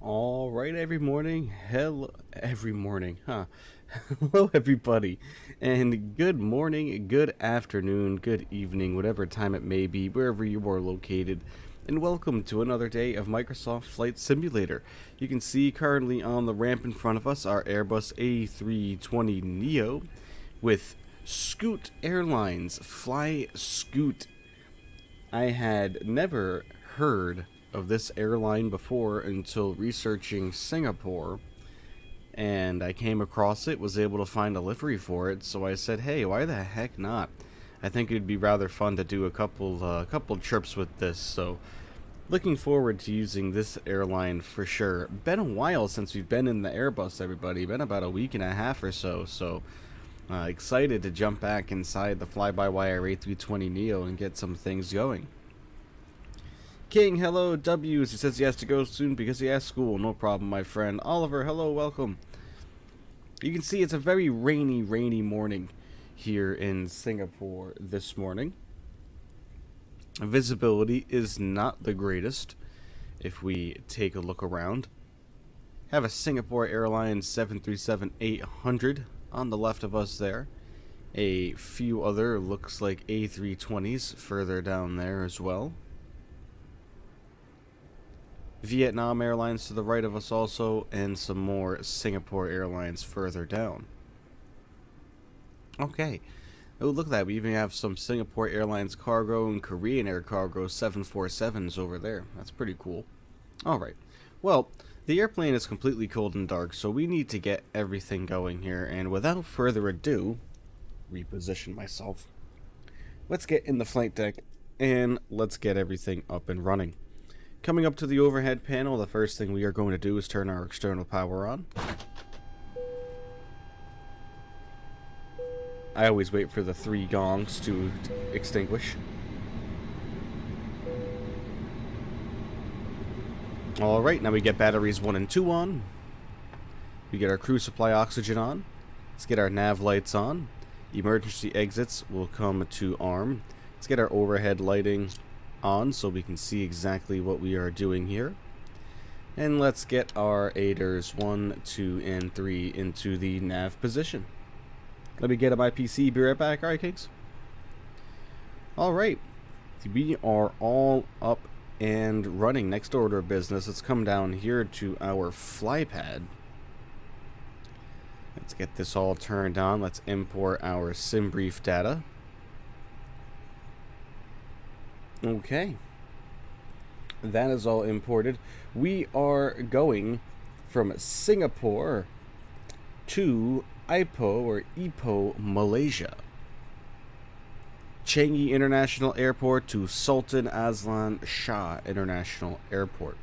All right, every morning. Every morning, huh? Hello, everybody, and good morning, good afternoon, good evening, whatever time it may be, wherever you are located, and welcome to another day of Microsoft Flight Simulator. You can see currently on the ramp in front of us our Airbus A320neo with Scoot Airlines Fly Scoot. I had never heard of this airline before until researching Singapore, and I came across it, was able to find a livery for it, so I said, hey, why the heck not? I think it'd be rather fun to do a couple trips with this, so looking forward to using this airline for sure. Been a while since we've been in the Airbus, everybody. Been about a week and a half or so, excited to jump back inside the FlyByWire A320neo and get some things going. King, hello. W's, he says he has to go soon because he has school. No problem, my friend. Oliver, hello, welcome. You can see it's a very rainy morning here in Singapore this morning. Visibility is not the greatest if we take a look around. Have a Singapore Airlines 737-800 on the left of us there. A few other looks like A320s further down there as well. Vietnam Airlines to the right of us also, and some more Singapore Airlines further down. Okay, Oh, look at that. We even have some Singapore Airlines cargo and Korean Air cargo 747s over there. That's pretty cool. Alright. Well, the airplane is completely cold and dark, so we need to get everything going here. And without further ado, reposition myself. Let's get in the flight deck and let's get everything up and running. Coming up to the overhead panel, the first thing we are going to do is turn our external power on. I always wait for the 3 gongs to extinguish. Alright, now we get batteries 1 and 2 on. We get our crew supply oxygen on. Let's get our nav lights on. Emergency exits will come to arm. Let's get our overhead lighting on so we can see exactly what we are doing here. And let's get our aiders 1, 2, and 3 into the nav position. Let me get up my PC, be right back. Alright, Kings. Alright. We are all up and running. Next order of business, let's come down here to our fly pad. Let's get this all turned on. Let's import our sim brief data. Okay. That is all imported. We are going from Singapore to Ipoh, Malaysia. Changi International Airport to Sultan Azlan Shah International Airport.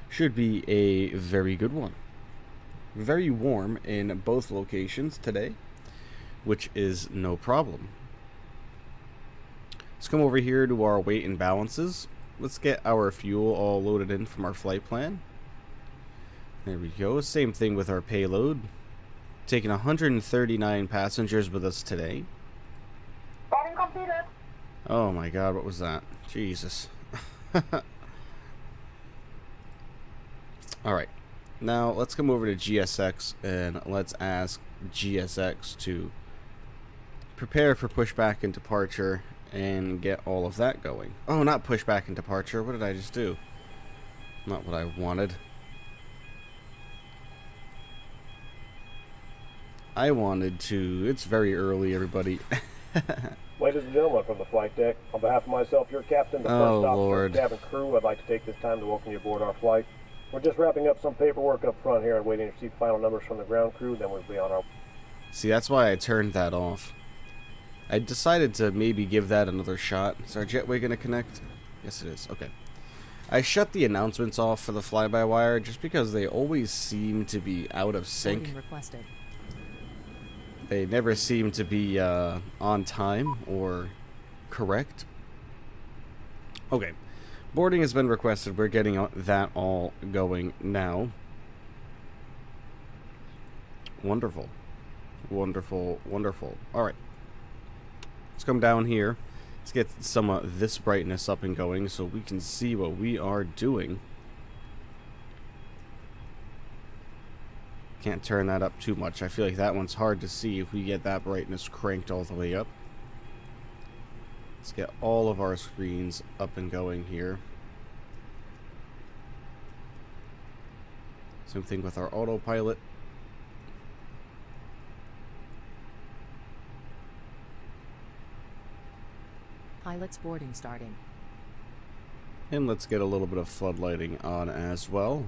Should be a very good one. Very warm in both locations today, which is no problem. Let's come over here to our weight and balances. Let's get our fuel all loaded in from our flight plan. There we go. Same thing with our payload. Taking 139 passengers with us today. Oh my god, what was that? Jesus. Alright. Now, let's come over to GSX and let's ask GSX to prepare for pushback and departure and get all of that going. Oh, not pushback and departure. What did I just do? Not what I wanted. I wanted to... It's very early, everybody. Ladies and gentlemen, from the flight deck, on behalf of myself, your captain, the first officer, and cabin crew, I'd like to take this time to welcome you aboard our flight. We're just wrapping up some paperwork up front here and waiting to receive final numbers from the ground crew, then we'll be on our... See, that's why I turned that off. I decided to maybe give that another shot. Is our jetway going to connect? Yes, it is. Okay. I shut the announcements off for the fly-by-wire just because they always seem to be out of sync. They never seem to be on time or correct. Okay. Boarding has been requested. We're getting that all going now. Wonderful. Wonderful, wonderful. Alright. Let's come down here. Let's get some of this brightness up and going so we can see what we are doing. Can't turn that up too much. I feel like that one's hard to see if we get that brightness cranked all the way up. Let's get all of our screens up and going here. Same thing with our autopilot. Pilot's boarding starting. And let's get a little bit of floodlighting on as well.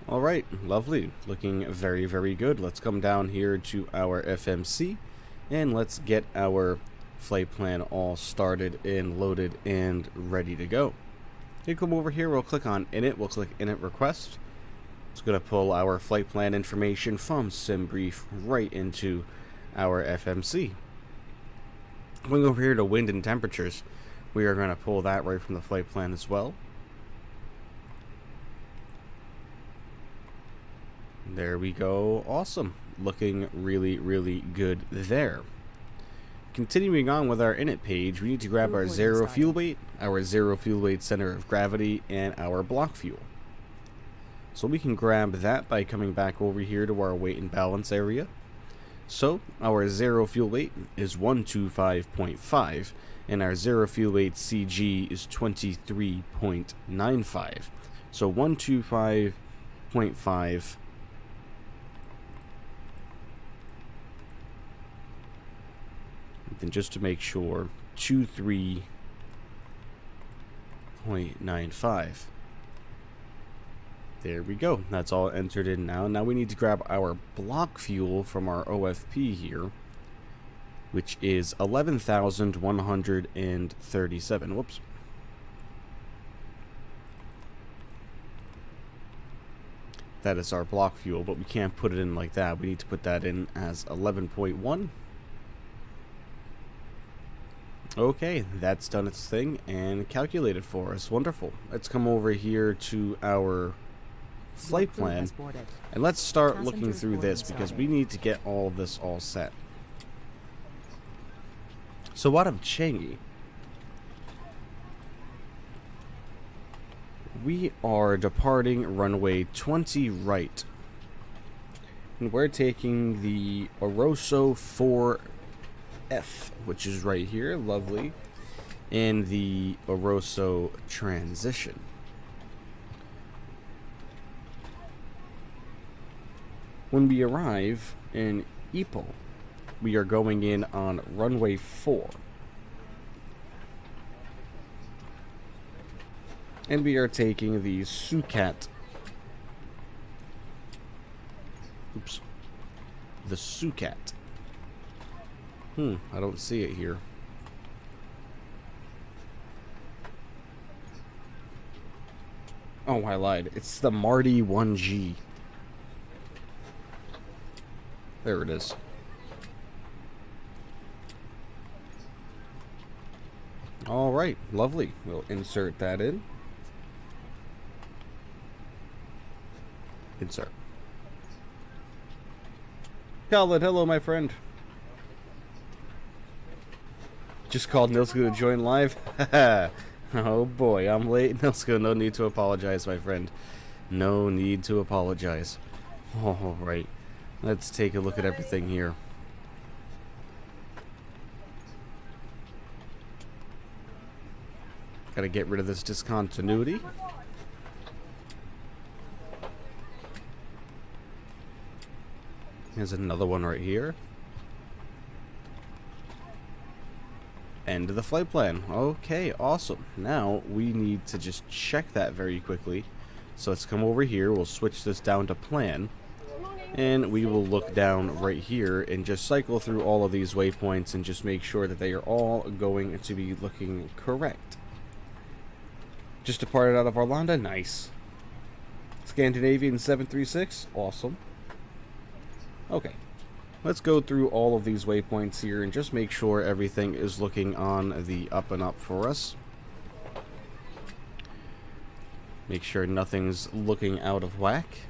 Alright, lovely. Looking very, very good. Let's come down here to our FMC and let's get our flight plan all started and loaded and ready to go. You come over here, we'll click on Init, we'll click Init Request. It's going to pull our flight plan information from SimBrief right into our FMC. Going over here to wind and temperatures, we are going to pull that right from the flight plan as well. There we go. Awesome. Looking really, really good there. Continuing on with our init page, we need to grab our zero fuel weight, our zero fuel weight center of gravity, and our block fuel. So we can grab that by coming back over here to our weight and balance area. So our zero fuel weight is 125.5 and our zero fuel weight CG is 23.95. So 125.5 something just to make sure. 23.95. There we go. That's all entered in now. Now we need to grab our block fuel from our OFP here, which is 11,137. Whoops. That is our block fuel, but we can't put it in like that. We need to put that in as 11.1. Okay, that's done its thing and calculated for us. Wonderful. Let's come over here to our flight plan, and let's start looking through this because we need to get all of this all set. So out of Changi, we are departing runway 20 right, and we're taking the Aerosoft 4F, which is right here, lovely, and the Aerosoft transition. When we arrive in Ipoh, we are going in on runway 4. And we are taking the Sucat. Oops. The Sucat. I don't see it here. Oh, I lied. It's the Marty 1G. There it is. Alright, lovely. We'll insert that in. Insert. Khaled, hello, my friend. Just called Nilsko to join live. Oh boy, I'm late. Nilsko, no need to apologize, my friend. No need to apologize. Alright. Let's take a look at everything here. Gotta get rid of this discontinuity. Here's another one right here. End of the flight plan. Okay, awesome. Now we need to just check that very quickly. So let's come over here. We'll switch this down to plan. And we will look down right here and just cycle through all of these waypoints and just make sure that they are all going to be looking correct. Just departed out of Volanta. Nice. Scandinavian 736. Awesome. Okay. Let's go through all of these waypoints here and just make sure everything is looking on the up and up for us. Make sure nothing's looking out of whack.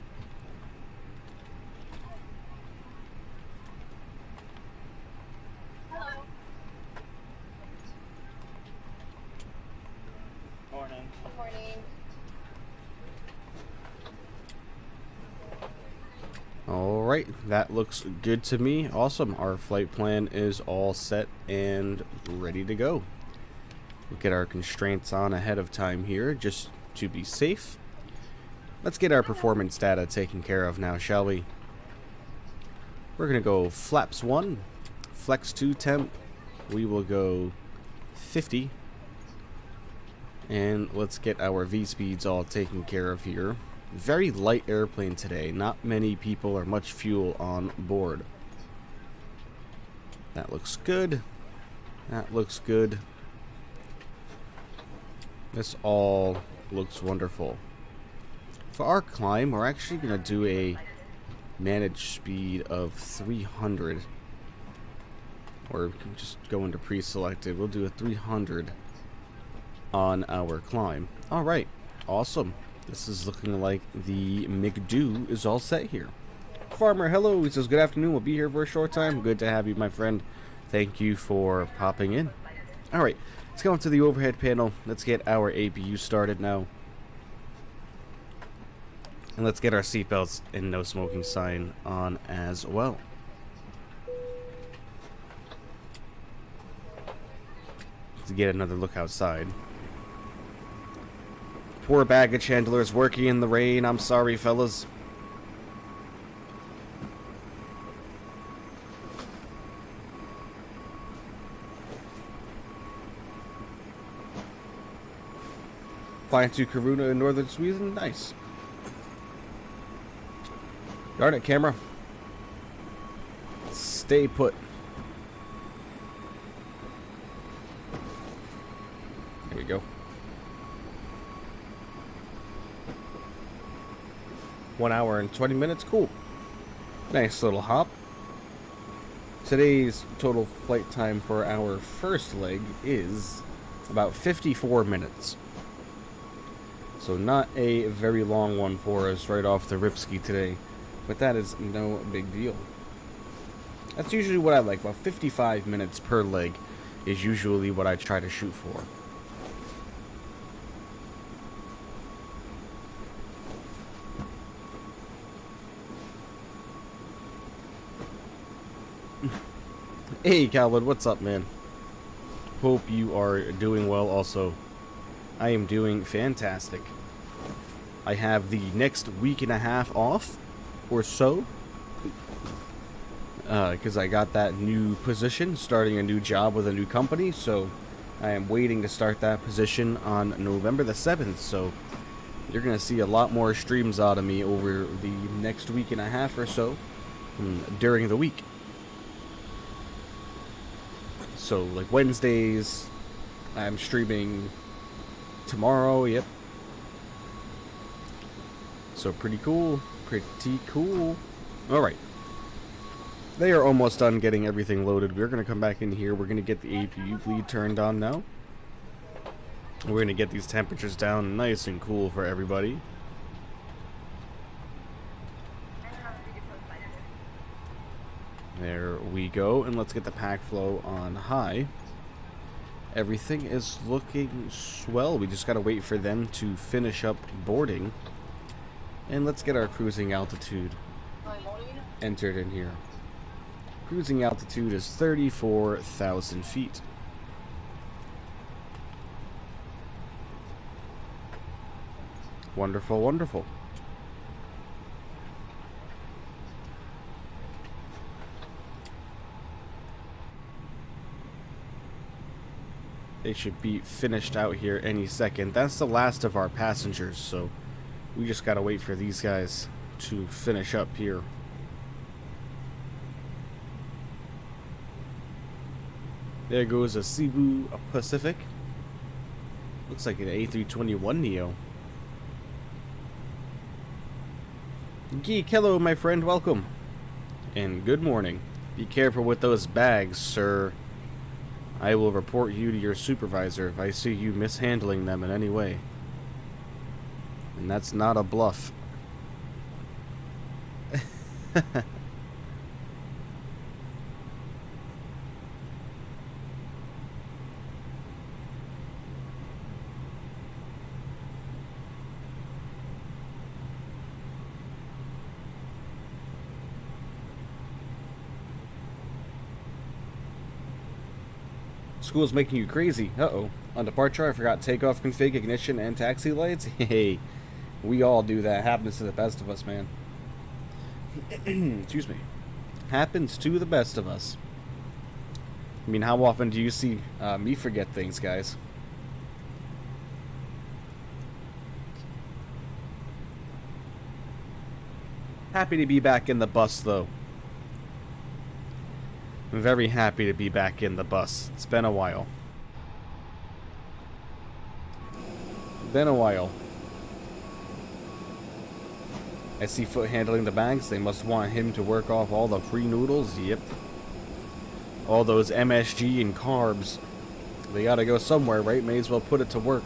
Alright, that looks good to me. Awesome. Our flight plan is all set and ready to go. We'll get our constraints on ahead of time here just to be safe. Let's get our performance data taken care of now, shall we? We're going to go flaps 1, flex 2 temp. We will go 50. And let's get our V-speeds all taken care of here. Very light airplane today. Not many people or much fuel on board. That looks good. That looks good. This all looks wonderful. For our climb, we're actually going to do a managed speed of 300. Or we can just go into pre-selected. We'll do a 300 on our climb. Alright, awesome. This is looking like the McDo is all set here. Farmer, hello. He says, good afternoon. We'll be here for a short time. Good to have you, my friend. Thank you for popping in. Alright, let's go into the overhead panel. Let's get our APU started now. And let's get our seatbelts and no smoking sign on as well. Let's get another look outside. Poor baggage handlers working in the rain. I'm sorry, fellas. Flying to Kiruna in northern Sweden. Nice. Darn it, camera. Stay put. There we go. 1 hour and 20 minutes. Cool. Nice little hop. Today's total flight time for our first leg is about 54 minutes. So not a very long one for us right off the ripski today. But that is no big deal. That's usually what I like. About 55 minutes per leg is usually what I try to shoot for. Hey Calvin, what's up, man? Hope you are doing well also. I am doing fantastic. I have the next week and a half off or so. Because I got that new position, starting a new job with a new company. So I am waiting to start that position on November the 7th. So you're going to see a lot more streams out of me over the next week and a half or so during the week. So, like Wednesdays, I'm streaming tomorrow, yep. So, pretty cool. Pretty cool. Alright. They are almost done getting everything loaded. We're going to come back in here. We're going to get the APU bleed turned on now. We're going to get these temperatures down nice and cool for everybody. There we go, and let's get the pack flow on high. Everything is looking swell. We just gotta wait for them to finish up boarding. And let's get our cruising altitude entered in here. Cruising altitude is 34,000 feet. Wonderful, wonderful. They should be finished out here any second. That's the last of our passengers, so we just gotta wait for these guys to finish up here. There goes a Cebu Pacific. Looks like an A321neo. Geek, hello my friend, welcome. And good morning. Be careful with those bags, sir. I will report you to your supervisor if I see you mishandling them in any way. And that's not a bluff. School's making you crazy. Uh-oh. On departure, I forgot takeoff config, ignition, and taxi lights. Hey, we all do that. Happens to the best of us, man. Excuse me. Happens to the best of us. I mean, how often do you see me forget things, guys? Happy to be back in the bus, though. I'm very happy to be back in the bus. It's been a while. Been a while. I see Foot handling the bags. They must want him to work off all the free noodles. Yep. All those MSG and carbs. They gotta go somewhere, right? May as well put it to work.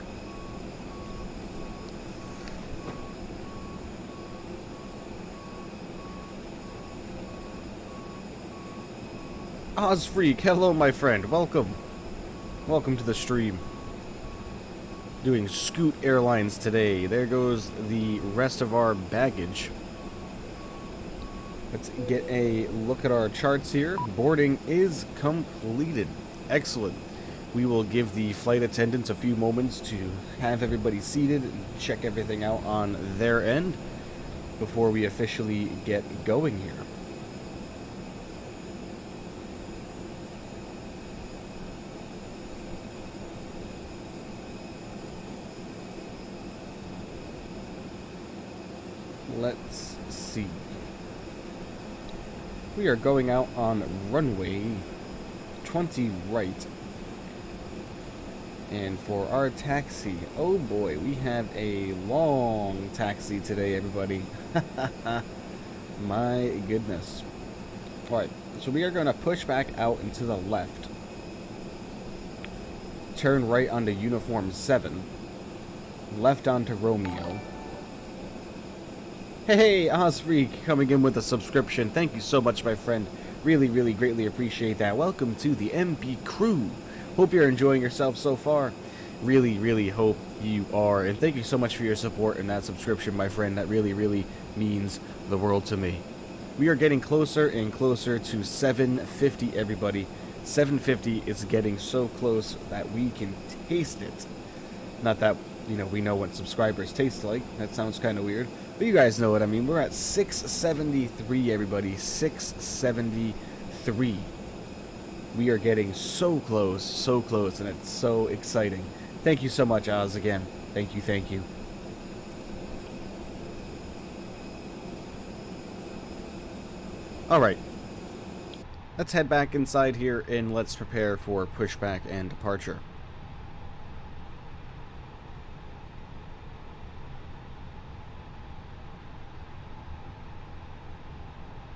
Ozfreak, hello my friend, welcome. Welcome to the stream. Doing Scoot Airlines today. There goes the rest of our baggage. Let's get a look at our charts here. Boarding is completed. Excellent. We will give the flight attendants a few moments to have everybody seated and check everything out on their end before we officially get going here. let's see. We are going out on runway 20 right. And for our taxi, oh boy, we have a long taxi today, everybody. My goodness. Alright, so we are going to push back out and to the left. Turn right onto Uniform 7. Left onto Romeo. Hey, Ozfreak coming in with a subscription. Thank you so much, my friend. Really, really greatly appreciate that. Welcome to the MP crew. Hope you're enjoying yourself so far. Really, really hope you are. And thank you so much for your support and that subscription, my friend. That really, really means the world to me. We are getting closer and closer to 750, everybody. 750 is getting so close that we can taste it. Not that, you know, we know what subscribers taste like. That sounds kind of weird. But you guys know what I mean. We're at 673, everybody. 673. We are getting so close, and it's so exciting. Thank you so much, Oz, again. Thank you, thank you. Alright. Let's head back inside here and let's prepare for pushback and departure.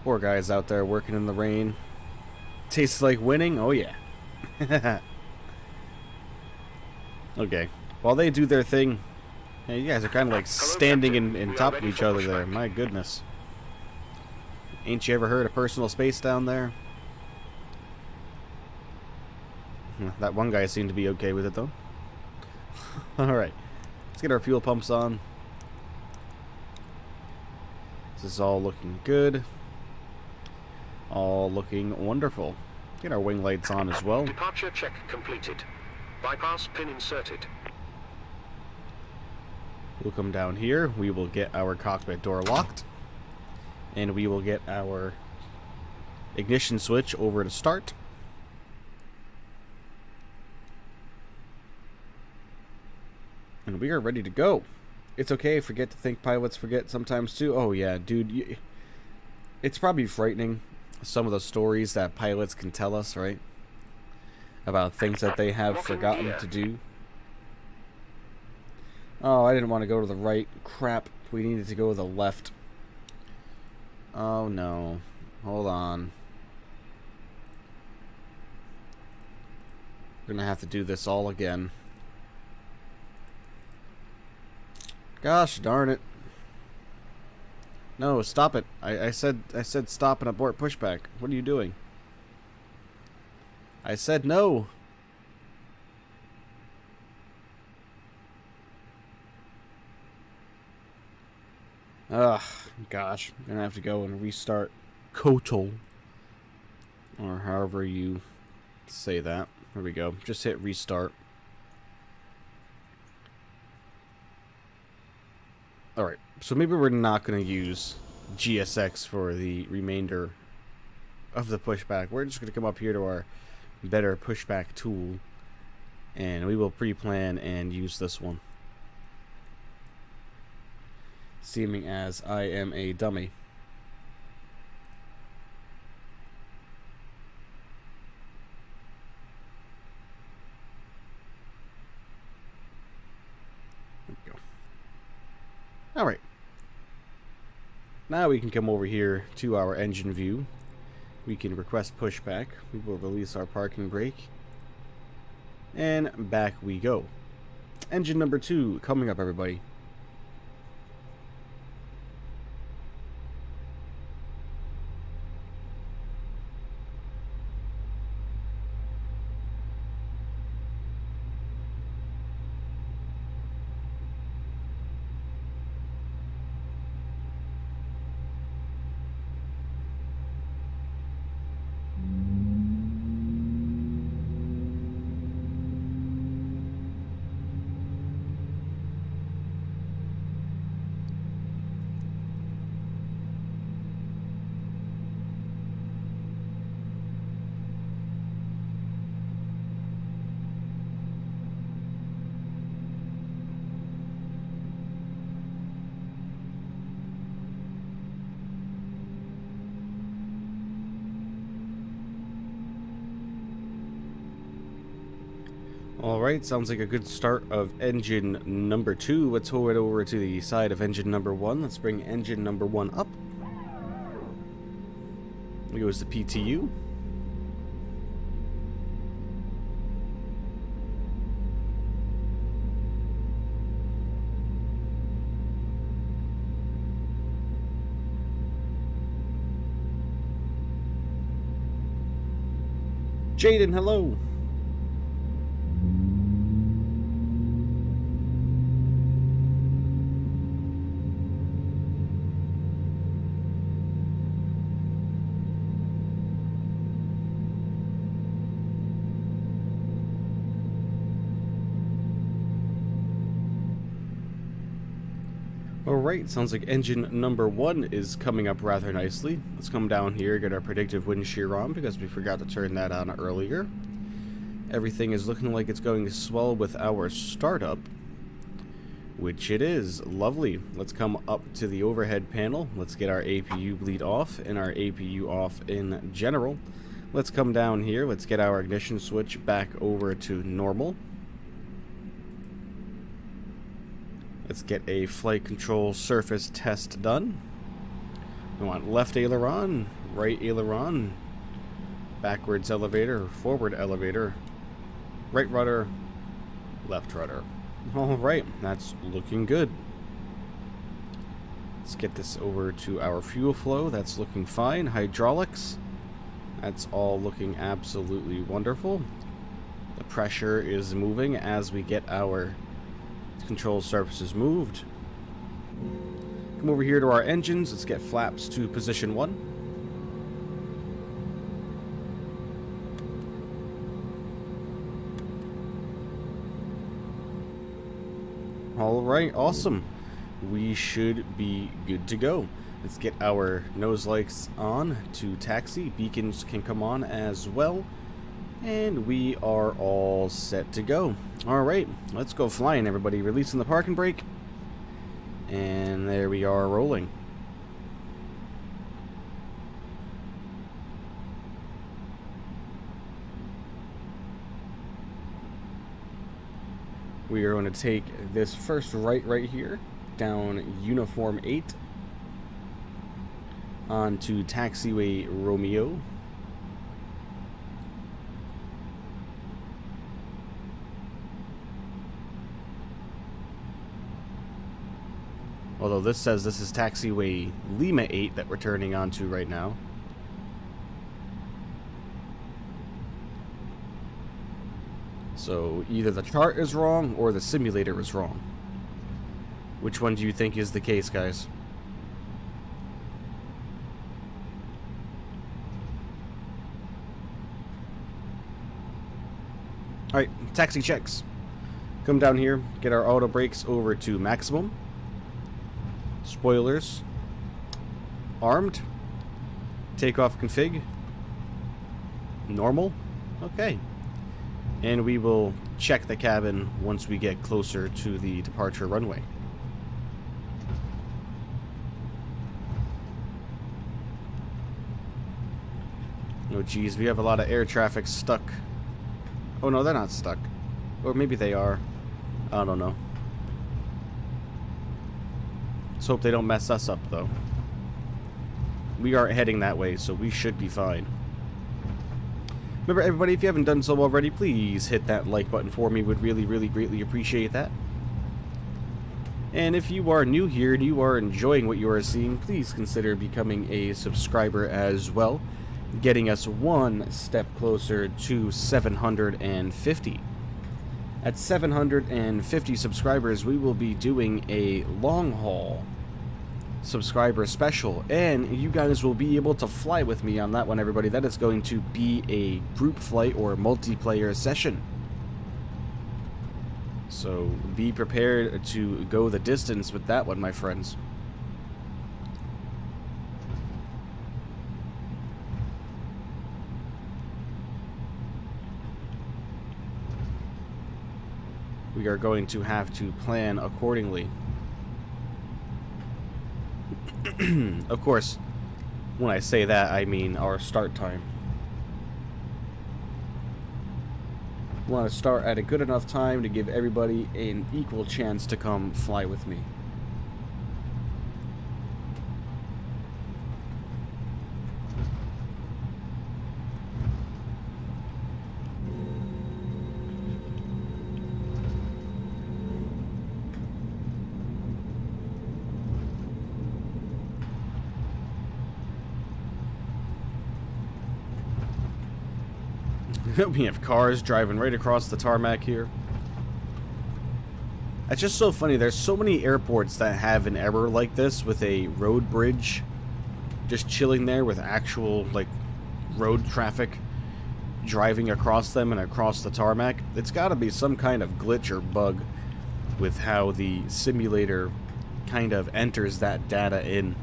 Poor guys out there working in the rain. Tastes like winning? Oh yeah. Okay. While they do their thing, hey, you guys are kind of like standing in top of each other there. My goodness. Ain't you ever heard of personal space down there? That one guy seemed to be okay with it though. Alright. Let's get our fuel pumps on. This is all looking good. All looking wonderful. Get our wing lights on as well. Departure check completed. Bypass pin inserted. We'll come down here. We will get our cockpit door locked. And we will get our ignition switch over to start. And we are ready to go. It's okay. Forget to think. Pilots forget sometimes too. Oh yeah, dude. It's probably frightening. Some of the stories that pilots can tell us, right? About things that they have forgotten to do. Oh, I didn't want to go to the right. Crap. We needed to go to the left. Oh, no. Hold on. We're gonna have to do this all again. Gosh darn it. No, stop it. I said stop and abort pushback. What are you doing? I said no. Ugh, gosh. I'm gonna have to go and restart Kotal. Or however you say that. There we go. Just hit restart. Alright, so maybe we're not going to use GSX for the remainder of the pushback. We're just going to come up here to our better pushback tool, and we will pre-plan and use this one. Seeming as I am a dummy. Alright. Now we can come over here to our engine view. We can request pushback. We will release our parking brake. And back we go. Engine number 2 coming up, everybody. Alright, sounds like a good start of engine number 2. Let's hold it over to the side of engine number 1. Let's bring engine number 1 up. Here goes the PTU. Jaden, hello! Alright, sounds like engine number 1 is coming up rather nicely. Let's come down here, get our predictive wind shear on because we forgot to turn that on earlier. Everything is looking like it's going to swell with our startup, which it is. Lovely. Let's come up to the overhead panel. Let's get our APU bleed off and our APU off in general. Let's come down here. Let's get our ignition switch back over to normal. Let's get a flight control surface test done. We want left aileron, right aileron, backwards elevator, forward elevator, right rudder, left rudder. Alright, that's looking good. Let's get this over to our fuel flow. That's looking fine. Hydraulics, that's all looking absolutely wonderful. The pressure is moving as we get our control surfaces moved. Come over here to our engines. Let's get flaps to position 1. Alright, awesome. We should be good to go. Let's get our nose lights on to taxi. Beacons can come on as well. And we are all set to go. Alright, let's go flying, everybody. Releasing the parking brake. And there we are rolling. We are going to take this first right here down Uniform 8 onto Taxiway Romeo. Although this says this is Taxiway Lima 8 that we're turning onto right now. So either the chart is wrong or the simulator is wrong. Which one do you think is the case, guys? Alright, taxi checks. Come down here, get our auto brakes over to maximum. Spoilers armed. Takeoff config normal. Okay, and we will check the cabin once we get closer to the departure runway. Oh geez, we have a lot of air traffic stuck. Oh no, they're not stuck, or maybe they are. I don't know. Let's hope they don't mess us up, though. We are heading that way, so we should be fine. Remember, everybody, if you haven't done so already, please hit that like button for me. Would really, really greatly appreciate that. And if you are new here and you are enjoying what you are seeing, please consider becoming a subscriber as well, getting us one step closer to 750. At 750 subscribers, we will be doing a long haul subscriber special, and you guys will be able to fly with me on that one, everybody. That is going to be a group flight or multiplayer session. So be prepared to go the distance with that one, my friends. We are going to have to plan accordingly. Of course, when I say that, I mean our start time. We want to start at a good enough time to give everybody an equal chance to come fly with me. We have cars driving right across the tarmac here. That's just so funny. There's so many airports that have an error like this with a road bridge just chilling there with actual, like, road traffic driving across them and across the tarmac. It's got to be some kind of glitch or bug with how the simulator kind of enters that data in.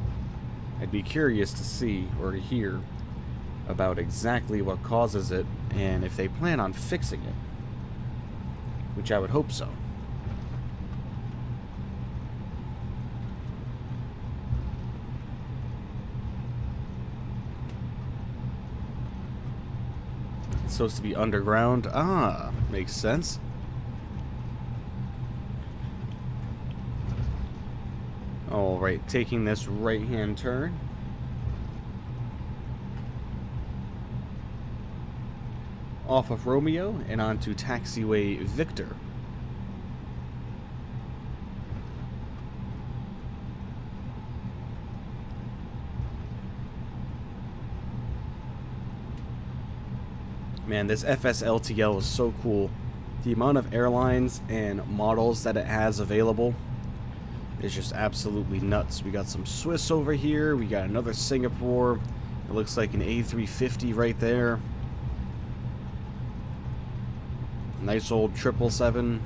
I'd be curious to see or to hear about exactly what causes it and if they plan on fixing it, which I would hope so. It's supposed to be underground. Ah, makes sense. Alright, taking this right-hand turn. Off of Romeo and onto taxiway Victor. Man, this FSLTL is so cool. The amount of airlines and models that it has available is just absolutely nuts. We got some Swiss over here. We got another Singapore. It looks like an A350 right there. Nice old 777.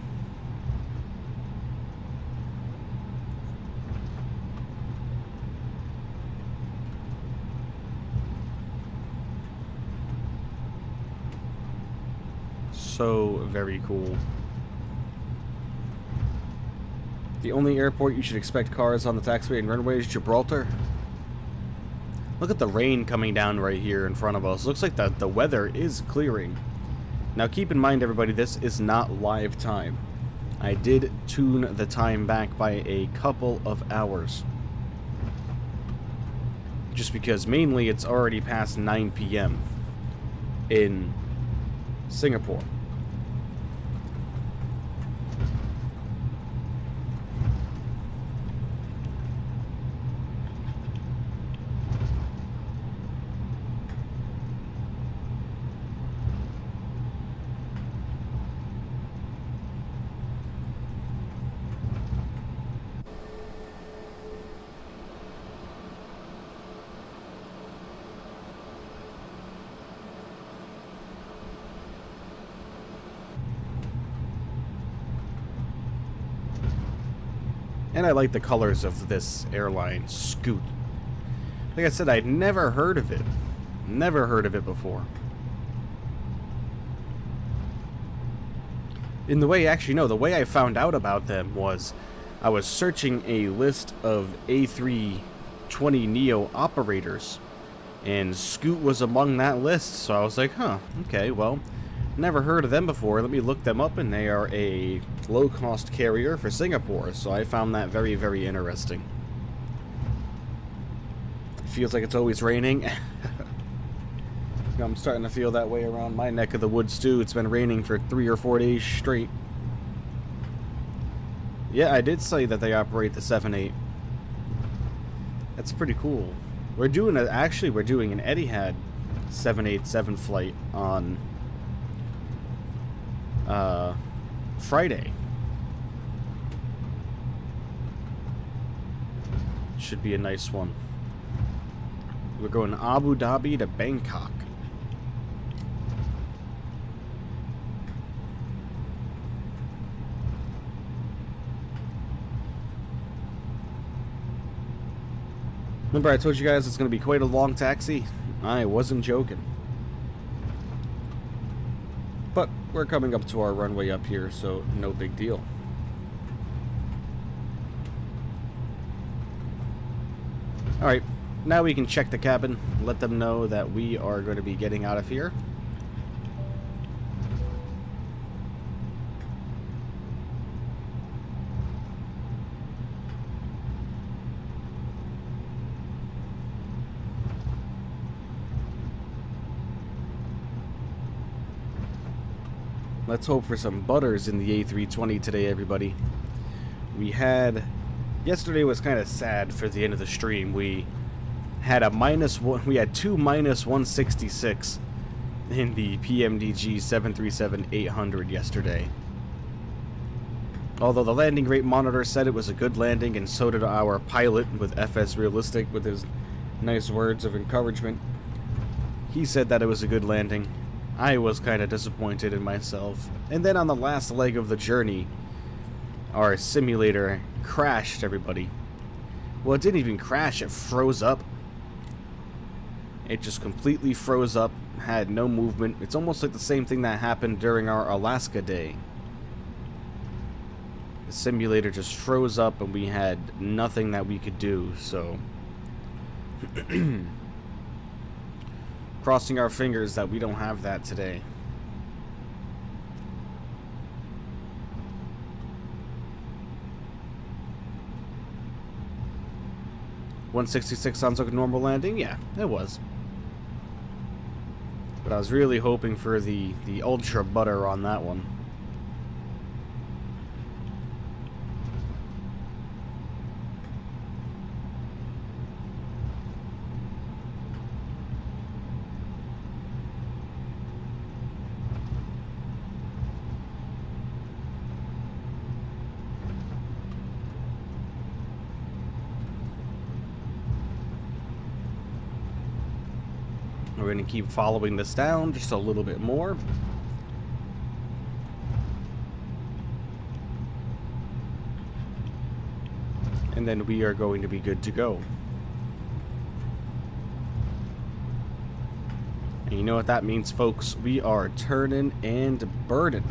So very cool. The only airport you should expect cars on the taxiway and runway is Gibraltar. Look at the rain coming down right here in front of us. Looks like the weather is clearing. Now keep in mind, everybody, this is not live time. I did tune the time back by a couple of hours. Just because mainly it's already past 9 p.m. in Singapore. And I like the colors of this airline, Scoot. Like I said, I'd never heard of it. Never heard of it before. In the way, actually, no, the way I found out about them was I was searching a list of A320neo operators, and Scoot was among that list, so I was like, huh, okay, well, never heard of them before. Let me look them up, and they are a low-cost carrier for Singapore, so I found that very, very interesting. Feels like it's always raining. I'm starting to feel that way around my neck of the woods, too. It's been raining for 3 or 4 days straight. Yeah, I did say that they operate the 7-8. That's pretty cool. We're doing an Etihad 787 flight on Friday. Should be a nice one. We're going Abu Dhabi to Bangkok. Remember I told you guys it's going to be quite a long taxi? I wasn't joking. But we're coming up to our runway up here, so no big deal. Alright, now we can check the cabin, let them know that we are going to be getting out of here. Let's hope for some butters in the A320 today, everybody. Yesterday was kind of sad for the end of the stream. We had two minus 166 in the PMDG 737-800 yesterday. Although the landing rate monitor said it was a good landing, and so did our pilot with FSRealistic with his nice words of encouragement. He said that it was a good landing. I was kind of disappointed in myself. And then on the last leg of the journey, our simulator crashed, everybody. Well, it didn't even crash, it froze up. It just completely froze up, had no movement. It's almost like the same thing that happened during our Alaska day. The simulator just froze up and we had nothing that we could do, so crossing our fingers that we don't have that today. $166 sounds like a normal landing? Yeah, it was. But I was really hoping for the ultra butter on that one. We're going to keep following this down just a little bit more. And then we are going to be good to go. And you know what that means, folks? We are turning and burning.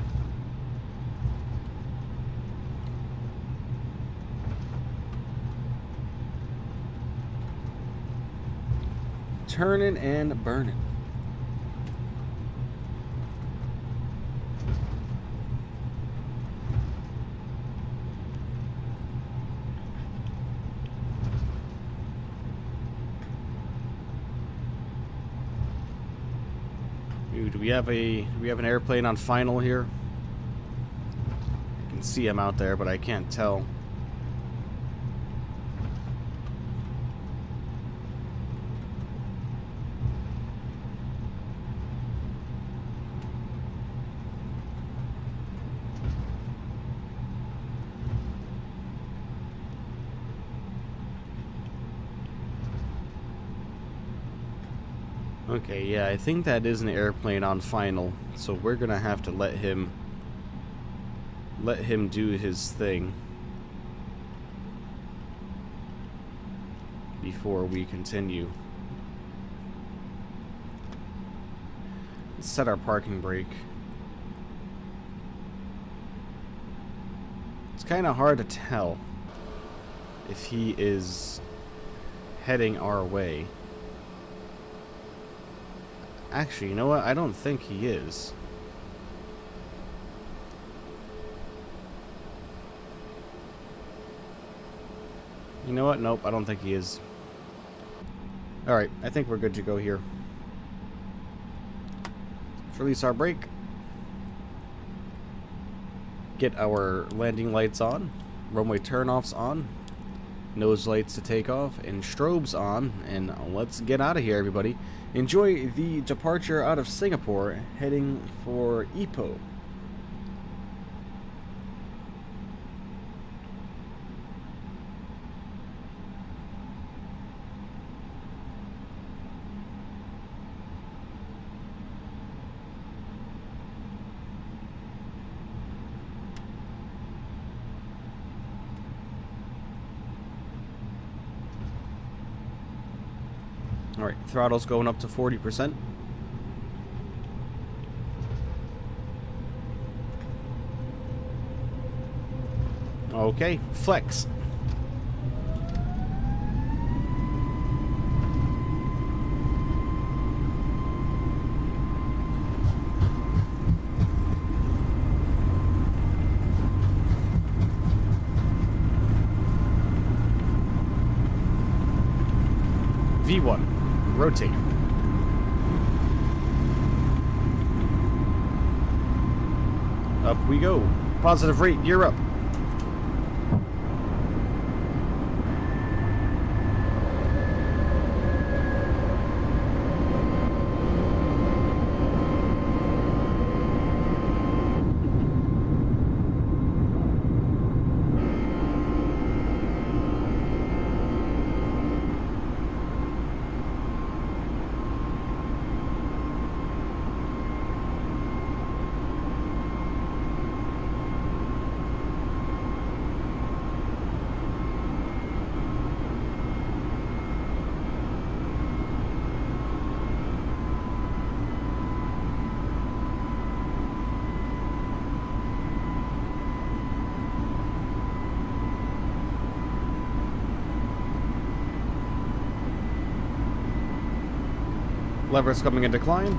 Turning and burning. Ooh, do we have an airplane on final here? I can see him out there, but I can't tell. Okay, yeah, I think that is an airplane on final, so we're gonna have to let him do his thing before we continue. Let's set our parking brake. It's kind of hard to tell if he is heading our way. Actually, you know what? I don't think he is. You know what? Nope, I don't think he is. Alright, I think we're good to go here. Let's release our brake. Get our landing lights on. Runway turnoffs on. Nose lights to take off. And strobes on. And let's get out of here, everybody. Enjoy the departure out of Singapore, heading for Ipoh. Alright, throttle's going up to 40%. Okay, flex. V1. Rotate. Up we go. Positive rate, gear up. Levers coming in decline.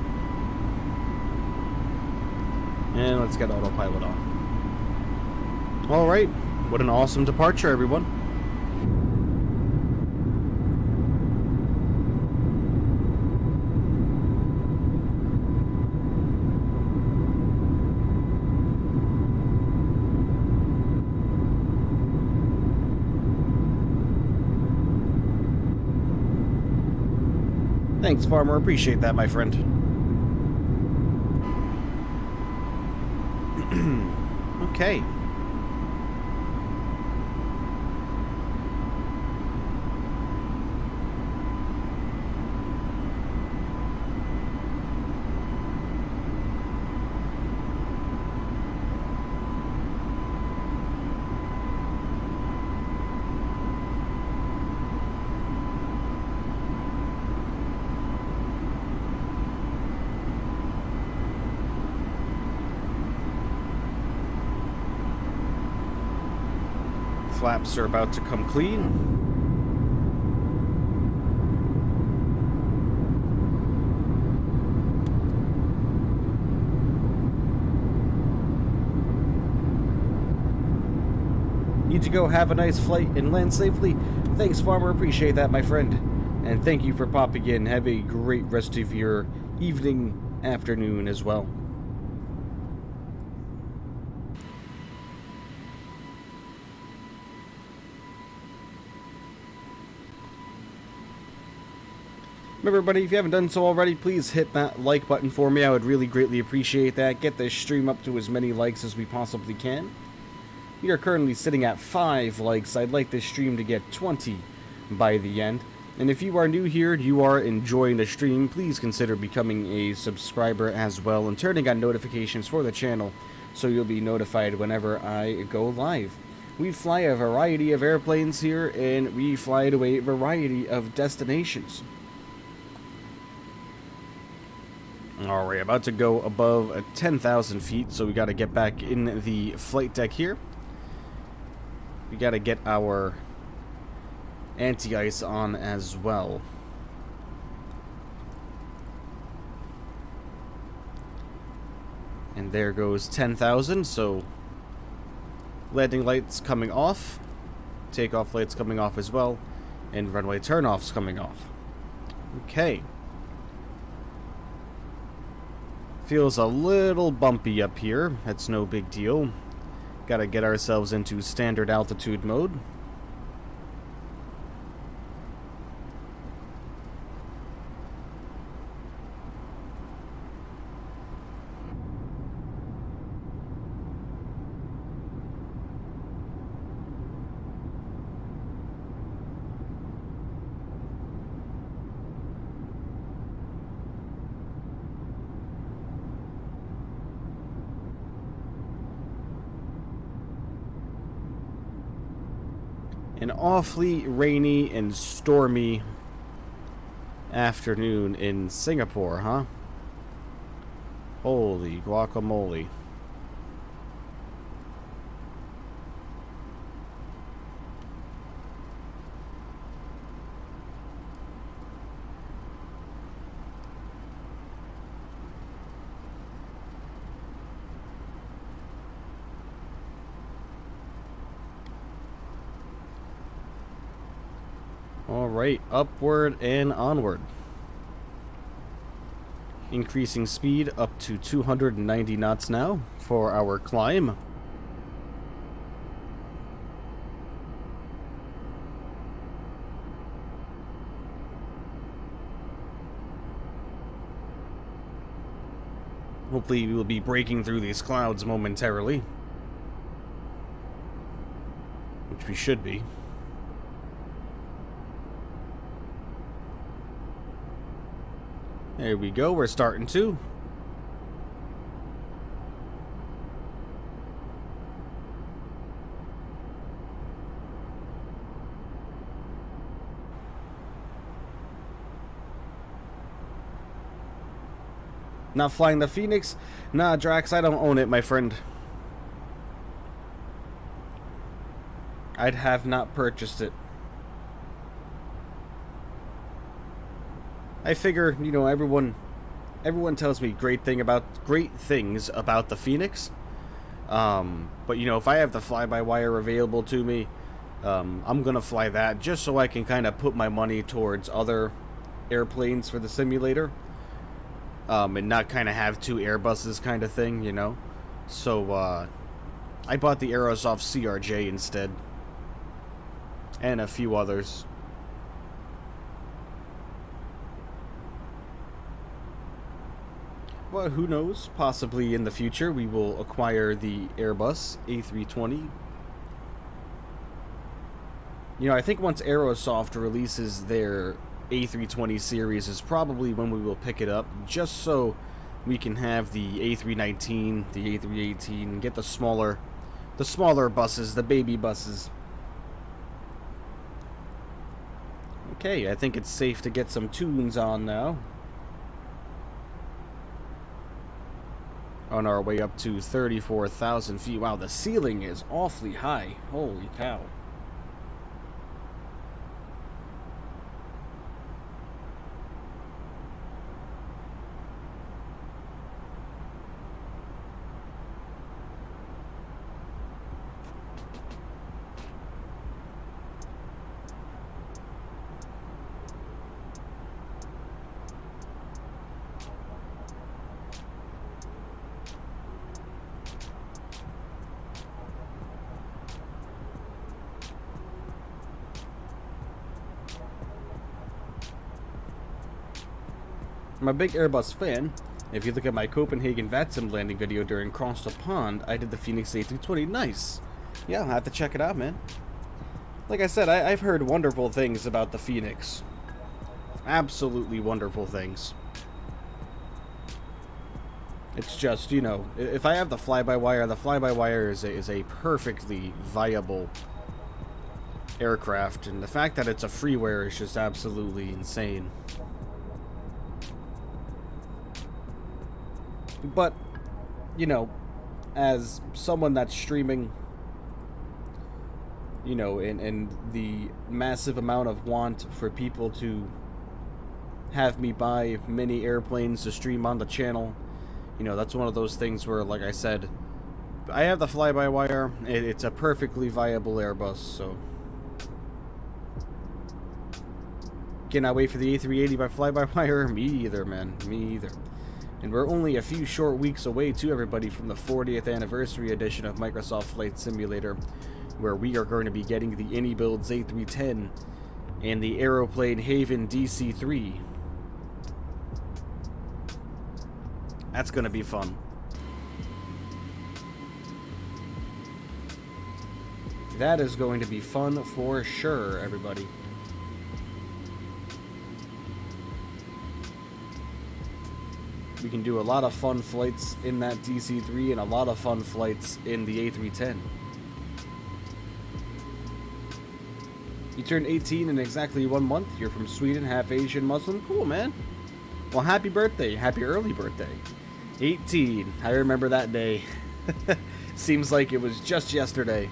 And let's get autopilot on. Alright, what an awesome departure, everyone. Thanks, Farmer. Appreciate that, my friend. Okay. Flaps are about to come clean. Need to go. Have a nice flight and land safely. Thanks, Farmer. Appreciate that, my friend. And thank you for popping in. Have a great rest of your evening, afternoon as well. Remember, everybody, if you haven't done so already, please hit that like button for me. I would really greatly appreciate that. Get this stream up to as many likes as we possibly can. We are currently sitting at 5 likes. I'd like this stream to get 20 by the end. And if you are new here and you are enjoying the stream, please consider becoming a subscriber as well and turning on notifications for the channel so you'll be notified whenever I go live. We fly a variety of airplanes here, and we fly to a variety of destinations. Alright, about to go above 10,000 feet, so we got to get back in the flight deck here. We got to get our anti-ice on as well. And there goes 10,000, so landing lights coming off, takeoff lights coming off as well, and runway turnoffs coming off. Okay. Feels a little bumpy up here. That's no big deal. Gotta get ourselves into standard altitude mode. An awfully rainy and stormy afternoon in Singapore, huh? Holy guacamole. Alright, upward and onward. Increasing speed up to 290 knots now for our climb. Hopefully we will be breaking through these clouds momentarily. Which we should be. There we go, we're starting to. Not flying the Phoenix? Nah, Drax, I don't own it, my friend. I'd have not purchased it. I figure, you know, everyone tells me great things about the Phoenix. But you know, if I have the fly-by-wire available to me, I'm gonna fly that just so I can kind of put my money towards other airplanes for the simulator, and not kind of have two Airbuses kind of thing, you know. So I bought the Aerosoft CRJ instead, and a few others. Well, who knows? Possibly in the future we will acquire the Airbus A320. You know, I think once Aerosoft releases their A320 series is probably when we will pick it up, just so we can have the A319, the A318, get the smaller buses, the baby buses. Okay, I think it's safe to get some tunes on now. On our way up to 34,000 feet. Wow, the ceiling is awfully high. Holy cow. I'm a big Airbus fan. If you look at my Copenhagen VATSIM landing video during Cross the Pond, I did the Phoenix A320. Nice. Yeah, I'll have to check it out, man. Like I said, I've heard wonderful things about the Phoenix. Absolutely wonderful things. It's just, you know, if I have the fly-by-wire is a perfectly viable aircraft, and the fact that it's a freeware is just absolutely insane. But, you know, as someone that's streaming, you know, and the massive amount of want for people to have me buy many airplanes to stream on the channel, you know, that's one of those things where, like I said, I have the fly-by-wire. It's a perfectly viable Airbus, so. Cannot wait for the A380 by fly-by-wire. Me either, man. Me either. And we're only a few short weeks away, too, everybody, from the 40th anniversary edition of Microsoft Flight Simulator, where we are going to be getting the AnyBuilds A310 and the Aeroplane Haven DC-3. That's going to be fun. That is going to be fun for sure, everybody. We can do a lot of fun flights in that DC-3 and a lot of fun flights in the A310. You turned 18 in exactly 1 month. You're from Sweden, half Asian Muslim. Cool, man. Well, happy birthday. Happy early birthday. 18. I remember that day. Seems like it was just yesterday.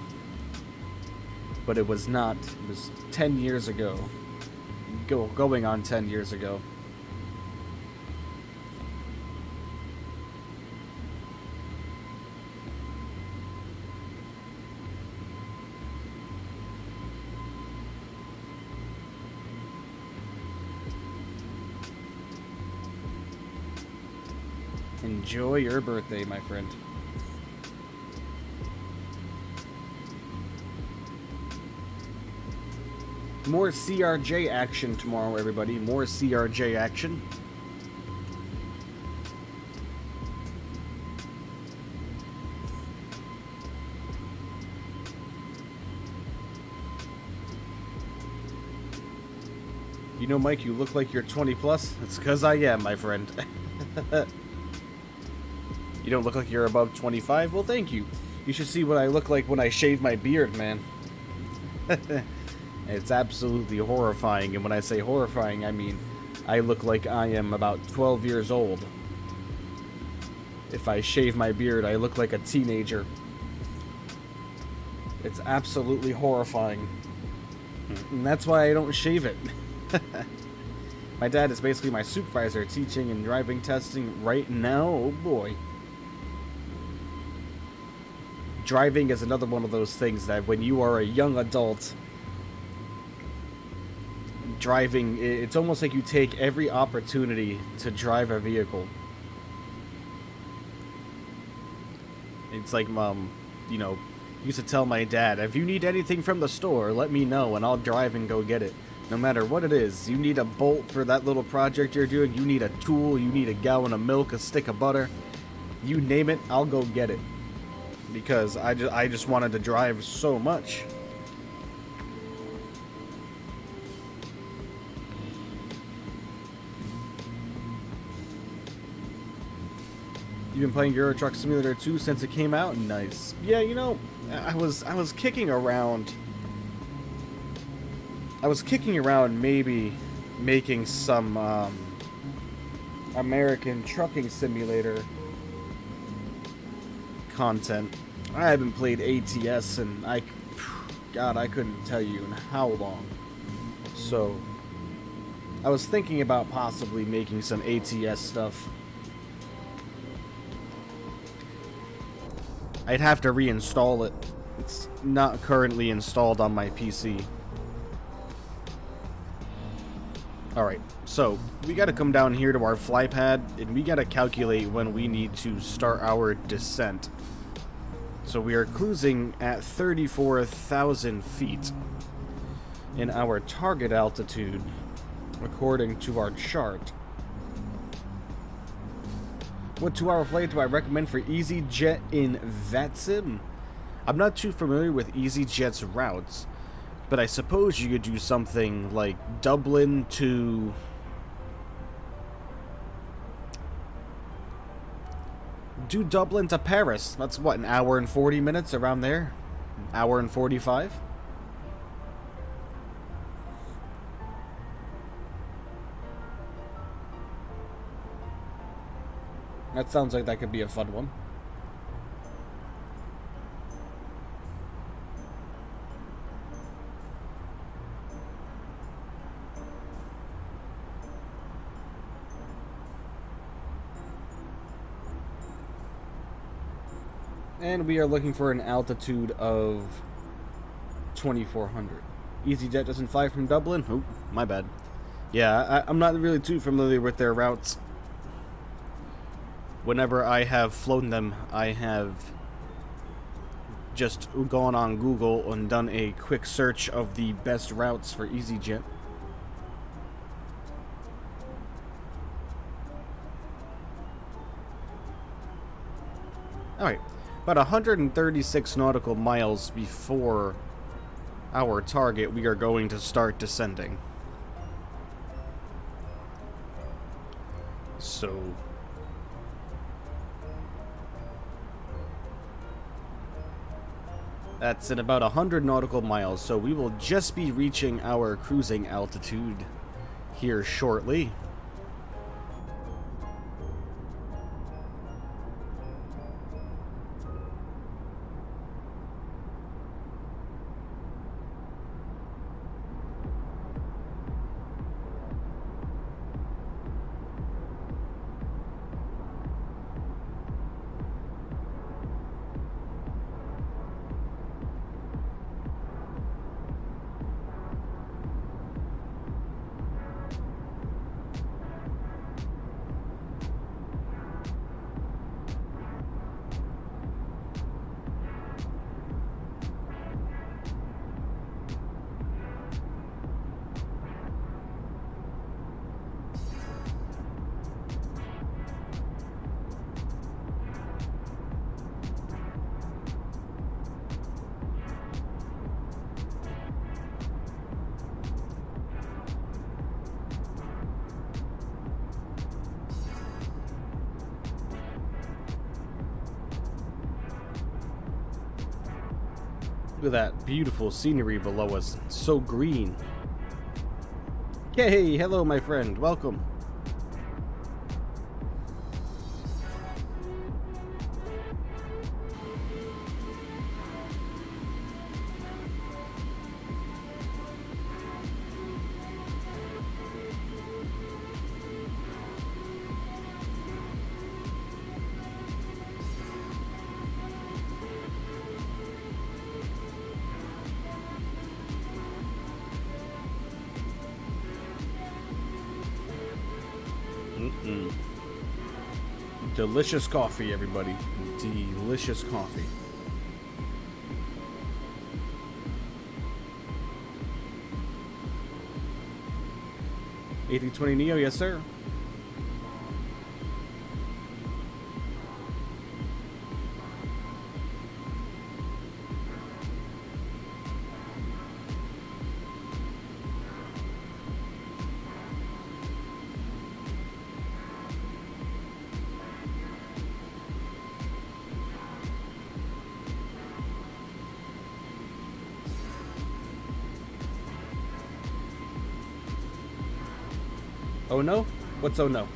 But it was not. It was 10 years ago. Going on 10 years ago. Enjoy your birthday, my friend. More CRJ action tomorrow, everybody. More CRJ action. You know, Mike, you look like you're 20 plus. It's because I am, my friend. You don't look like you're above 25? Well, thank you. You should see what I look like when I shave my beard, man. It's absolutely horrifying, and when I say horrifying, I mean I look like I am about 12 years old. If I shave my beard, I look like a teenager. It's absolutely horrifying. And that's why I don't shave it. My dad is basically my supervisor teaching and driving testing right now. Oh boy. Driving is another one of those things that when you are a young adult, driving, it's almost like you take every opportunity to drive a vehicle. It's like, you know, used to tell my dad, if you need anything from the store, let me know and I'll drive and go get it. No matter what it is, you need a bolt for that little project you're doing, you need a tool, you need a gallon of milk, a stick of butter, you name it, I'll go get it. Because I just wanted to drive so much. You've been playing Euro Truck Simulator 2 since it came out? Nice. Yeah, you know, I was kicking around. I was kicking around maybe making some American Trucking Simulator content. I haven't played ATS and God, I couldn't tell you in how long. So I was thinking about possibly making some ATS stuff. I'd have to reinstall it. It's not currently installed on my PC. Alright, so we gotta come down here to our fly pad and we gotta calculate when we need to start our descent. So we are cruising at 34,000 feet in our target altitude according to our chart. What 2-hour flight do I recommend for EasyJet in VATSIM? I'm not too familiar with EasyJet's routes, but I suppose you could do something like Dublin to... do Dublin to Paris. That's what, an hour and 40 minutes around there? An hour and 45? That sounds like that could be a fun one. And we are looking for an altitude of 2,400. EasyJet doesn't fly from Dublin? Oh, my bad. Yeah, I'm not really too familiar with their routes. Whenever I have flown them, I have just gone on Google and done a quick search of the best routes for EasyJet. Alright, about 136 nautical miles before our target, we are going to start descending. So... that's in about 100 nautical miles, so we will just be reaching our cruising altitude here shortly. Look at that beautiful scenery below us. So green. Hey, hello my friend. Welcome. Delicious coffee, everybody. Delicious coffee. A32NX, yes sir. Oh no? What's oh no?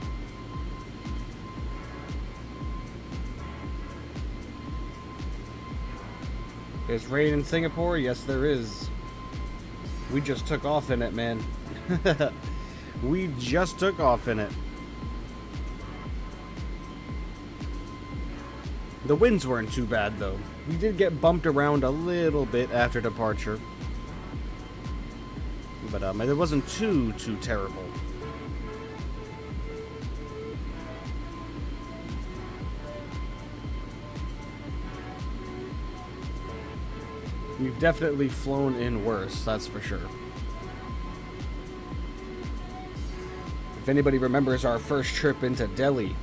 There's rain in Singapore? Yes, there is. We just took off in it, man. We just took off in it. The winds weren't too bad, though. We did get bumped around a little bit after departure. But it wasn't too terrible. We've definitely flown in worse, that's for sure. If anybody remembers our first trip into Delhi,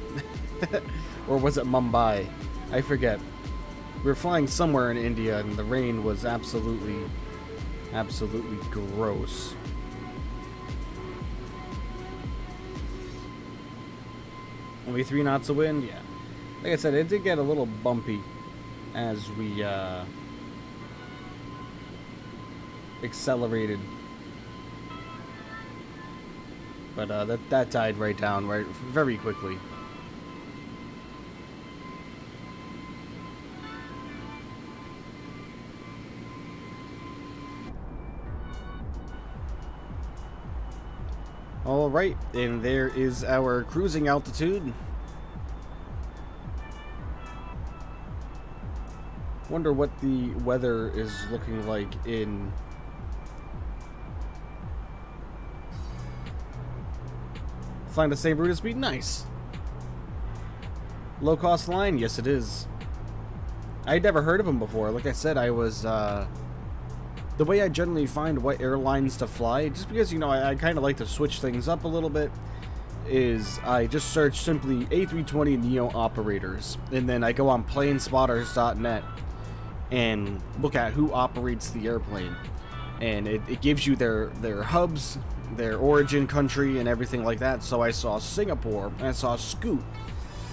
or was it Mumbai? I forget. We were flying somewhere in India and the rain was absolutely gross. Only 3 knots of wind? Yeah. Like I said, it did get a little bumpy as we, accelerated, but that died right down very quickly. All right, and there is our cruising altitude. Wonder what the weather is looking like in flying the same route as me. Nice. Low cost line? Yes, it is. I'd never heard of them before. Like I said, I was the way I generally find what airlines to fly, just because, you know, I kind of like to switch things up a little bit, is I just search simply A320neo operators, and then I go on planespotters.net and look at who operates the airplane, and it gives you their hubs, their origin country, and everything like that. So I saw Singapore, and I saw Scoot.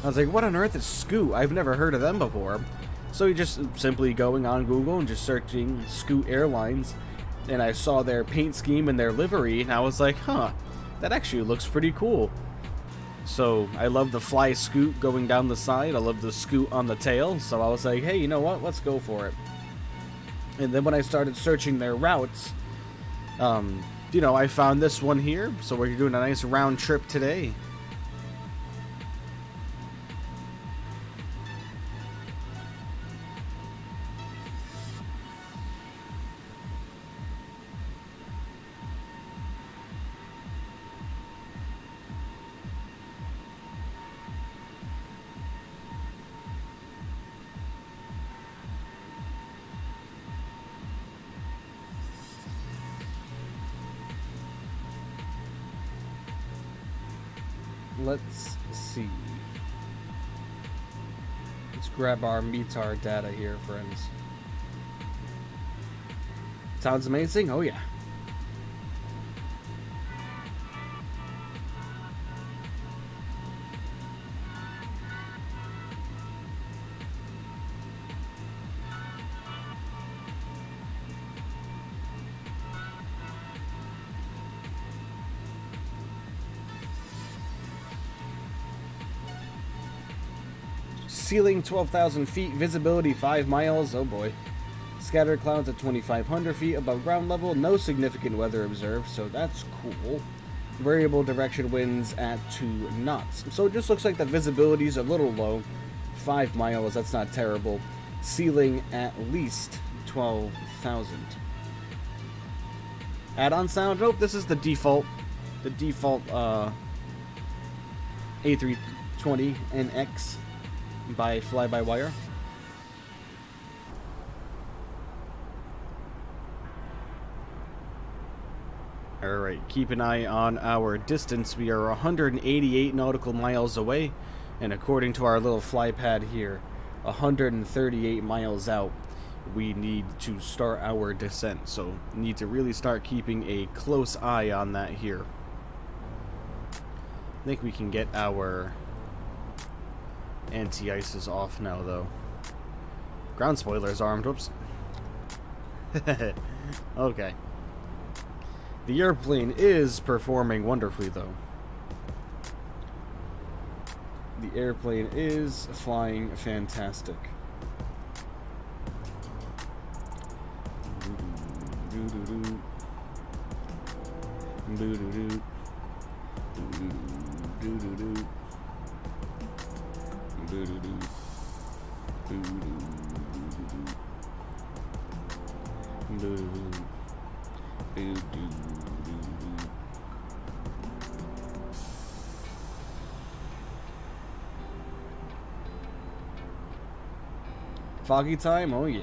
I was like, what on earth is Scoot? I've never heard of them before. So you just simply going on Google and just searching Scoot Airlines, and I saw their paint scheme and their livery, and I was like, huh, that actually looks pretty cool. So I love the Fly Scoot going down the side. I love the Scoot on the tail. So I was like, hey, you know what? Let's go for it. And then when I started searching their routes, you know, I found this one here. So we're doing a nice round trip today. Let's see. Let's grab our METAR data here, friends. Sounds amazing? Oh yeah. Ceiling 12,000 feet, visibility 5 miles, oh boy. Scattered clouds at 2,500 feet above ground level, no significant weather observed, so that's cool. Variable direction winds at 2 knots. So it just looks like the visibility's a little low. 5 miles, that's not terrible. Ceiling at least 12,000. Add-on sound, nope, this is the default A32NX by FlyByWire. Alright, keep an eye on our distance. We are 188 nautical miles away, and according to our little fly pad here, 138 miles out, we need to start our descent. So, need to really start keeping a close eye on that here. I think we can get our anti-ices off now, though. Ground spoilers armed. Whoops. Okay. The airplane is performing wonderfully, though. The airplane is flying fantastic. Foggy time? Oh yeah.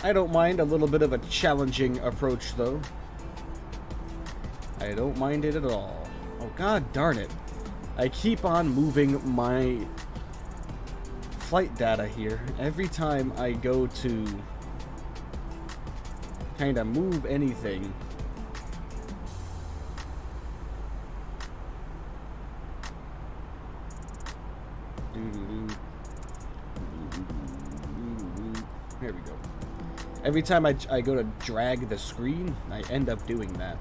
I don't mind a little bit of a challenging approach, though. I don't mind it at all. Oh, god darn it. I keep on moving my flight data here. Every time I go to kind of move anything, there we go. Every time I go to drag the screen, I end up doing that.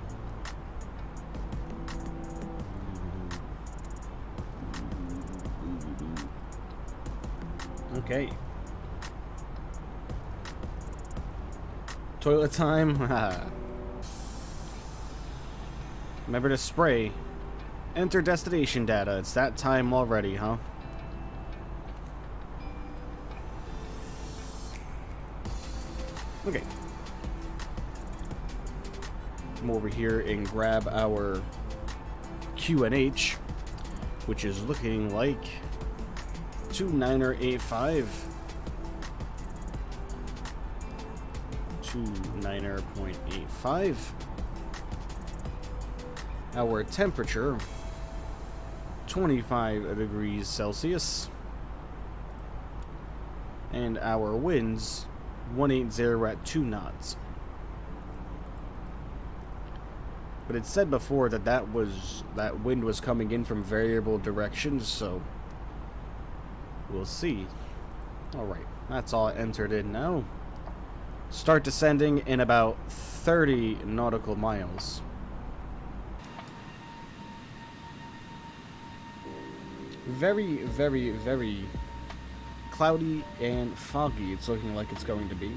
Okay. Toilet time. Remember to spray. Enter destination data. It's that time already, huh? Okay. Come over here and grab our QNH, which is looking like 2985. 29.85. Our temperature 25 degrees Celsius. And our winds 180 at 2 knots. But it said before that that wind was coming in from variable directions, so we'll see. Alright, that's all entered in now. Start descending in about 30 nautical miles. Very, very, very cloudy and foggy it's looking like it's going to be.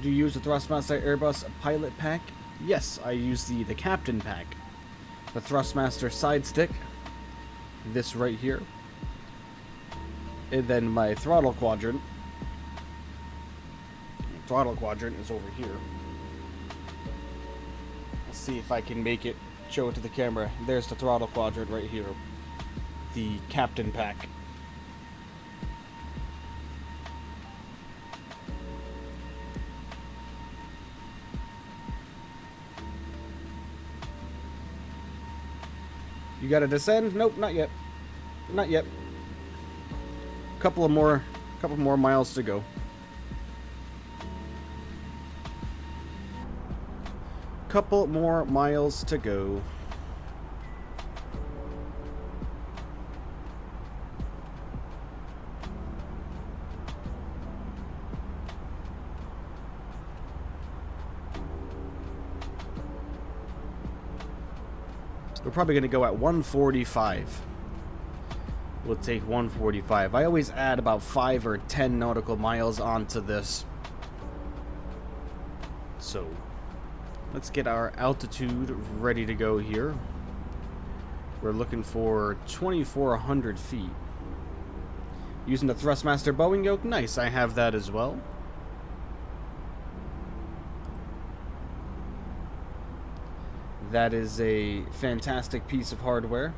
Do you use the Thrustmaster Airbus pilot pack? Yes, I use the captain pack. The Thrustmaster side stick, this right here, and then my throttle quadrant. Throttle quadrant is over here. Let's see if I can make it show it to the camera. There's the throttle quadrant right here. The captain pack. You gotta descend? Nope, not yet. Not yet. Couple more miles to go. Couple more miles to go. We're probably going to go at 145. We'll take 145. I always add about 5 or 10 nautical miles onto this. So, let's get our altitude ready to go here. We're looking for 2,400 feet. Using the Thrustmaster Boeing yoke. Nice, I have that as well. That is a fantastic piece of hardware.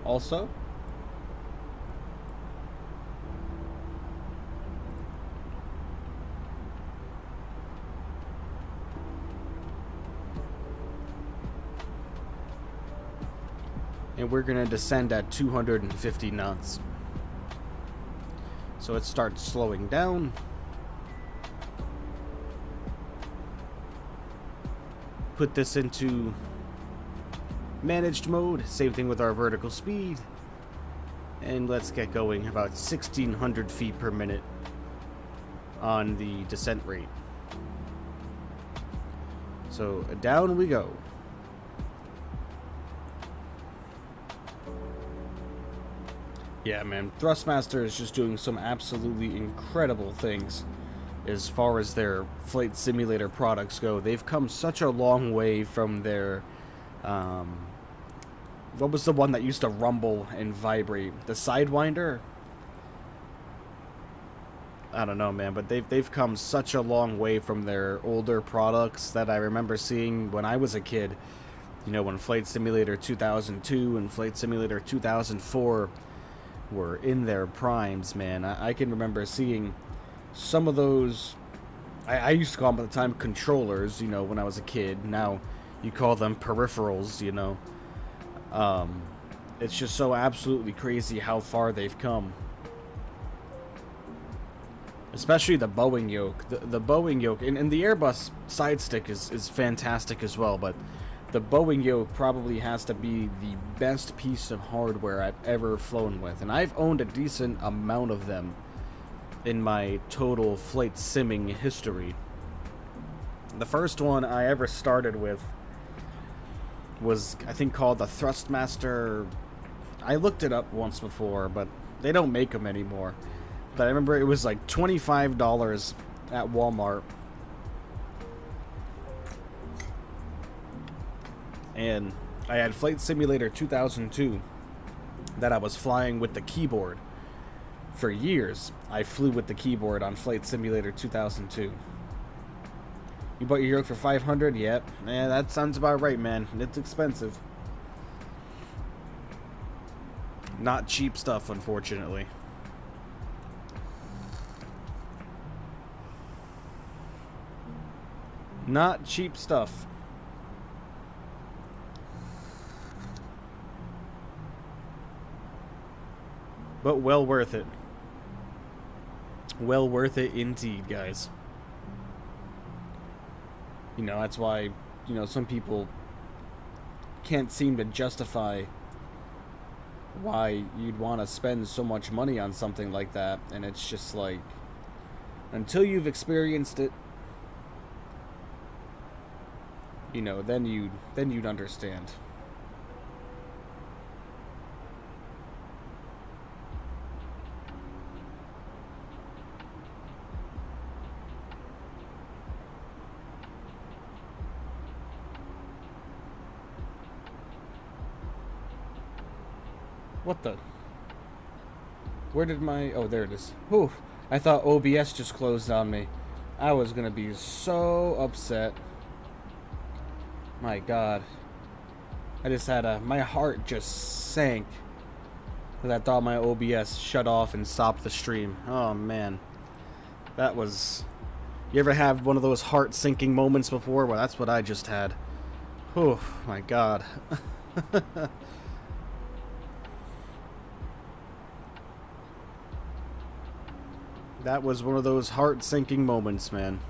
Also, and we're going to descend at 250 knots. So it starts slowing down. Put this into managed mode. Same thing with our vertical speed. And let's get going. About 1,600 feet per minute on the descent rate. So down we go. Yeah, man, Thrustmaster is just doing some absolutely incredible things as far as their flight simulator products go. They've come such a long way from their, what was the one that used to rumble and vibrate? The Sidewinder? I don't know, man, but they've come such a long way from their older products that I remember seeing when I was a kid. You know, when Flight Simulator 2002 and Flight Simulator 2004 were in their primes, man. I can remember seeing some of those. I used to call them at the time controllers, you know, when I was a kid. Now you call them peripherals, you know. It's just so absolutely crazy how far they've come. Especially the Boeing yoke. The Boeing yoke, and the Airbus side stick is fantastic as well, but the Boeing yoke probably has to be the best piece of hardware I've ever flown with. And I've owned a decent amount of them in my total flight simming history. The first one I ever started with was, I think, called the Thrustmaster. I looked it up once before, but they don't make them anymore. But I remember it was like $25 at Walmart. And I had Flight Simulator 2002 that I was flying with the keyboard. For years, I flew with the keyboard on Flight Simulator 2002. You bought your yoke for $500? Yep. Yeah, that sounds about right, man. It's expensive. Not cheap stuff, unfortunately. Not cheap stuff. But well worth it. Well worth it indeed, guys. You know, that's why, you know, some people can't seem to justify why you'd want to spend so much money on something like that. And it's just like, until you've experienced it, you know, then you'd understand. What the? Where did my... Oh, there it is. Whew. I thought OBS just closed on me. I was gonna be so upset. My God. I just had a... My heart just sank. Because I thought my OBS shut off and stopped the stream. Oh, man. That was... You ever have one of those heart-sinking moments before? Well, that's what I just had. Oh, my God. That was one of those heart-sinking moments, man.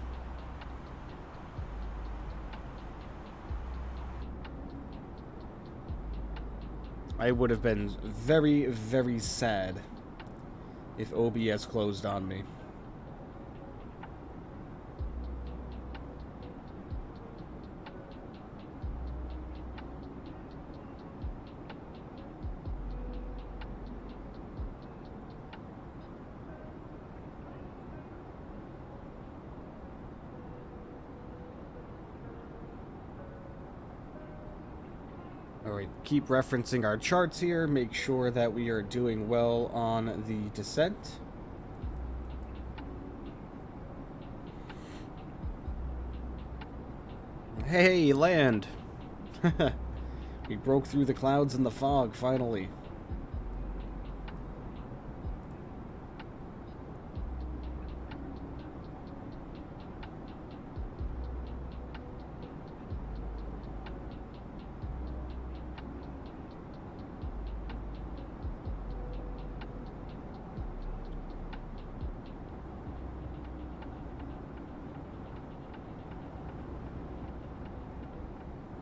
I would have been very, very sad if OBS closed on me. Alright, keep referencing our charts here, make sure that we are doing well on the descent. Hey, land! We broke through the clouds and the fog, finally.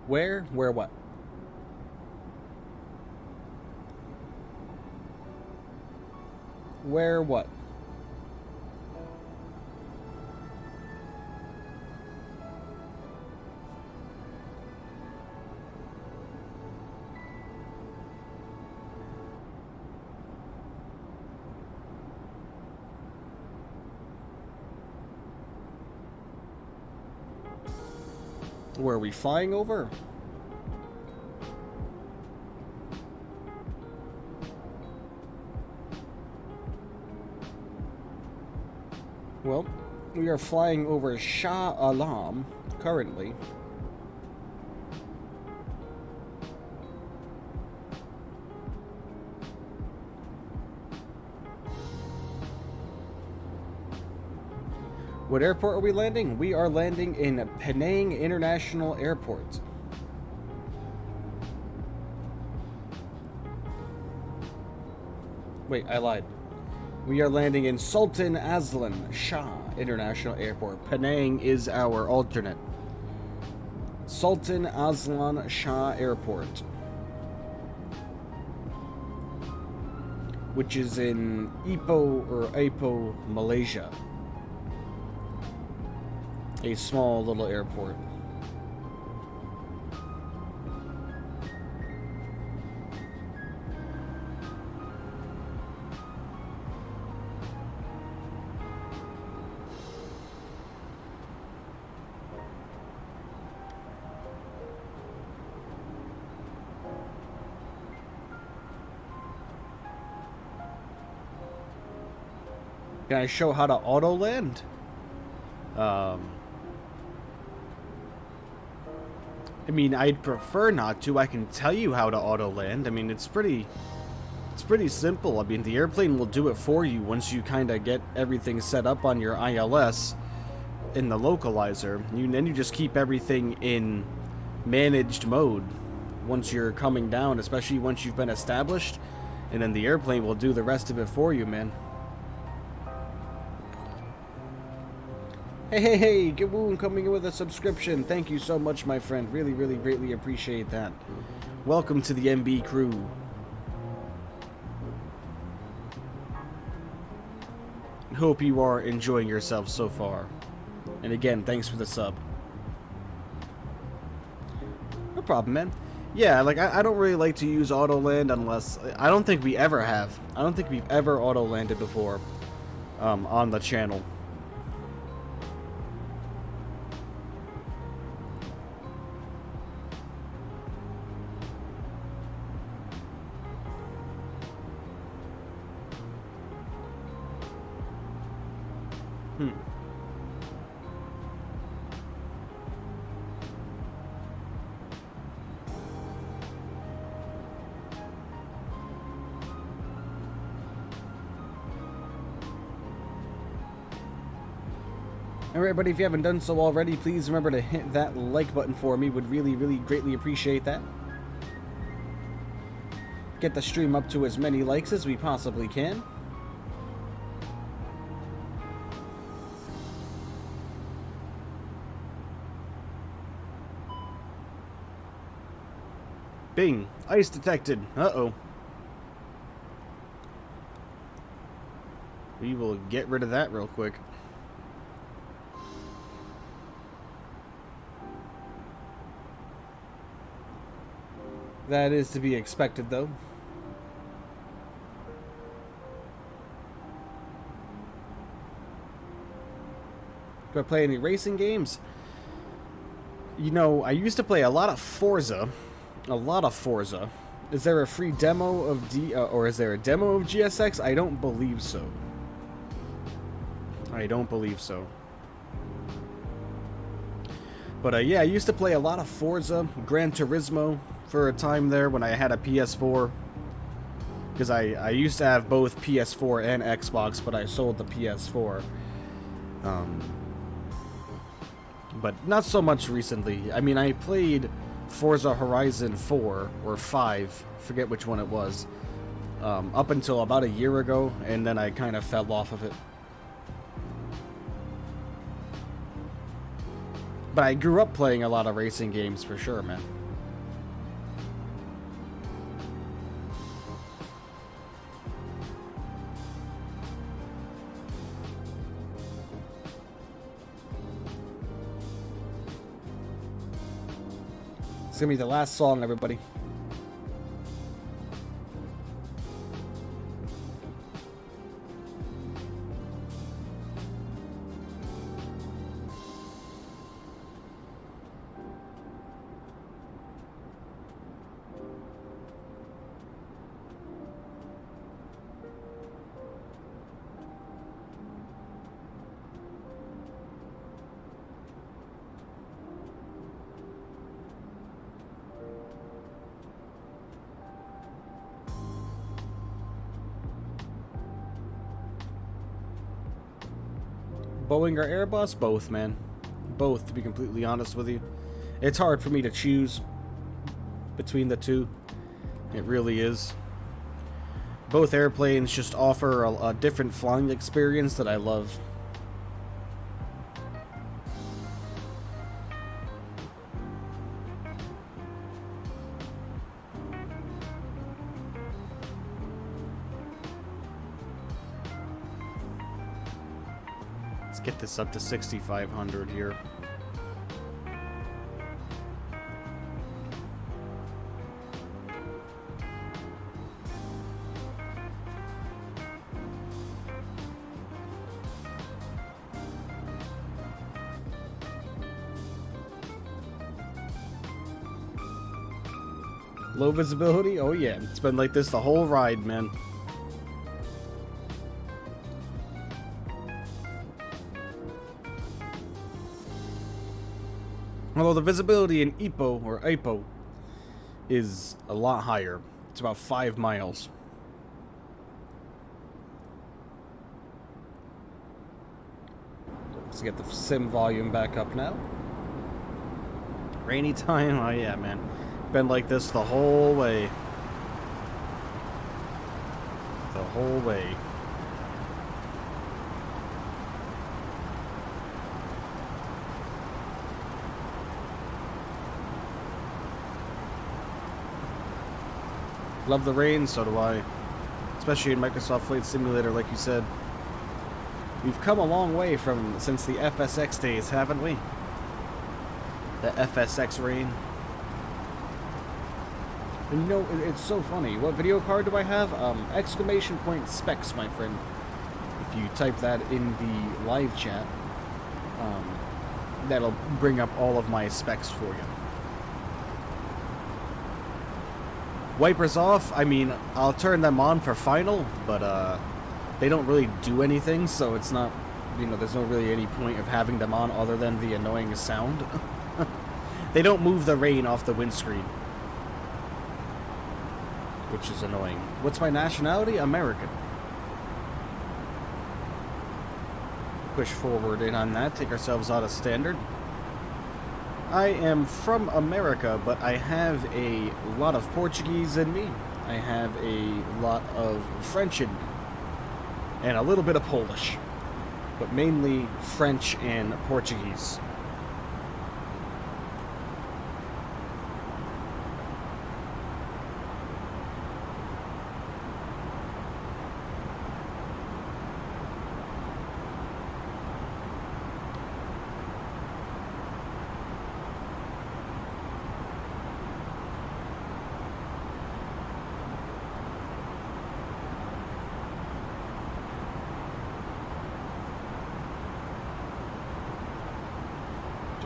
Where? Where what? Where what? Where are we flying over? Well, we are flying over Shah Alam currently. What airport are we landing? We are landing in Penang International Airport. Wait, I lied. We are landing in Sultan Azlan Shah International Airport. Penang is our alternate. Sultan Azlan Shah Airport, which is in Ipoh, Malaysia. A small little airport. Can I show how to auto land? I mean, I'd prefer not to. I can tell you how to auto land. I mean, it's pretty simple. I mean, the airplane will do it for you once you kind of get everything set up on your ILS in the localizer. Then you just keep everything in managed mode once you're coming down, especially once you've been established, and then the airplane will do the rest of it for you, man. Hey, Gawoon coming in with a subscription. Thank you so much, my friend. Really, really greatly appreciate that. Welcome to the MB crew. Hope you are enjoying yourself so far. And again, thanks for the sub. No problem, man. Yeah, like, I don't really like to use auto land unless... I don't think we ever have. I don't think we've ever auto landed before on the channel. Alright, everybody, if you haven't done so already, please remember to hit that like button for me. Would really, really greatly appreciate that. Get the stream up to as many likes as we possibly can. Bing! Ice detected! Uh-oh. We will get rid of that real quick. That is to be expected, though. Do I play any racing games? You know, I used to play a lot of Forza a lot of Forza. Is there a free demo of or is there a demo of GSX? I don't believe so. I don't believe so. But yeah, I used to play a lot of Forza, Gran Turismo for a time there when I had a PS4. Because I used to have both PS4 and Xbox, but I sold the PS4. But not so much recently. I mean, I played Forza Horizon 4 or 5, forget which one it was, up until about a year ago, and then I kind of fell off of it. But I grew up playing a lot of racing games for sure, man. It's gonna be the last song, everybody. Boeing or Airbus? Both, man. Both, to be completely honest with you. It's hard for me to choose between the two. It really is. Both airplanes just offer a different flying experience that I love. Get this up to 6,500 here. Low visibility? Oh yeah, it's been like this the whole ride, man. Although the visibility in Ipoh, or Ipoh, is a lot higher. It's about 5 miles. Let's get the sim volume back up now. Rainy time? Oh yeah, man. Been like this the whole way. The whole way. Love the rain, so do I. Especially in Microsoft Flight Simulator, like you said. We've come a long way since the FSX days, haven't we? The FSX rain. And you know, it's so funny. What video card do I have? Exclamation point specs, my friend. If you type that in the live chat, that'll bring up all of my specs for you. Wipers off, I mean, I'll turn them on for final, but they don't really do anything, so it's not, you know, there's no really any point of having them on other than the annoying sound. They don't move the rain off the windscreen, which is annoying. What's my nationality? American. Push forward in on that, take ourselves out of standard. I am from America, but I have a lot of Portuguese in me. I have a lot of French in me. And a little bit of Polish. But mainly French and Portuguese.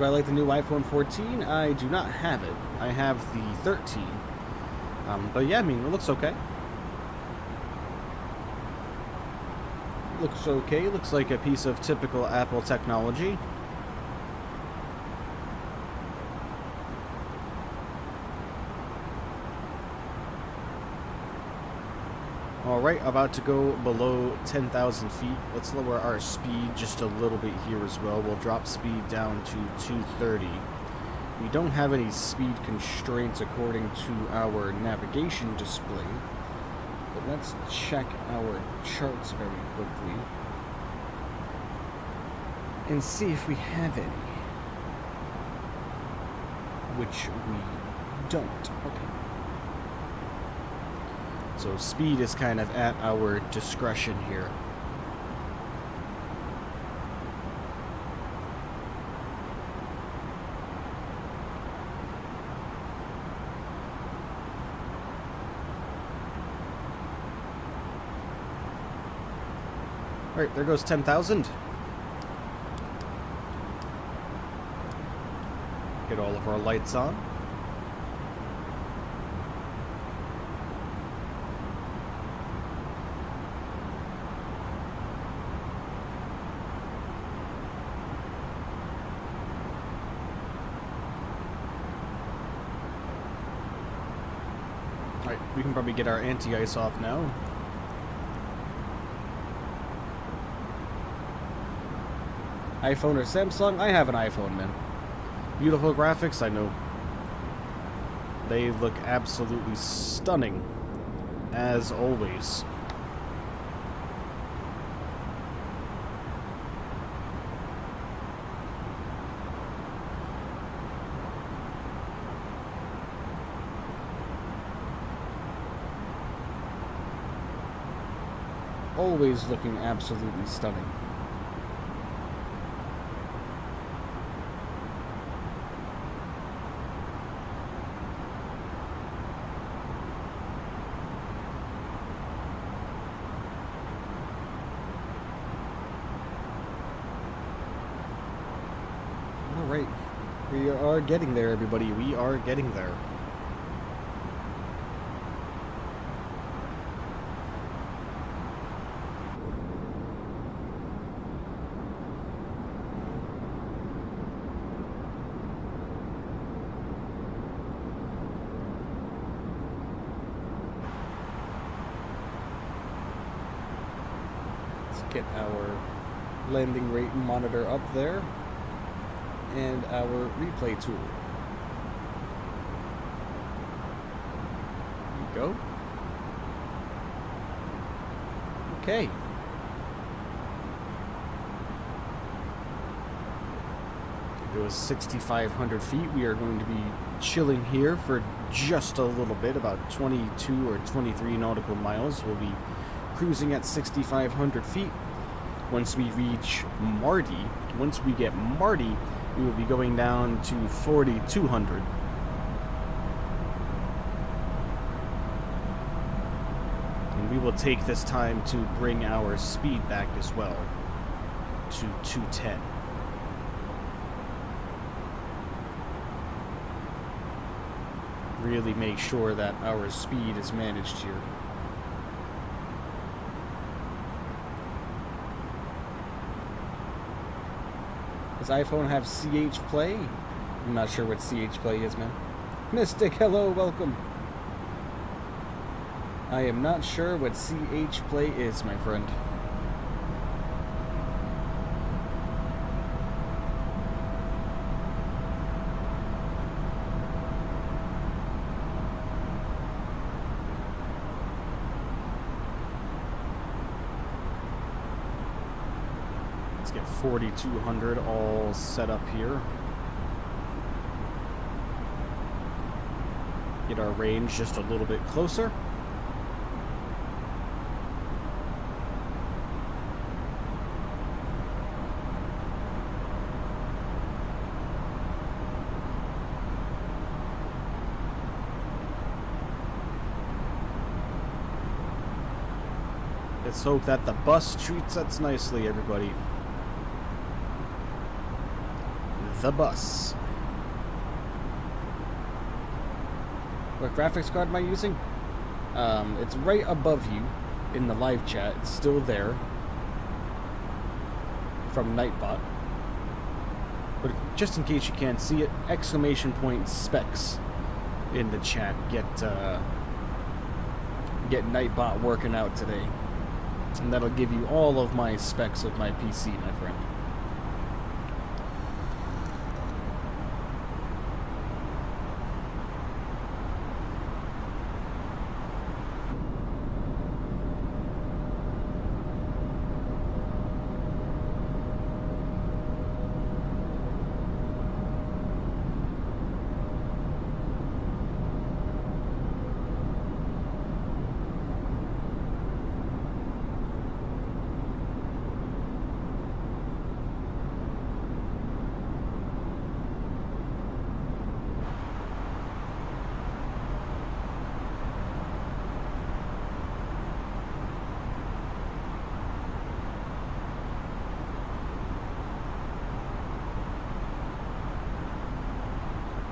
do I like the new iPhone 14? I do not have it. I have the 13. But yeah, I mean, it looks okay. Looks okay. Looks like a piece of typical Apple technology. Alright, about to go below 10,000 feet. Let's lower our speed just a little bit here as well. We'll drop speed down to 230. We don't have any speed constraints according to our navigation display. But let's check our charts very quickly and see if we have any. Which we don't. Okay. So speed is kind of at our discretion here. Alright, there goes 10,000. Get all of our lights on. Alright, we can probably get our anti-ice off now. iPhone or Samsung? I have an iPhone, man. Beautiful graphics, I know. They look absolutely stunning, as always. Always looking absolutely stunning. Alright, we are getting there, everybody. We are getting there. Let's get our landing rate monitor up there. And our replay tool. There you go. Okay. It was 6,500 feet. We are going to be chilling here for just a little bit, about 22 or 23 nautical miles. We'll be cruising at 6,500 feet. Once we reach Marty, once we get Marty, we will be going down to 4,200. And we will take this time to bring our speed back as well to 210. Really make sure that our speed is managed here. Does iPhone have CH Play? I'm not sure what CH Play is, man. Mystic, hello, welcome. I am not sure what CH Play is, my friend. Get 4,200 all set up here. Get our range just a little bit closer. Let's hope that the bus treats us nicely, everybody. the bus. What graphics card am I using? It's right above you in the live chat. It's still there from Nightbot. But just in case you can't see it, exclamation point specs in the chat. Get Nightbot working out today. And that'll give you all of my specs of my PC, my friend.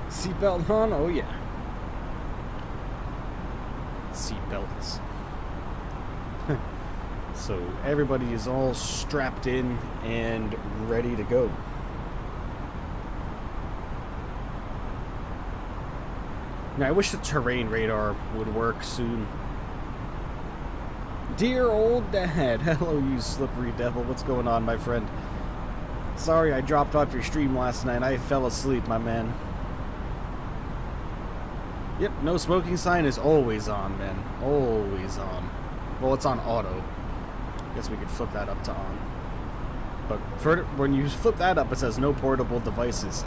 Seatbelt on? Oh yeah. Seatbelts. So everybody is all strapped in and ready to go. Now I wish the terrain radar would work soon. Dear old dad. Hello, you slippery devil. What's going on, my friend? Sorry I dropped off your stream last night. I fell asleep, my man. Yep, no smoking sign is always on, man. Always on. Well, it's on auto. Guess we could flip that up to on. But for, when you flip that up, it says no portable devices.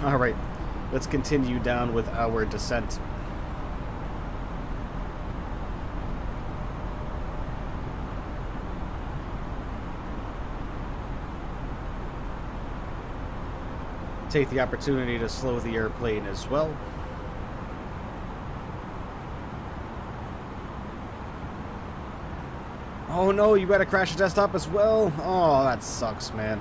Alright, let's continue down with our descent. Take the opportunity to slow the airplane as well. Oh no, you gotta crash the desktop as well? Oh, that sucks, man.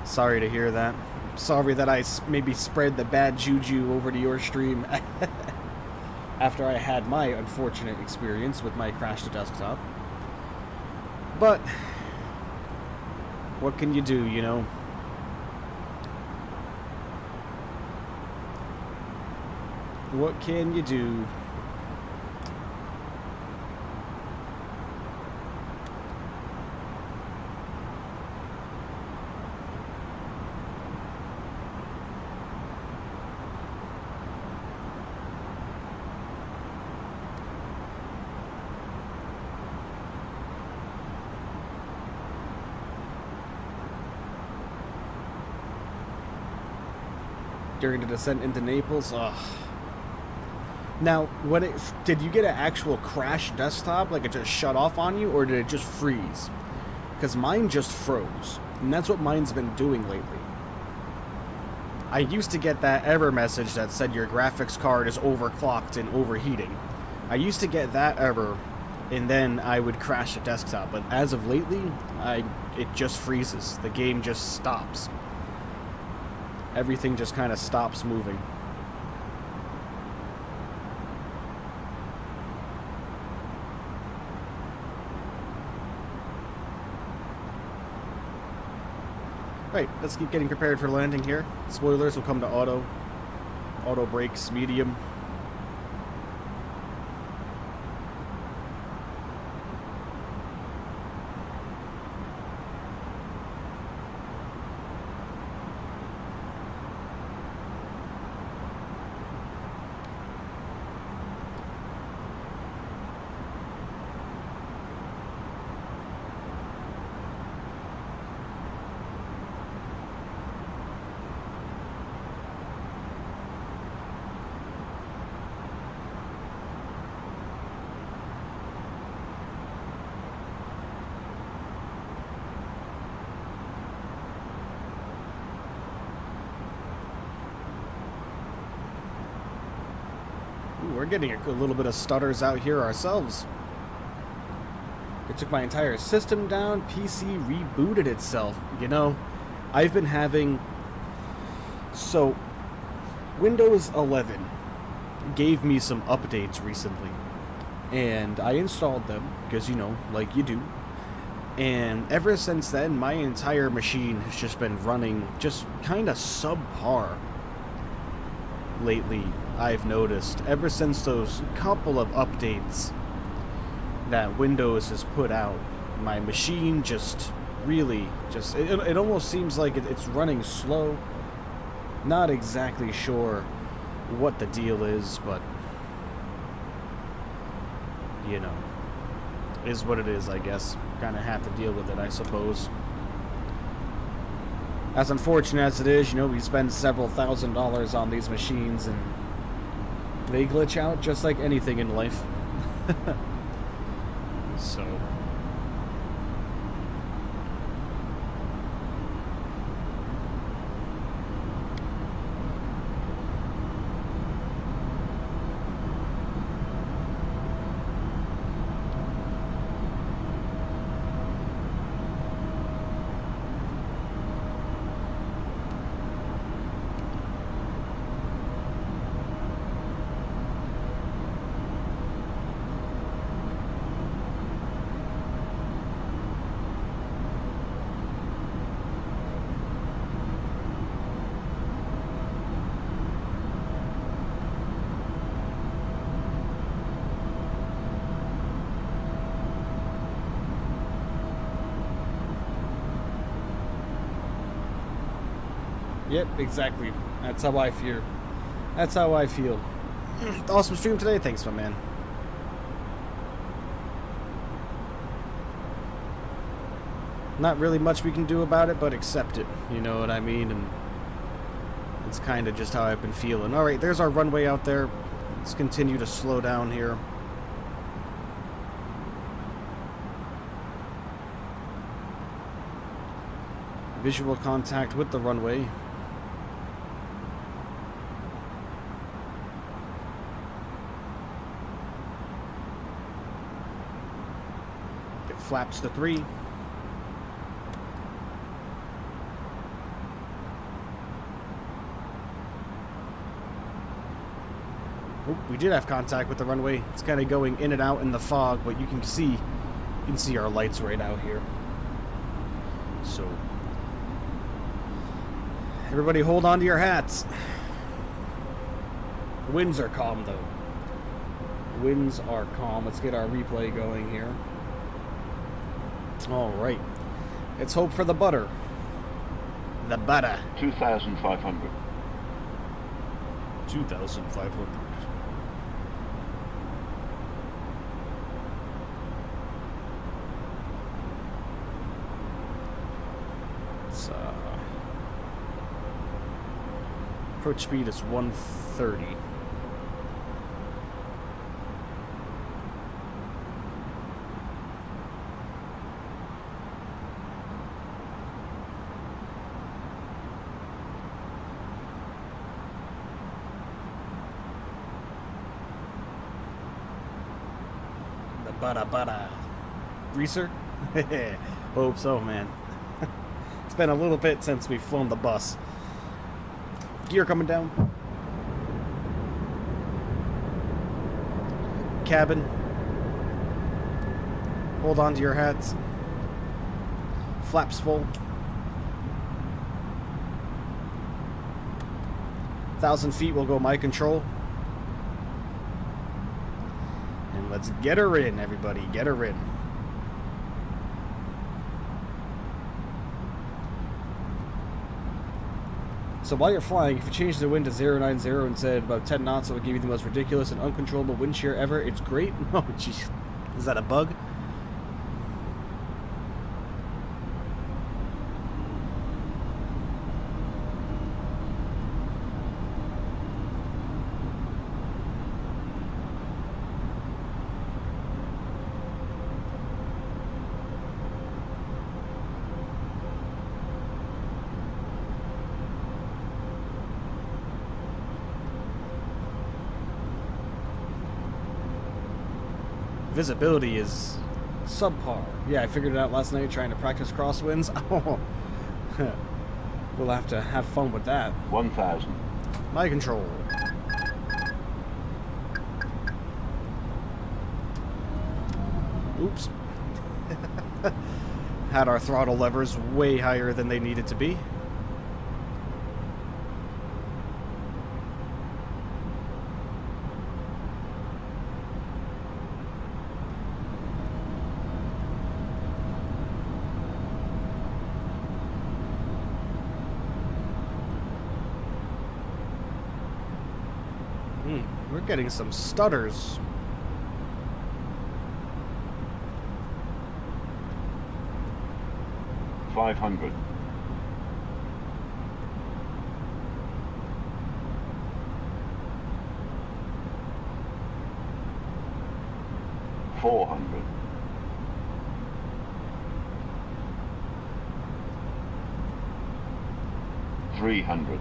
Sorry to hear that. Sorry that I maybe spread the bad juju over to your stream after I had my unfortunate experience with my crash to desktop. But what can you do, you know? What can you do? During the descent into Naples, ugh. Now, did you get an actual crash desktop, like it just shut off on you, or did it just freeze? Because mine just froze, and that's what mine's been doing lately. I used to get that error message that said your graphics card is overclocked and overheating. I used to get that error, and then I would crash the desktop, but as of lately, it just freezes. The game just stops. Everything just kind of stops moving. Right, let's keep getting prepared for landing here. Spoilers will come to auto. Auto brakes, medium. We're getting a little bit of stutters out here ourselves. It took my entire system down. PC rebooted itself. You know, I've been having... So, Windows 11 gave me some updates recently. And I installed them, because, you know, like you do. And ever since then, my entire machine has just been running just kind of subpar lately, I've noticed. Ever since those couple of updates that Windows has put out, my machine just really just... It almost seems like it's running slow. Not exactly sure what the deal is, but... you know, is what it is, I guess. Kind of have to deal with it, I suppose. As unfortunate as it is, you know, we spend several $1,000s on these machines, and they glitch out just like anything in life. So... Yep, exactly. That's how I feel. That's how I feel. Awesome stream today. Thanks, my man. Not really much we can do about it, but accept it. You know what I mean? And it's kind of just how I've been feeling. Alright, there's our runway out there. Let's continue to slow down here. Visual contact with the runway. It flaps to 3. Oh, we did have contact with the runway. It's kind of going in and out in the fog, but you can see our lights right out here. So everybody hold on to your hats. The winds are calm, though. Winds are calm. Let's get our replay going here. All right. Let's hope for the butter. The butter. 2,500. 2,500. It's, approach speed is 130. Bada. Greaser? Hope so, man. It's been a little bit since we've flown the bus. Gear coming down. Cabin. Hold on to your hats. Flaps full. 1,000 feet will go my control. Let's get her in, everybody. Get her in. So while you're flying, if you change the wind to 090 and said about 10 knots, it will give you the most ridiculous and uncontrollable wind shear ever. It's great. Oh, jeez. Is that a bug? Visibility is subpar. Yeah, I figured it out last night trying to practice crosswinds. Oh, We'll have to have fun with that. 1,000. My control. Oops. Had our throttle levers way higher than they needed to be. We're getting some stutters. $500. $400. $300.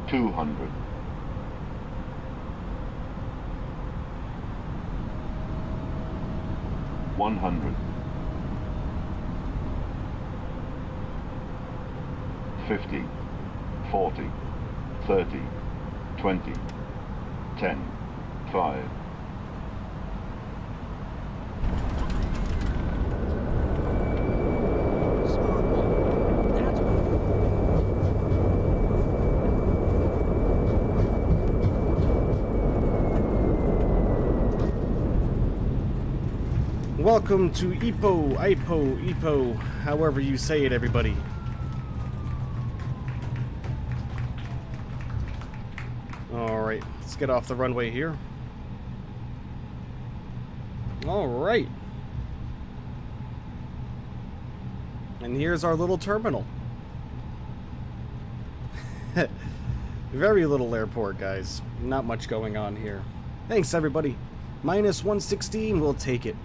$200. $100. $50. $40. $30. $20. $10. $5. Welcome to Ipoh, however you say it, everybody. Alright, let's get off the runway here. Alright. And here's our little terminal. Very little airport, guys. Not much going on here. Thanks, everybody. Minus 116, we'll take it.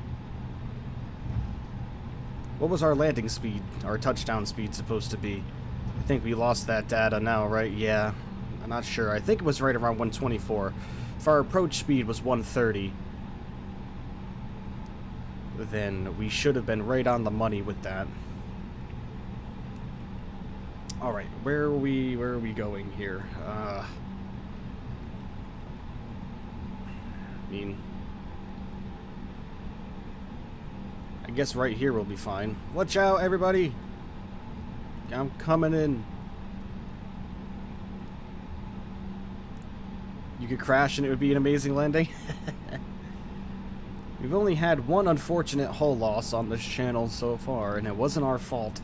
What was our landing speed, our touchdown speed supposed to be? I think we lost that data now, right? Yeah, I'm not sure. I think it was right around 124. If our approach speed was 130, then we should have been right on the money with that. Alright, where are we going here? I mean, I guess right here will be fine. Watch out, everybody! I'm coming in. You could crash and it would be an amazing landing. We've only had one unfortunate hull loss on this channel so far, and it wasn't our fault.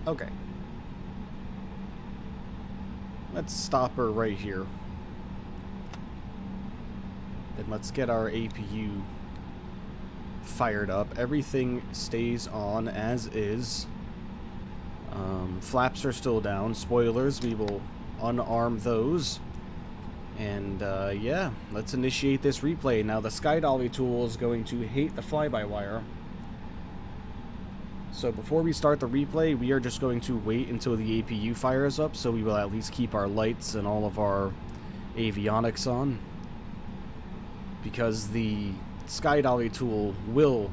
Okay. Let's stop her right here. Then let's get our APU fired up. Everything stays on as is. Flaps are still down. Spoilers, we will unarm those. And yeah, let's initiate this replay. Now the Sky Dolly tool is going to hate the fly-by-wire. So before we start the replay, we are just going to wait until the APU fires up, so we will at least keep our lights and all of our avionics on. Because the Sky Dolly tool will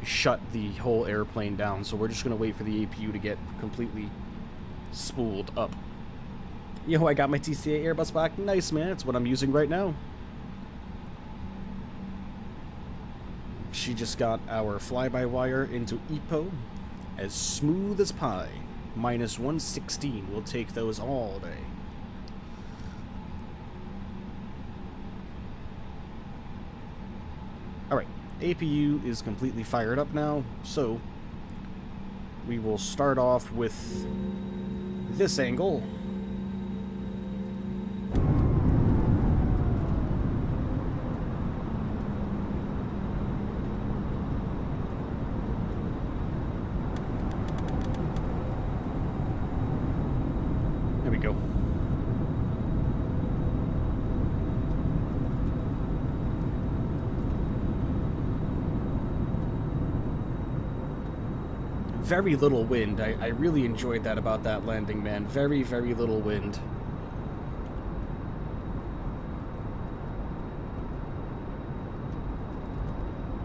shut the whole airplane down, so we're just going to wait for the APU to get completely spooled up. Yo, I got my TCA Airbus back. Nice, man. It's what I'm using right now. She just got our fly-by-wire into Ipoh. As smooth as pie. Minus 116. We'll take those all day. Alright. APU is completely fired up now. So, we will start off with this angle. Go. Very little wind. I really enjoyed that about that landing, man. Very, very little wind.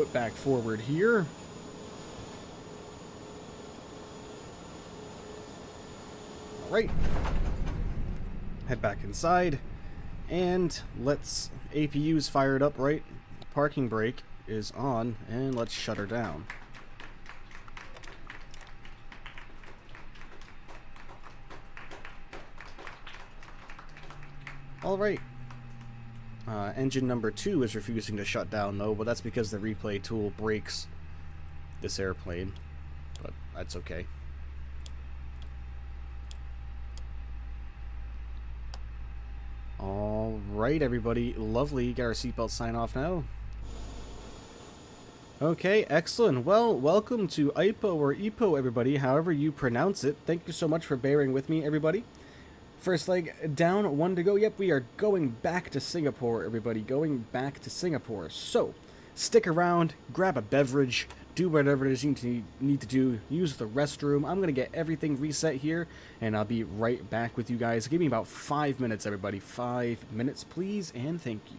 put back forward here. Alright. Head back inside. And let's... APU's fired up, right? Parking brake is on, and let's shut her down. Alright. Engine number 2 is refusing to shut down, though, but that's because the replay tool breaks this airplane. But that's okay. Alright, everybody. Lovely. Get our seatbelt sign off now. Okay, excellent. Well, welcome to Ipoh, or Ipoh, everybody, however you pronounce it. Thank you so much for bearing with me, everybody. First leg down, 1 to go. Yep, we are going back to Singapore, everybody. Going back to Singapore. So, stick around, grab a beverage, do whatever it is you need to do. Use the restroom. I'm going to get everything reset here, and I'll be right back with you guys. Give me about 5 minutes, everybody. 5 minutes, please, and thank you.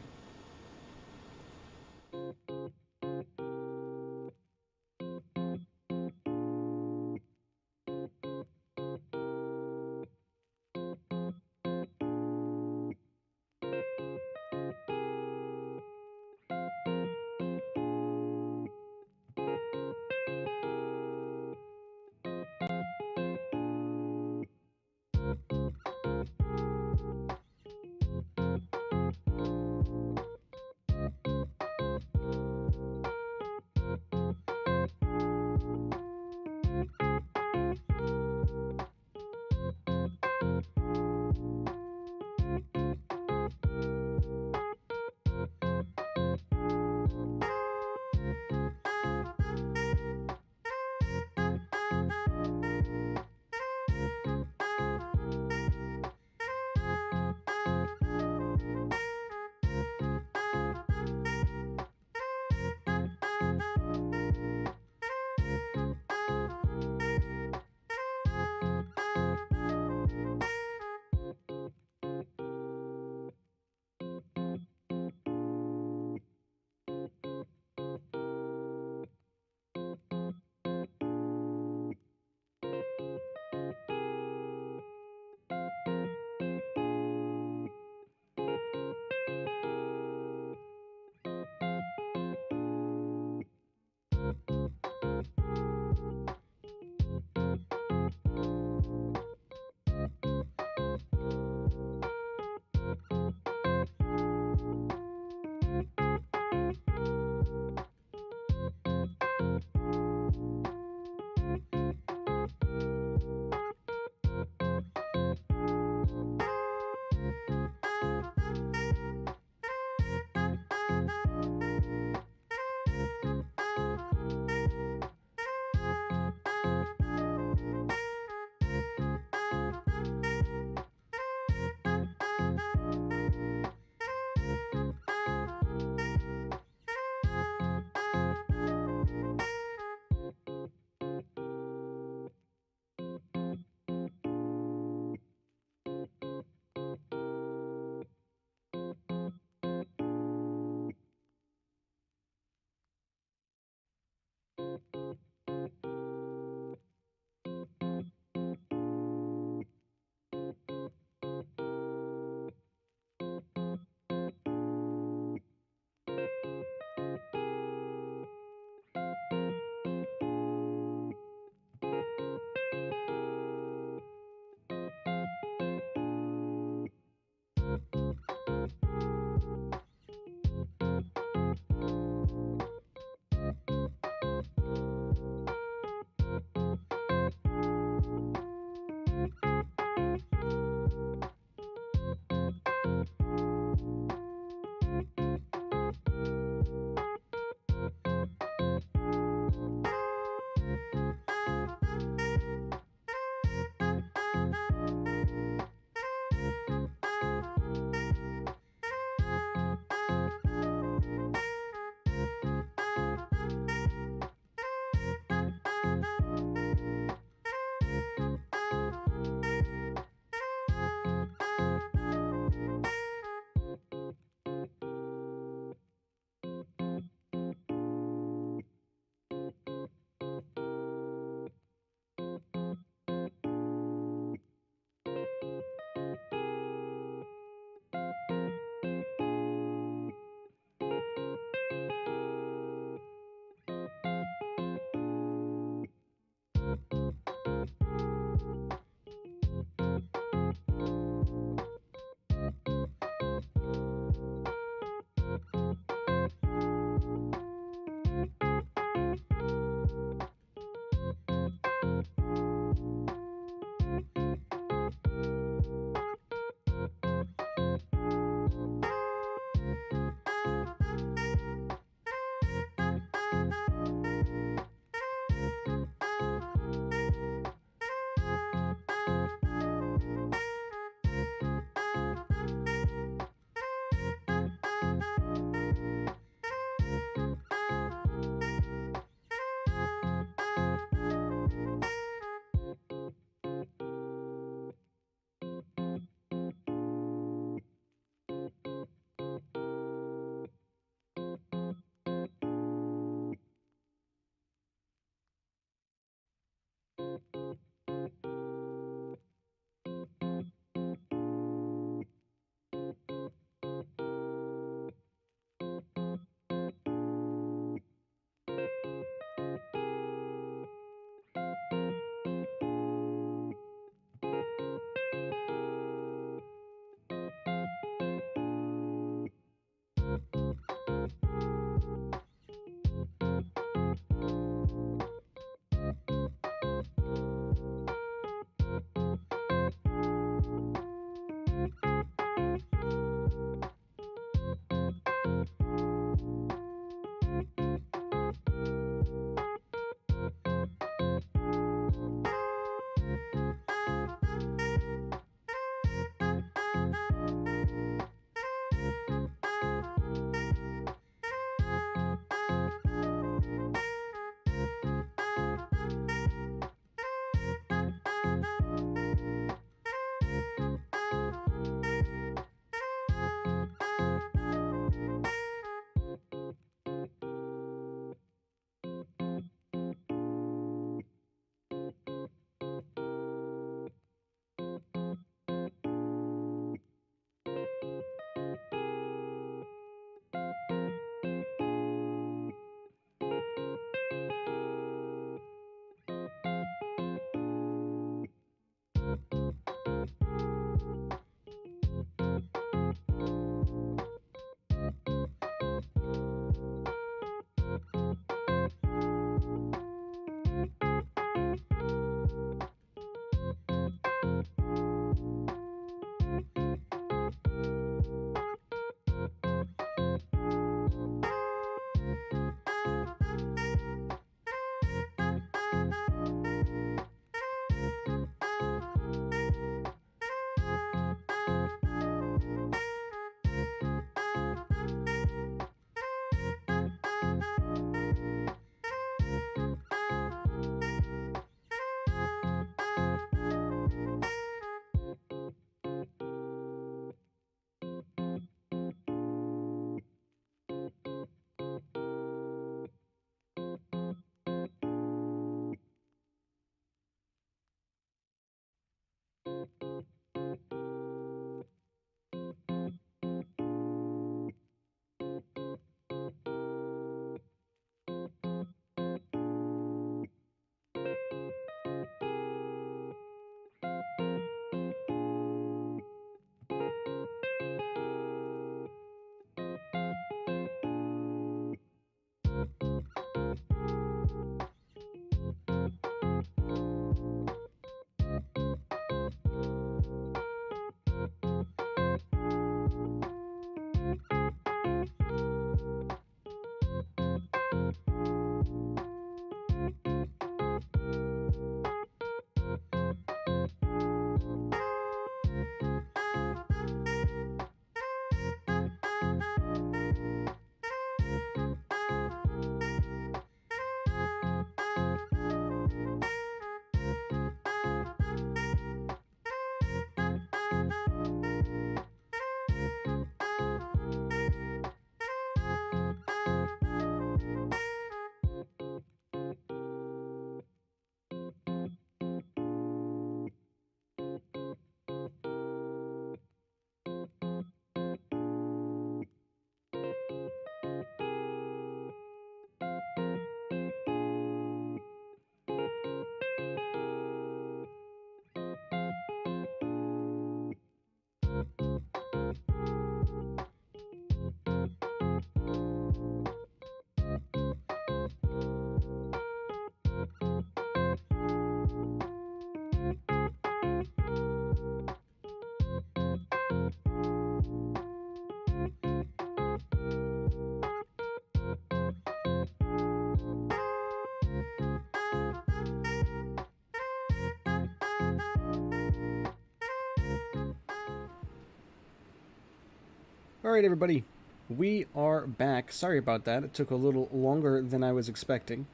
Alright everybody, we are back. Sorry about that, it took a little longer than I was expecting.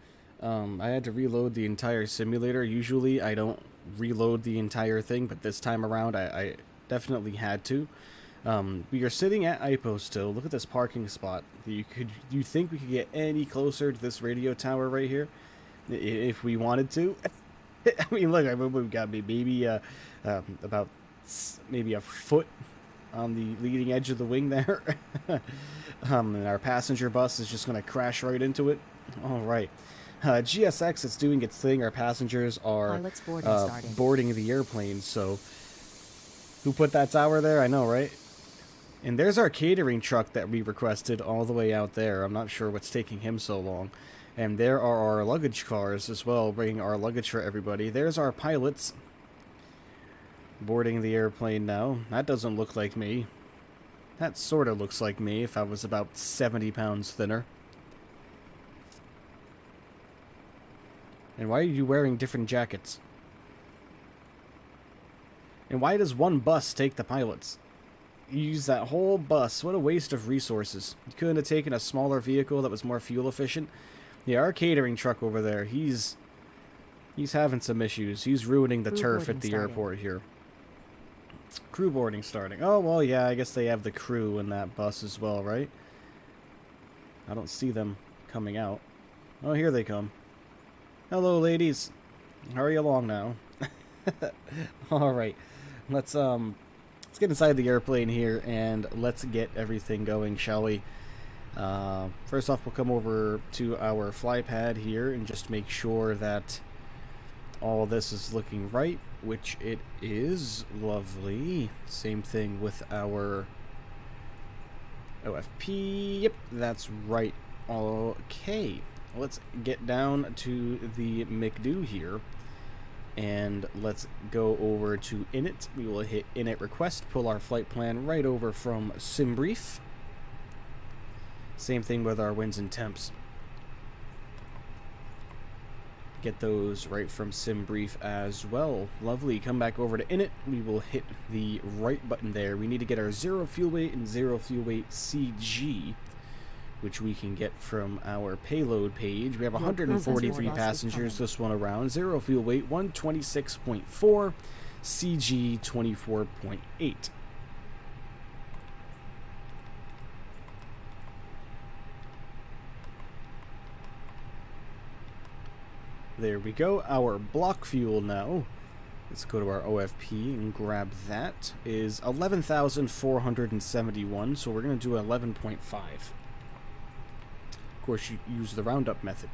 I had to reload the entire simulator. Usually I don't reload the entire thing, but this time around I definitely had to. We are sitting at Ipoh still. Look at this parking spot. You think we could get any closer to this radio tower right here? If we wanted to? I mean, look, we've got maybe about maybe a foot on the leading edge of the wing there. And our passenger bus is just going to crash right into it. All right. GSX is doing its thing. Our passengers are boarding the airplane. So who put that tower there? I know, right? And there's our catering truck that we requested all the way out there. I'm not sure what's taking him so long. And there are our luggage cars as well, bringing our luggage for everybody. There's our pilots boarding the airplane now. That doesn't look like me. That sort of looks like me if I was about 70 pounds thinner. And why are you wearing different jackets? And why does one bus take the pilots? You use that whole bus. What a waste of resources. You couldn't have taken a smaller vehicle that was more fuel efficient. Yeah, our catering truck over there, he's having some issues. He's ruining the turf at the airport here. Crew boarding starting. Oh, well, yeah, I guess they have the crew in that bus as well, right? I don't see them coming out. Oh, here they come. Hello, ladies. Hurry along now. All right. Let's get inside the airplane here and let's get everything going, shall we? First off, we'll come over to our fly pad here and just make sure that all this is looking right, which it is. Lovely. Same thing with our OFP. Yep, that's right. Okay, let's get down to the McDo here and let's go over to init. We will hit init request, pull our flight plan right over from SimBrief. Same thing with our winds and temps. Get those right from SimBrief as well. Lovely. Come back over to init. We will hit the right button there. We need to get our 0 fuel weight and 0 fuel weight CG, which we can get from our payload page. We have 143 passengers this one around. 0 fuel weight 126.4, CG 24.8. There we go. Our block fuel now. Let's go to our OFP and grab that. Is 11,471, so we're going to do 11.5. Of course, you use the roundup method.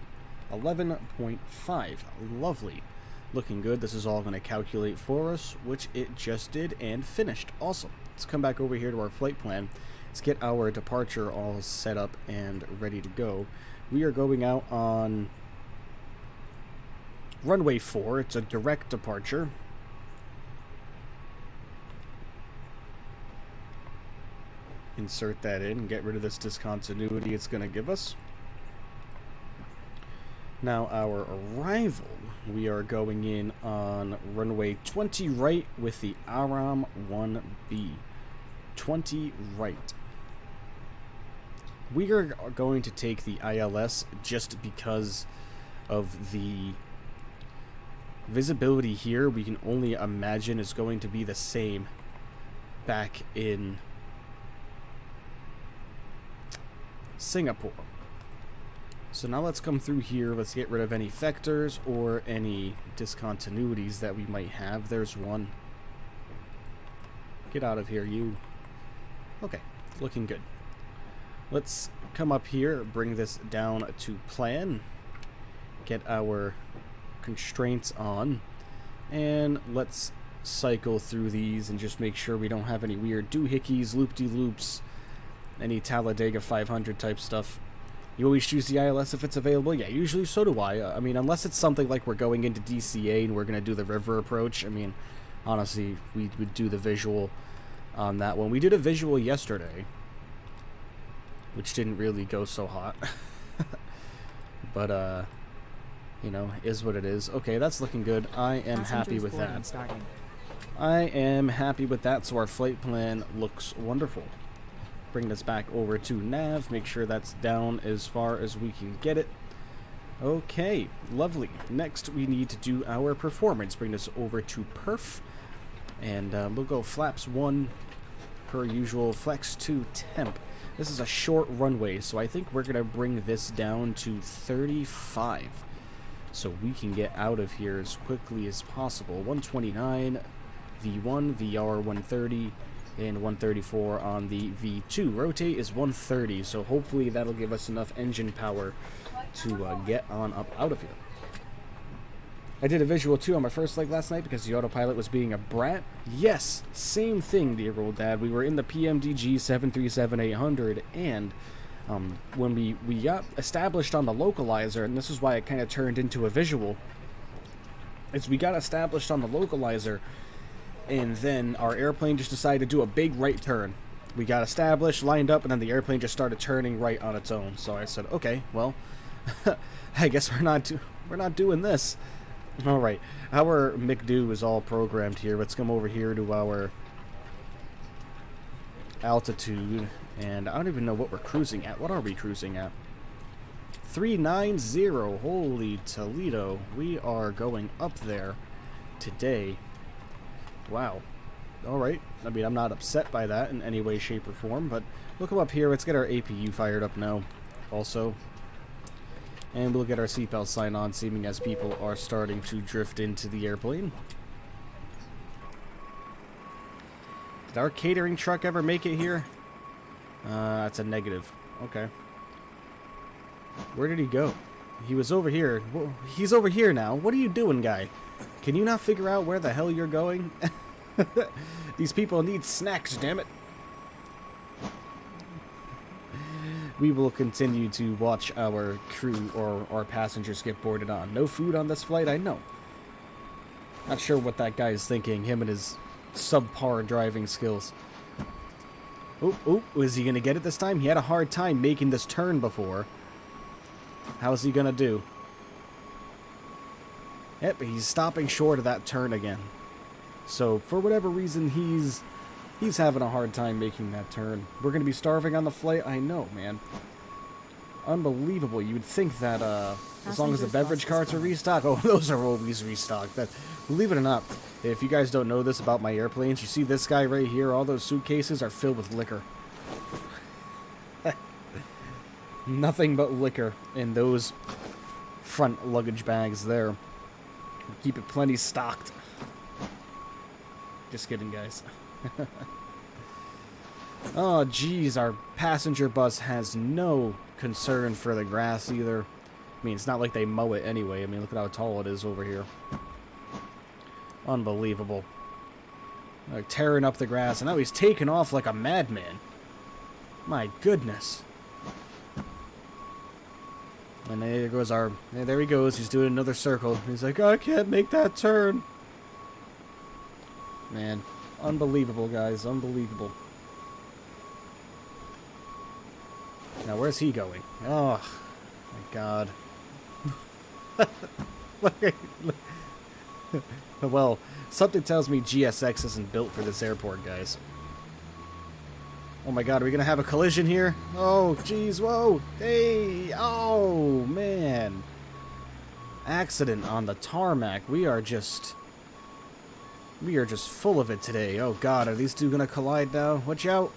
11.5. Lovely. Looking good. This is all going to calculate for us, which it just did and finished. Awesome. Let's come back over here to our flight plan. Let's get our departure all set up and ready to go. We are going out on runway 4. It's a direct departure. Insert that in and get rid of this discontinuity it's going to give us. Now our arrival, we are going in on runway 20 right with the Aram 1B. 20 right. We are going to take the ILS just because of the visibility here. We can only imagine is going to be the same back in Singapore. So now let's come through here. Let's get rid of any vectors or any discontinuities that we might have. There's one. Get out of here, you. Okay, looking good. Let's come up here, bring this down to plan, get our constraints on, and let's cycle through these and just make sure we don't have any weird doohickeys, loop-de-loops, any Talladega 500 type stuff. You always choose the ILS if it's available? Yeah, usually so do I. I mean, unless it's something like we're going into DCA and we're going to do the river approach. I mean, honestly, we would do the visual on that one. We did a visual yesterday, which didn't really go so hot. But, you know, is what it is. Okay, that's looking good. I am happy with that. I am happy with that, so our flight plan looks wonderful. Bring this back over to nav. Make sure that's down as far as we can get it. Okay, lovely. Next, we need to do our performance. Bring this over to perf. And we'll go flaps 1 per usual, flex 2 temp. This is a short runway, so I think we're going to bring this down to 35. So we can get out of here as quickly as possible. 129, V1, VR 130, and 134 on the V2. Rotate is 130, so hopefully that'll give us enough engine power to get on up out of here. I did a visual too on my first leg last night because the autopilot was being a brat. Yes, same thing, dear old dad. We were in the PMDG 737-800, and when we got established on the localizer, and this is why it kind of turned into a visual, is we got established on the localizer, and then our airplane just decided to do a big right turn. We got established, lined up, and then the airplane just started turning right on its own. So I said, okay, well, I guess we're not doing this. All right, our McDo is all programmed here. Let's come over here to our altitude, and I don't even know what we're cruising at. What are we cruising at? 390. Holy Toledo. We are going up there today. Wow. All right. I mean, I'm not upset by that in any way, shape, or form, but we'll come up here. Let's get our APU fired up now also. And we'll get our seatbelt sign on, seeming as people are starting to drift into the airplane. Did our catering truck ever make it here? That's a negative. Okay. Where did he go? He was over here. Well, he's over here now. What are you doing, guy? Can you not figure out where the hell you're going? These people need snacks, damn it. We will continue to watch our crew or our passengers get boarded on. No food on this flight, I know. Not sure what that guy is thinking, him and his subpar driving skills. Oop, is he going to get it this time? He had a hard time making this turn before. How's he going to do? Yep, he's stopping short of that turn again. So, for whatever reason, he's having a hard time making that turn. We're going to be starving on the flight? I know, man. Unbelievable. You would think that, as long as the beverage carts are restocked... Oh, those are always restocked. Believe it or not, if you guys don't know this about my airplanes, you see this guy right here, all those suitcases are filled with liquor. Nothing but liquor in those front luggage bags there. Keep it plenty stocked. Just kidding, guys. Oh, geez, our passenger bus has no concern for the grass either. I mean, it's not like they mow it anyway. I mean, look at how tall it is over here. Unbelievable. Like, tearing up the grass, and now he's taking off like a madman. My goodness. And there goes there he goes. He's doing another circle. He's like, oh, I can't make that turn. Man, unbelievable, guys. Unbelievable. Now, where's he going? Oh, my God. Well, something tells me GSX isn't built for this airport, guys. Oh my God, are we gonna have a collision here? Oh, jeez, whoa, hey, oh, man. Accident on the tarmac. We are just full of it today. Oh God, are these two gonna collide now? Watch out.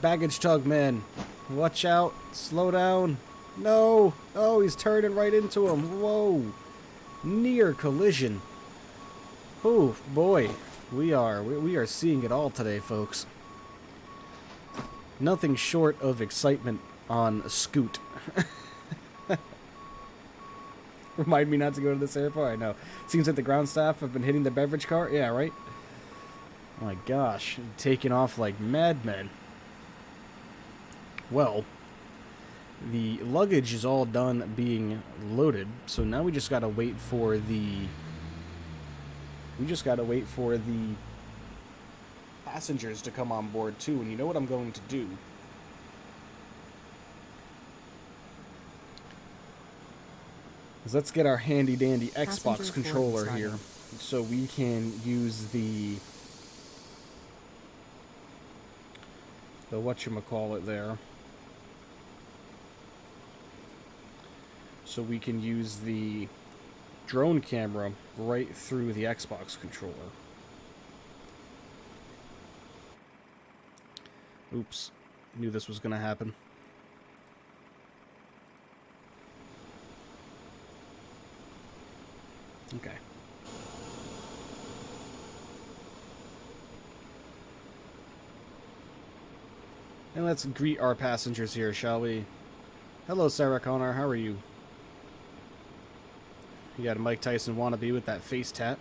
Baggage tug, man. Watch out. Slow down. No. Oh, he's turning right into him. Whoa. Near collision. Oh, boy. We are seeing it all today, folks. Nothing short of excitement on Scoot. Remind me not to go to this airport? I know. Seems like the ground staff have been hitting the beverage cart. Yeah, right? Oh my gosh. Taking off like madmen. Well, the luggage is all done being loaded, so now we just gotta wait for the... passengers to come on board too, and you know what I'm going to do? Is let's get our handy dandy Xbox controller here, so we can use the the whatchamacallit there. So we can use the drone camera right through the Xbox controller. Oops. Knew this was going to happen. Okay. And let's greet our passengers here, shall we? Hello, Sarah Connor. How are you? You got a Mike Tyson wannabe with that face tat.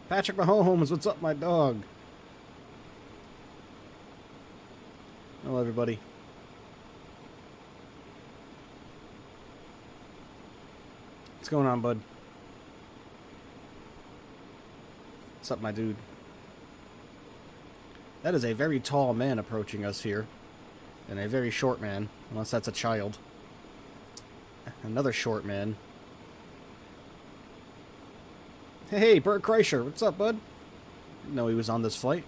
Patrick Mahomes, what's up, my dog? Hello, everybody. What's going on, bud? What's up, my dude? That is a very tall man approaching us here. And a very short man, unless that's a child. Another short man. Hey, Bert Kreischer, what's up, bud? Didn't know he was on this flight.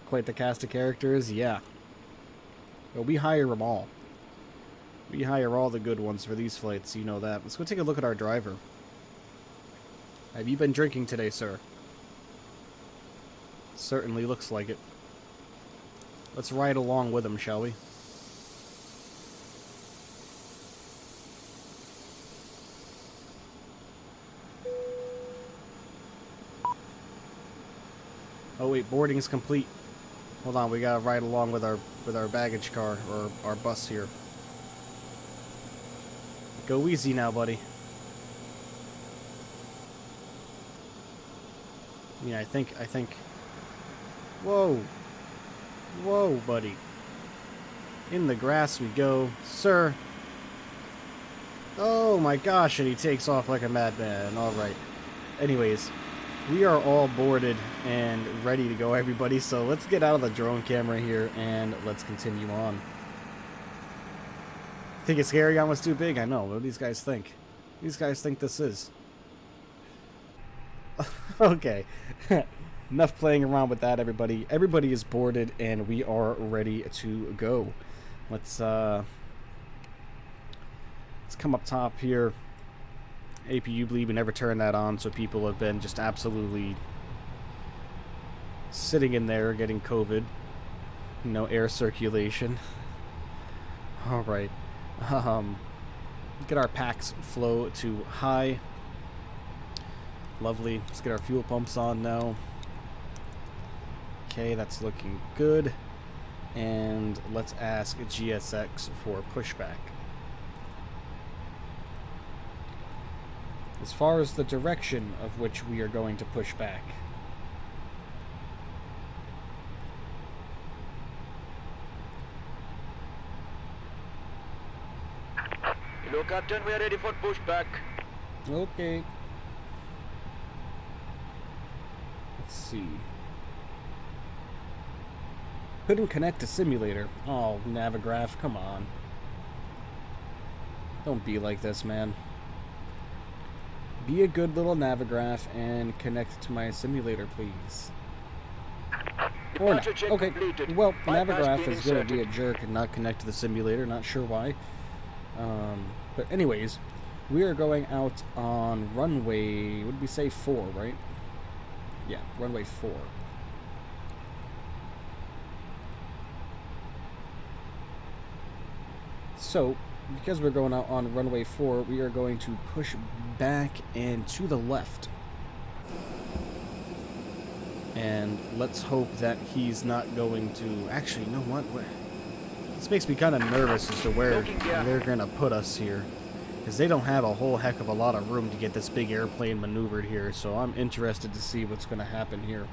Quite the cast of characters, yeah. Well, we hire them all. We hire all the good ones for these flights, you know that. Let's go take a look at our driver. Have you been drinking today, sir? Certainly looks like it. Let's ride along with him, shall we? Oh wait, boarding is complete. Hold on, we gotta ride along with our baggage car or our bus here. Go easy now, buddy. Yeah, I think. Whoa. Whoa, buddy. In the grass we go. Sir. Oh my gosh, and he takes off like a madman. Alright. Anyways, we are all boarded and ready to go, everybody. So let's get out of the drone camera here and let's continue on. Think it's scary? I was too big? I know. What do these guys think? These guys think this is. Okay. Enough playing around with that, everybody. Everybody is boarded and we are ready to go. Let's come up top here. APU bleed, we never turned that on, so people have been just absolutely sitting in there getting COVID. No air circulation. Alright. Get our packs flow to high. Lovely. Let's get our fuel pumps on now. Okay, that's looking good. And let's ask GSX for pushback. As far as the direction of which we are going to push back. Hello, Captain. We are ready for pushback. Okay. Let's see. Couldn't connect to simulator. Oh, Navigraph, come on. Don't be like this, man. Be a good little Navigraph and connect to my simulator, please. Or not. Okay, well, Navigraph is going to be a jerk and not connect to the simulator. Not sure why. But anyways, we are going out on runway, what did we say, 4, right? Yeah, runway 4. So, because we're going out on runway 4, we are going to push back and to the left. And let's hope that he's not going to... Actually, you know what? This makes me kind of nervous as to where they're going to put us here. Because they don't have a whole heck of a lot of room to get this big airplane maneuvered here. So I'm interested to see what's going to happen here.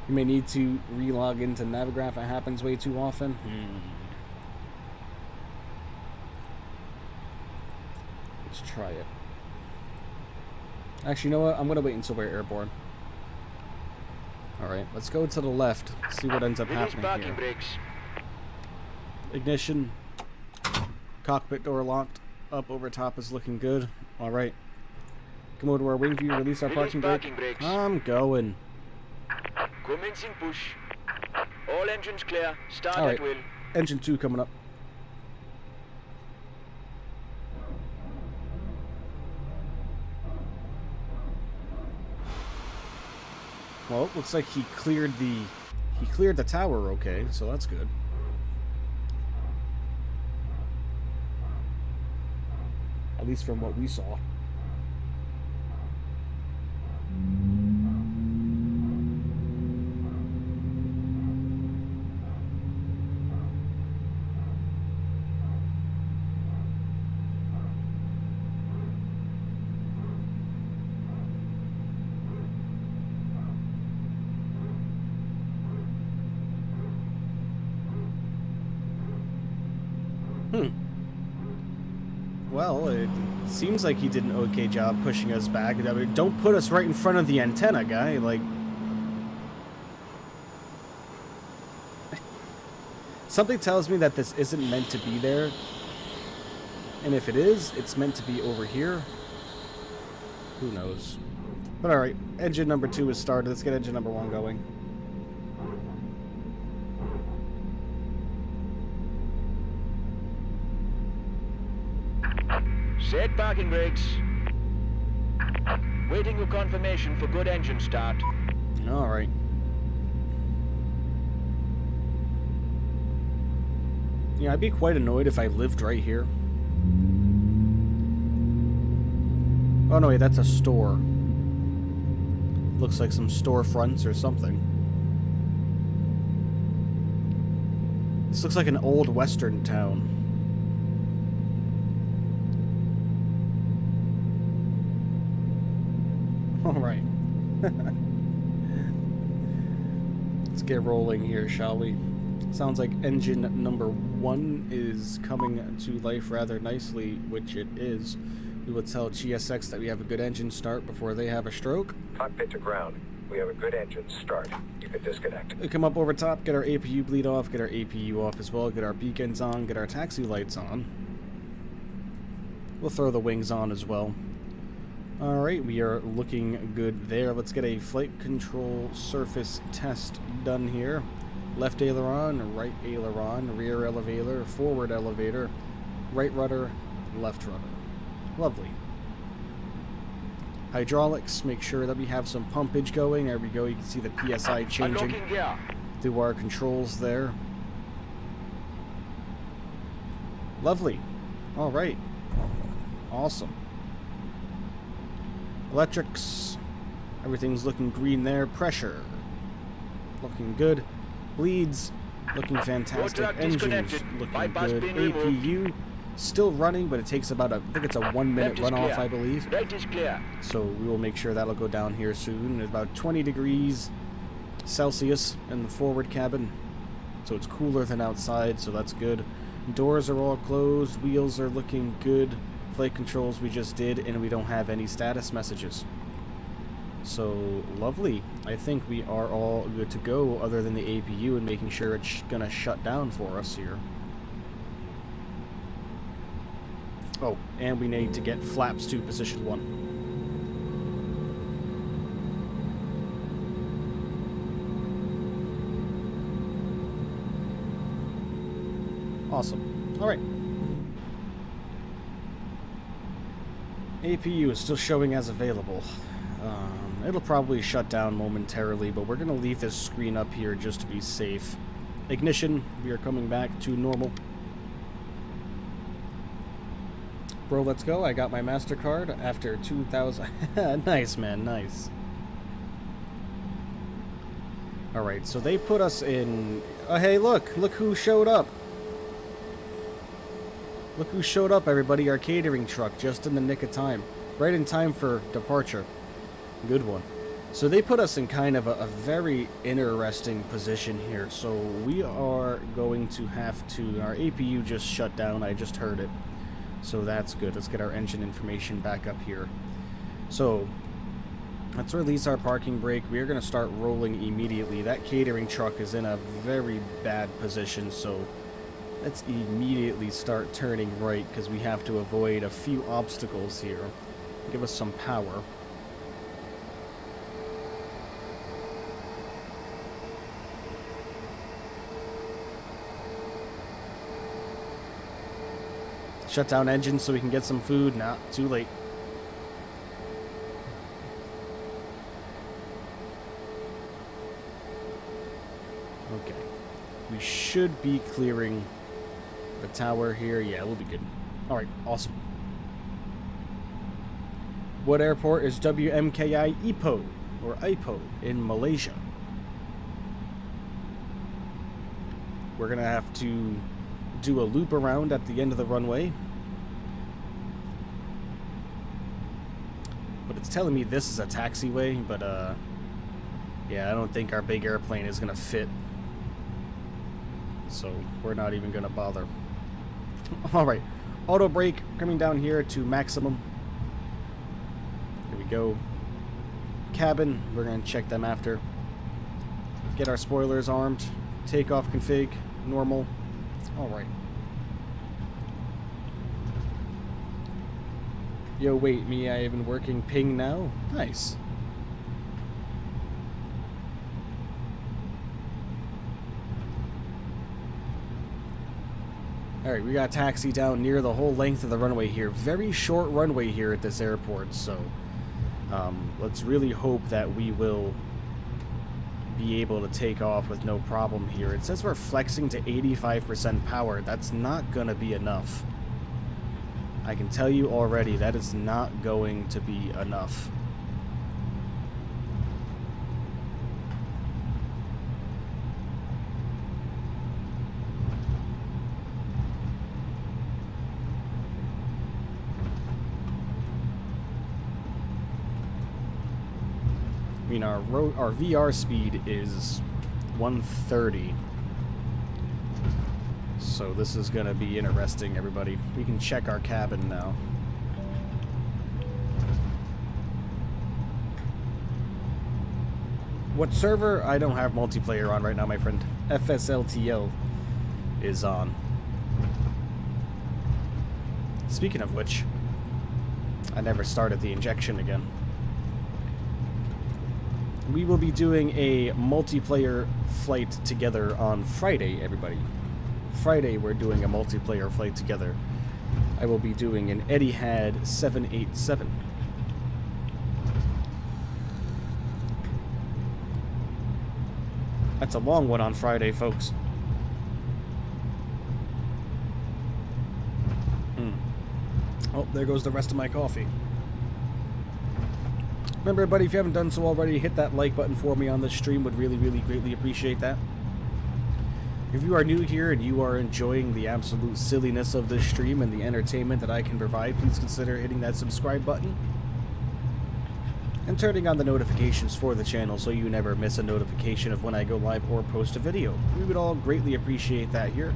You may need to relog into Navigraph. It happens way too often. Let's try it. Actually, you know what? I'm going to wait until we're airborne. Alright, let's go to the left. See what ends up happening here. Ignition. Cockpit door locked. Up over top is looking good. Alright. Come over to our wing view, release our Release parking parking brake. brakes. I'm going. Commencing push. All engines clear. Start Alright. at will. Engine 2 coming up. Well, looks like he cleared the tower okay, so that's good. At least from what we saw. Well, it seems like he did an okay job pushing us back. I mean, don't put us right in front of the antenna, guy. Like, something tells me that this isn't meant to be there. And if it is, it's meant to be over here. Who knows? But alright, engine number 2 is started. Let's get engine number 1 going. Set parking brakes. Waiting for confirmation for good engine start. Alright. Yeah, I'd be quite annoyed if I lived right here. Oh no, wait, that's a store. Looks like some storefronts or something. This looks like an old western town. Alright. Let's get rolling here, shall we? Sounds like engine number 1 is coming to life rather nicely, which it is. We will tell GSX that we have a good engine start before they have a stroke. Cockpit to ground. We have a good engine start. You can disconnect. We come up over top, get our APU bleed off, get our APU off as well, get our beacons on, get our taxi lights on. We'll throw the wings on as well. Alright, we are looking good there. Let's get a flight control surface test done here. Left aileron, right aileron, rear elevator, forward elevator, right rudder, left rudder. Lovely. Hydraulics, make sure that we have some pumpage going. There we go, you can see the PSI changing Unlocking gear. through our controls there. Lovely. Alright. Awesome. Electrics, everything's looking green there. Pressure, looking good. Bleeds, looking fantastic. Engines, looking good. APU, still running, but it takes about I think it's a 1 minute runoff, I believe. Right is clear. So we will make sure that'll go down here soon. It's about 20 degrees Celsius in the forward cabin, so it's cooler than outside, so that's good. Doors are all closed, wheels are looking good. Flight controls we just did, and we don't have any status messages. So, lovely. I think we are all good to go, other than the APU and making sure it's gonna shut down for us here. Oh, and we need to get flaps to position 1. Awesome. Alright. APU is still showing as available. It'll probably shut down momentarily, but we're going to leave this screen up here just to be safe. Ignition, we are coming back to normal. Bro, let's go. I got my MasterCard after 2,000. Nice, man, nice. Alright, so they put us in... Oh, hey, look who showed up. Look who showed up, everybody. Our catering truck, just in the nick of time. Right in time for departure. Good one. So they put us in kind of a very interesting position here. So we are going to have to... Our APU just shut down. I just heard it. So that's good. Let's get our engine information back up here. So let's release our parking brake. We are going to start rolling immediately. That catering truck is in a very bad position, so Let's immediately start turning right because we have to avoid a few obstacles here. Give us some power. Shut down engines so we can get some food. Nah, too late. Okay. We should be clearing the tower here. Yeah, we'll be good. Alright, awesome. What airport is WMKI Ipoh, or Ipoh, in Malaysia? We're gonna have to do a loop around at the end of the runway. But it's telling me this is a taxiway, but yeah, I don't think our big airplane is gonna fit. So we're not even gonna bother. Alright, auto brake coming down here to maximum. Here we go. Cabin, we're gonna check them after. Get our spoilers armed. Takeoff config, normal. Alright. Yo, wait, me, I even working ping now? Nice. Alright, we got taxi down near the whole length of the runway here. Very short runway here at this airport, so let's really hope that we will be able to take off with no problem here. It says we're flexing to 85% power. That's not gonna be enough. I can tell you already, that is not going to be enough. I mean, our VR speed is 130. So this is going to be interesting, everybody. We can check our cabin now. What server? I don't have multiplayer on right now, my friend. FSLTL is on. Speaking of which, I never started the injection again. We will be doing a multiplayer flight together on Friday, everybody. Friday, we're doing a multiplayer flight together. I will be doing an Etihad 787. That's a long one on Friday, folks. Oh, there goes the rest of my coffee. Remember, everybody, if you haven't done so already, hit that like button for me on this stream. Would really, really greatly appreciate that. If you are new here and you are enjoying the absolute silliness of this stream and the entertainment that I can provide, please consider hitting that subscribe button and turning on the notifications for the channel so you never miss a notification of when I go live or post a video. We would all greatly appreciate that here.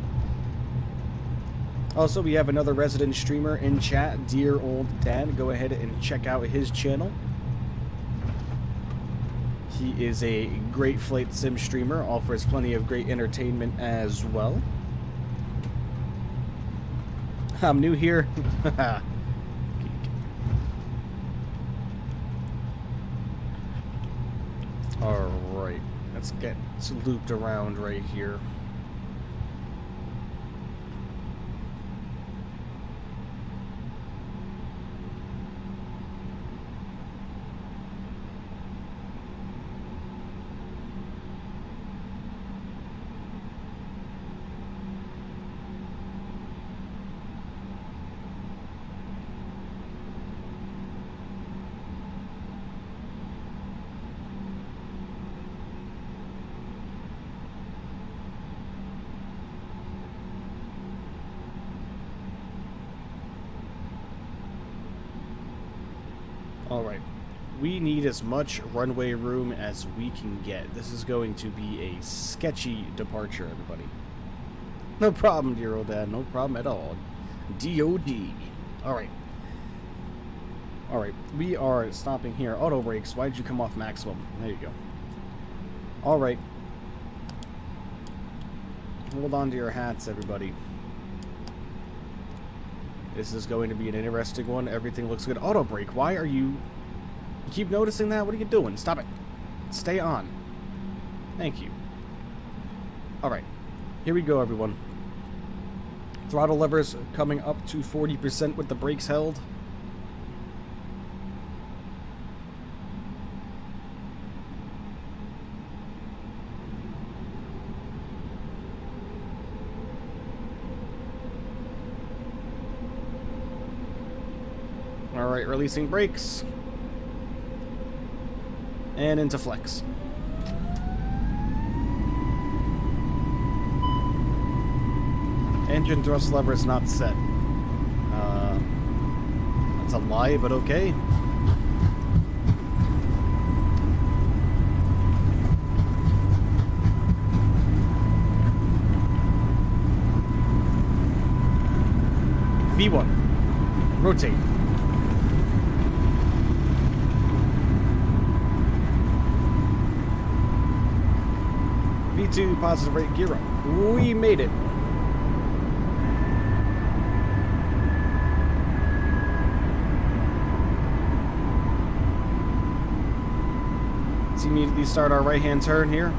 Also, we have another resident streamer in chat, Dear Old Dan. Go ahead and check out his channel. He is a great flight sim streamer, offers plenty of great entertainment as well. I'm new here. Alright, let's get looped around right here. Alright, we need as much runway room as we can get. This is going to be a sketchy departure, everybody. No problem, dear old dad, no problem at all. DOD. Alright. Alright, we are stopping here. Auto brakes, why did you come off maximum? There you go. Alright. Hold on to your hats, everybody. This is going to be an interesting one. Everything looks good. Auto brake. Why are you... You keep noticing that? What are you doing? Stop it. Stay on. Thank you. Alright. Here we go, everyone. Throttle levers coming up to 40% with the brakes held. Alright, releasing brakes. And into flex. Engine thrust lever is not set. That's a lie, but okay. V1. Rotate. V2 positive rate gear up. We made it. Let's immediately start our right-hand turn here.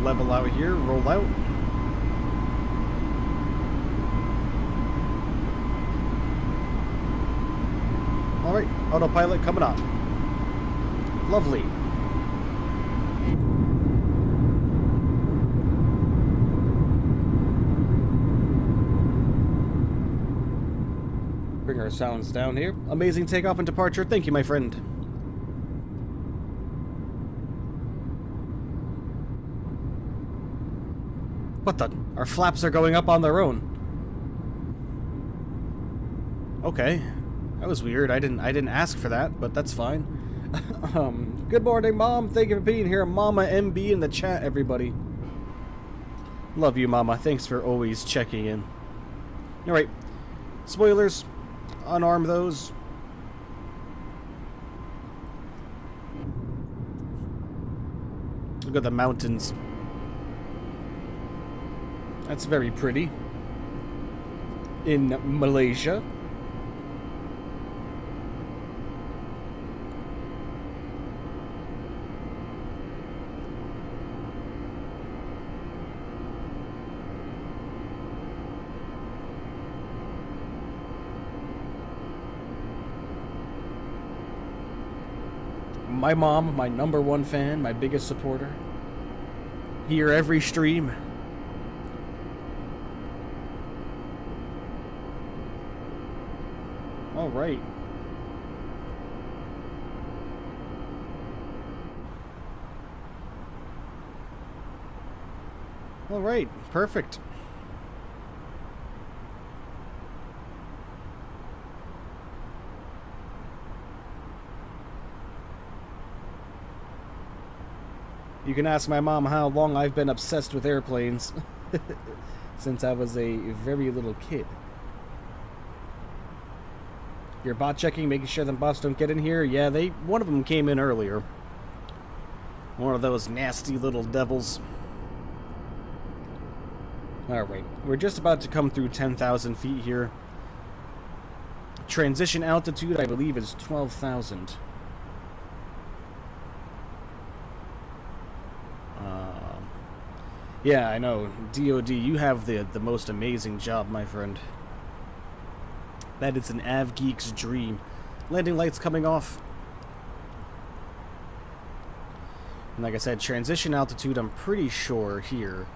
Level out here, roll out. Alright, autopilot coming up. Lovely. Bring our sounds down here. Amazing takeoff and departure. Thank you, my friend. What the? Our flaps are going up on their own. Okay. That was weird. I didn't ask for that, but that's fine. Good morning, Mom. Thank you for being here. Mama MB in the chat, everybody. Love you, Mama. Thanks for always checking in. Alright. Spoilers. Unarm those. Look at the mountains. That's very pretty. In Malaysia. My mom, my #1 fan, my biggest supporter. Here every stream. All right. All right, perfect. You can ask my mom how long I've been obsessed with airplanes since I was a very little kid. You're bot checking, making sure them bots don't get in here? Yeah, one of them came in earlier. One of those nasty little devils. Alright, we're just about to come through 10,000 feet here. Transition altitude, I believe, is 12,000. Yeah, I know. DOD, you have the most amazing job, my friend. That is an Av Geek's dream. Landing lights coming off. And like I said, transition altitude, I'm pretty sure here.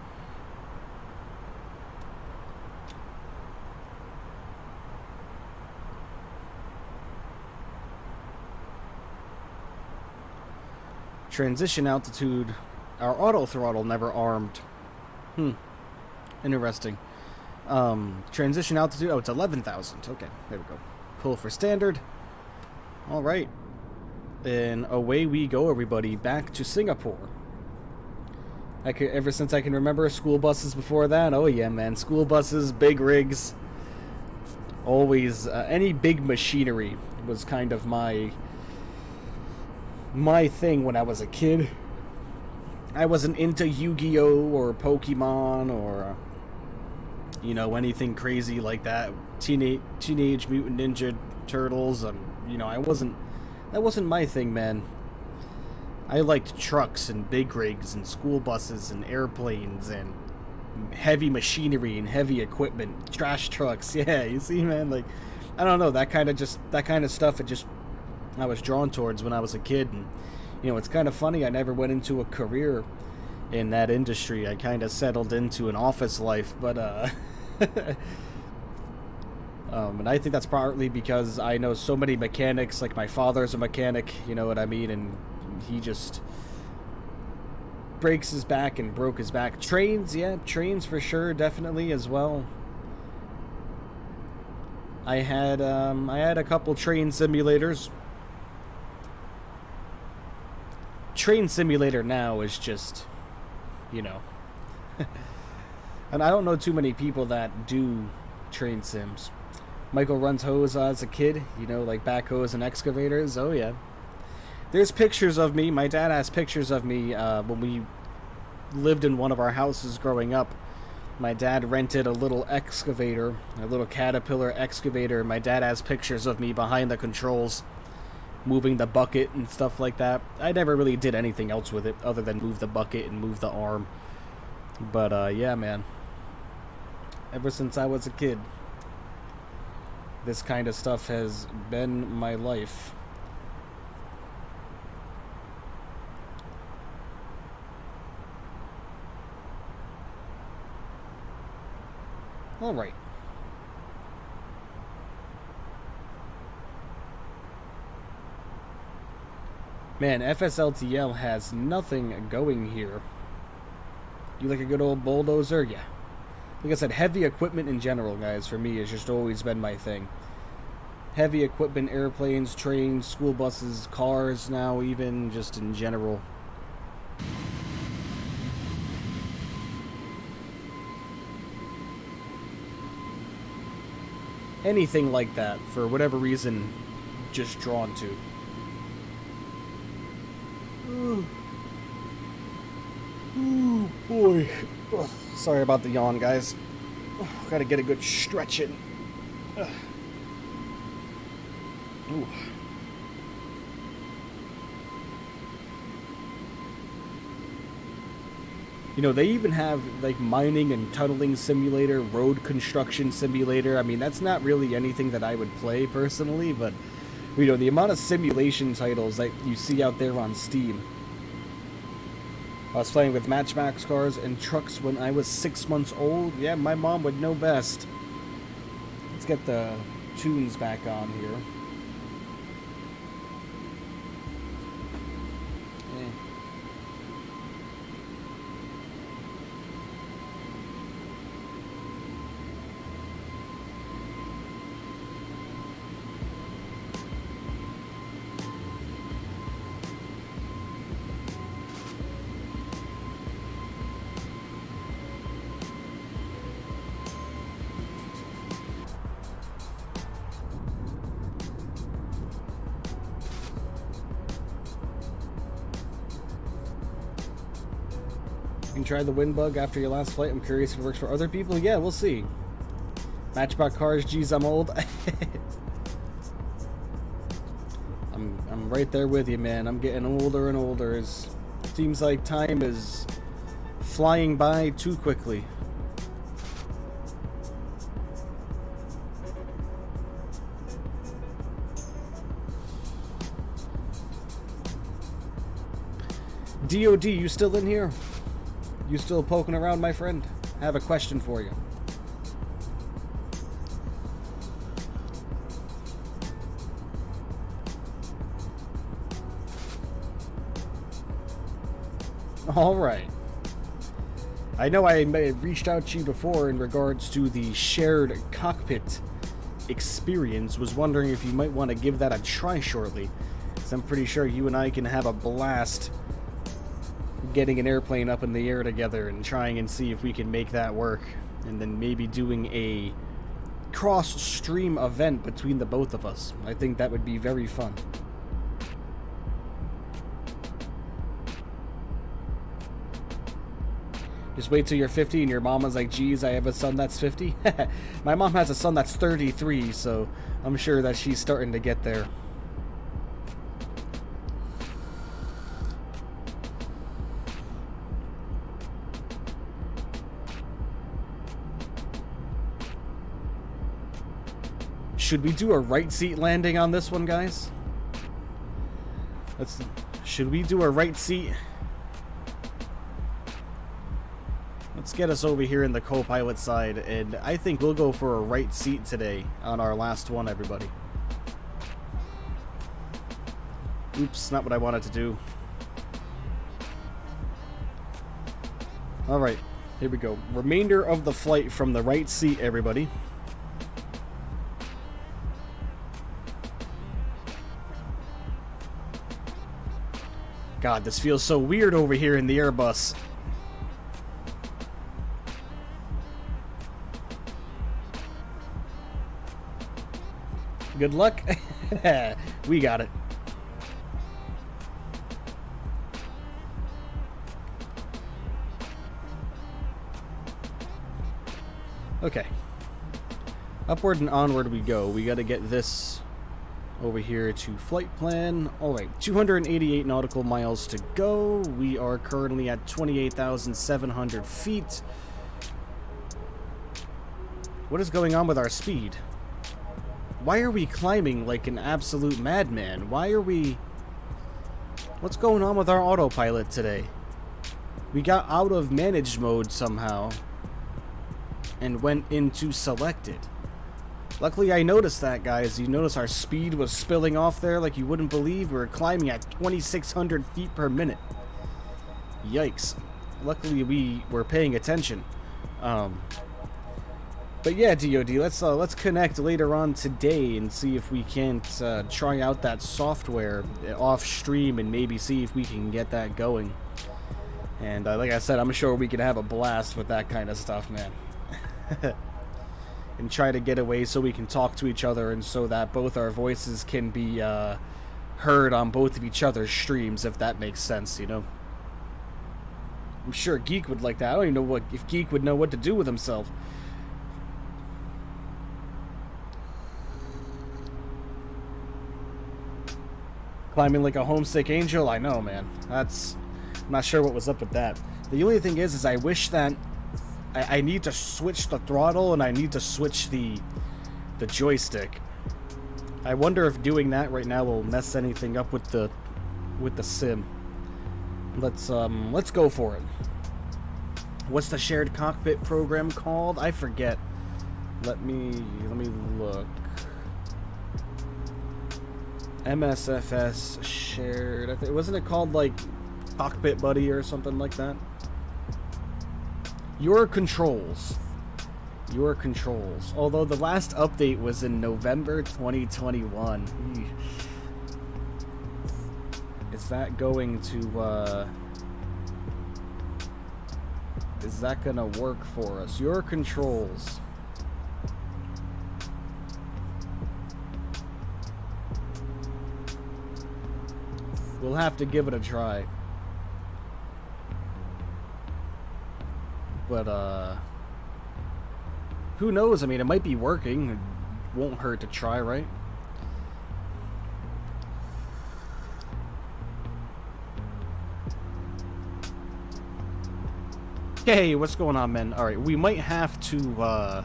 Transition altitude. Our auto throttle never armed. Interesting. Transition altitude. Oh, it's 11,000. Okay, there we go. Pull for standard. All right. And away we go, everybody, back to Singapore. Ever since I can remember, school buses before that. Oh yeah, man, school buses, big rigs. Always, any big machinery was kind of my thing when I was a kid. I wasn't into Yu-Gi-Oh! Or Pokemon or, you know, anything crazy like that. Teenage Mutant Ninja Turtles. You know, that wasn't my thing, man. I liked trucks and big rigs and school buses and airplanes and heavy machinery and heavy equipment, trash trucks. Yeah, you see, man, like, I don't know, that kind of stuff, I was drawn towards when I was a kid. And, you know, it's kind of funny, I never went into a career in that industry. I kind of settled into an office life, but, and I think that's partly because I know so many mechanics. Like, my father's a mechanic, you know what I mean, and he just breaks his back and broke his back. Trains, yeah, trains for sure, definitely as well. I had a couple train simulators. Train simulator now is just, you know, and I don't know too many people that do train sims. Michael runs hose as a kid, you know, like backhoes and excavators. Oh yeah. There's pictures of me. My dad has pictures of me when we lived in one of our houses growing up. My dad rented a little excavator, a little Caterpillar excavator. My dad has pictures of me behind the controls, moving the bucket and stuff like that. I never really did anything else with it other than move the bucket and move the arm. But yeah, man. Ever since I was a kid, this kind of stuff has been my life. All right. Man, FSLTL has nothing going here. You like a good old bulldozer? Yeah. Like I said, heavy equipment in general, guys, for me has just always been my thing. Heavy equipment, airplanes, trains, school buses, cars now, even just in general. Anything like that, for whatever reason, just drawn to. Ooh, boy. Ugh. Sorry about the yawn, guys. Gotta get a good stretch in. Ooh. You know, they even have, like, mining and tunneling simulator, road construction simulator. I mean, that's not really anything that I would play, personally, but, you know, the amount of simulation titles that you see out there on Steam. I was playing with Matchbox cars and trucks when I was 6 months old. Yeah, my mom would know best. Let's get the tunes back on here. You can try the wind bug after your last flight. I'm curious if it works for other people. Yeah, we'll see. Matchbox cars, geez, I'm old. I'm right there with you, man. I'm getting older and older. It seems like time is flying by too quickly. DOD, you still in here? You still poking around, my friend? I have a question for you. Alright. I know I may have reached out to you before in regards to the shared cockpit experience. Was wondering if you might want to give that a try shortly. Because I'm pretty sure you and I can have a blast getting an airplane up in the air together and trying and see if we can make that work. And then maybe doing a cross-stream event between the both of us. I think that would be very fun. Just wait till you're 50 and your mom is like, geez, I have a son that's 50. My mom has a son that's 33, so I'm sure that she's starting to get there. Should we do a right seat landing on this one, guys? Should we do a right seat? Let's get us over here in the co-pilot side, and I think we'll go for a right seat today on our last one, everybody. Oops, not what I wanted to do. Alright, here we go. Remainder of the flight from the right seat, everybody. God, this feels so weird over here in the Airbus. Good luck. We got it. Okay. Upward and onward we go. We got to get this over here to flight plan. Alright, 288 nautical miles to go. We are currently at 28,700 feet. What is going on with our speed? Why are we climbing like an absolute madman? Why are we... What's going on with our autopilot today? We got out of managed mode somehow and went into selected. Luckily I noticed that, guys. You notice our speed was spilling off there like you wouldn't believe. We were climbing at 2,600 feet per minute. Yikes. Luckily we were paying attention. But yeah, DOD, let's connect later on today and see if we can't try out that software off stream and maybe see if we can get that going. And like I said, I'm sure we can have a blast with that kind of stuff, man. And try to get away so we can talk to each other and so that both our voices can be heard on both of each other's streams, if that makes sense, you know. I'm sure Geek would like that. I don't even know if Geek would know what to do with himself. Climbing like a homesick angel? I know, man. I'm not sure what was up with that. The only thing is I wish that I need to switch the throttle and I need to switch the joystick. I wonder if doing that right now will mess anything up with the sim. Let's go for it. What's the shared cockpit program called? I forget. Let me look. MSFS shared. I think, wasn't it called like Cockpit Buddy or something like that? Your controls. Although the last update was in November 2021. Is that going to is that gonna work for us? Your controls. We'll have to give it a try. But, who knows? I mean, it might be working. It won't hurt to try, right? Hey, what's going on, men? Alright, we might have to,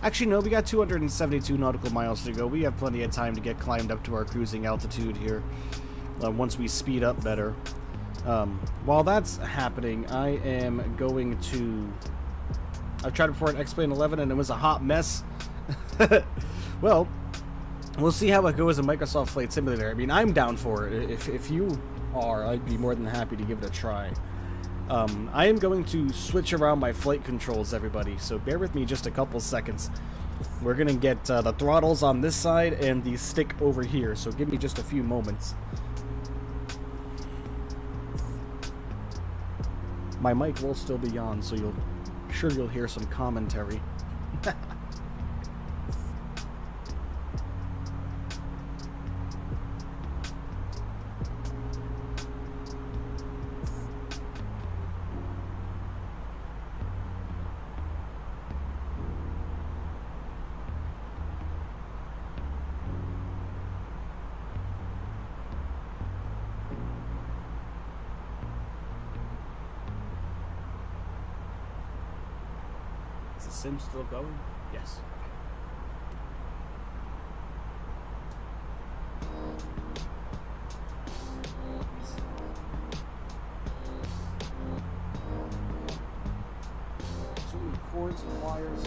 actually, no, we got 272 nautical miles to go. We have plenty of time to get climbed up to our cruising altitude here. Once we speed up better. While that's happening, I am going to... I've tried before at X-Plane 11 and it was a hot mess. Well, we'll see how it goes in Microsoft Flight Simulator. I mean, I'm down for it. If you are, I'd be more than happy to give it a try. I am going to switch around my flight controls, everybody, so bear with me just a couple seconds. We're going to get the throttles on this side and the stick over here, so give me just a few moments. My mic will still be on, so you'll hear some commentary. Is the sim still going? Yes. So many cords and wires.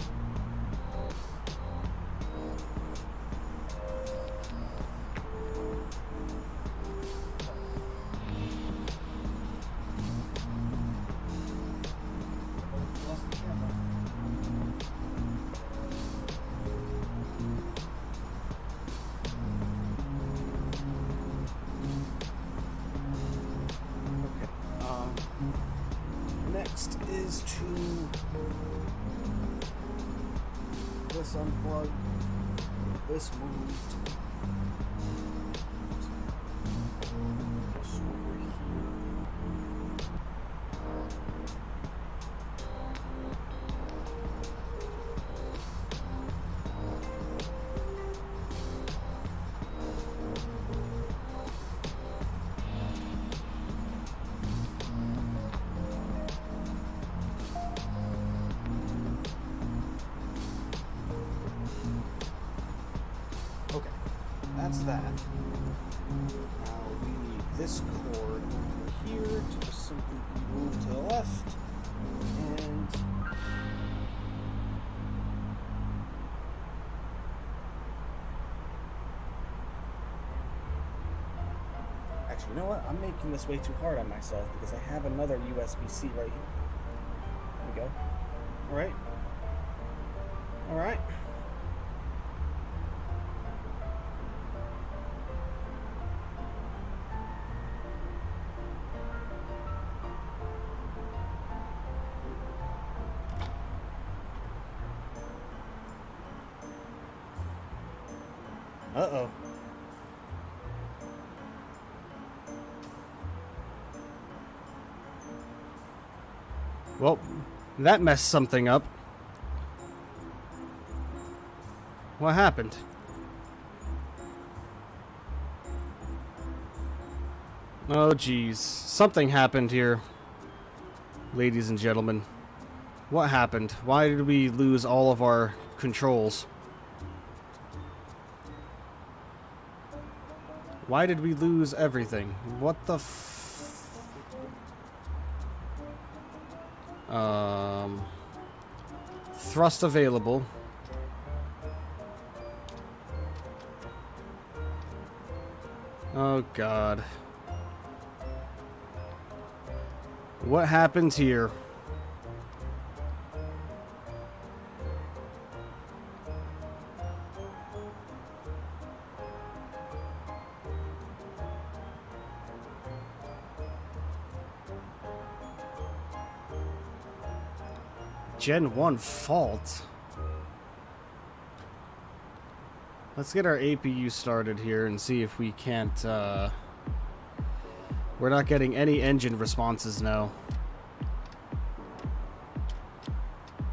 Next is to this unplugged, this moved. This over here. Okay, that's that. Now we need this cord over here to just simply be moved to the left. And actually, you know what? I'm making this way too hard on myself because I have another USB-C right here. There we go. All right. All right. Uh-oh. Well, that messed something up. What happened? Oh, geez. Something happened here. Ladies and gentlemen. What happened? Why did we lose all of our controls? Why did we lose everything? What the thrust available. Oh God. What happened here? Gen 1 fault. Let's get our APU started here and see if we can't, we're not getting any engine responses now.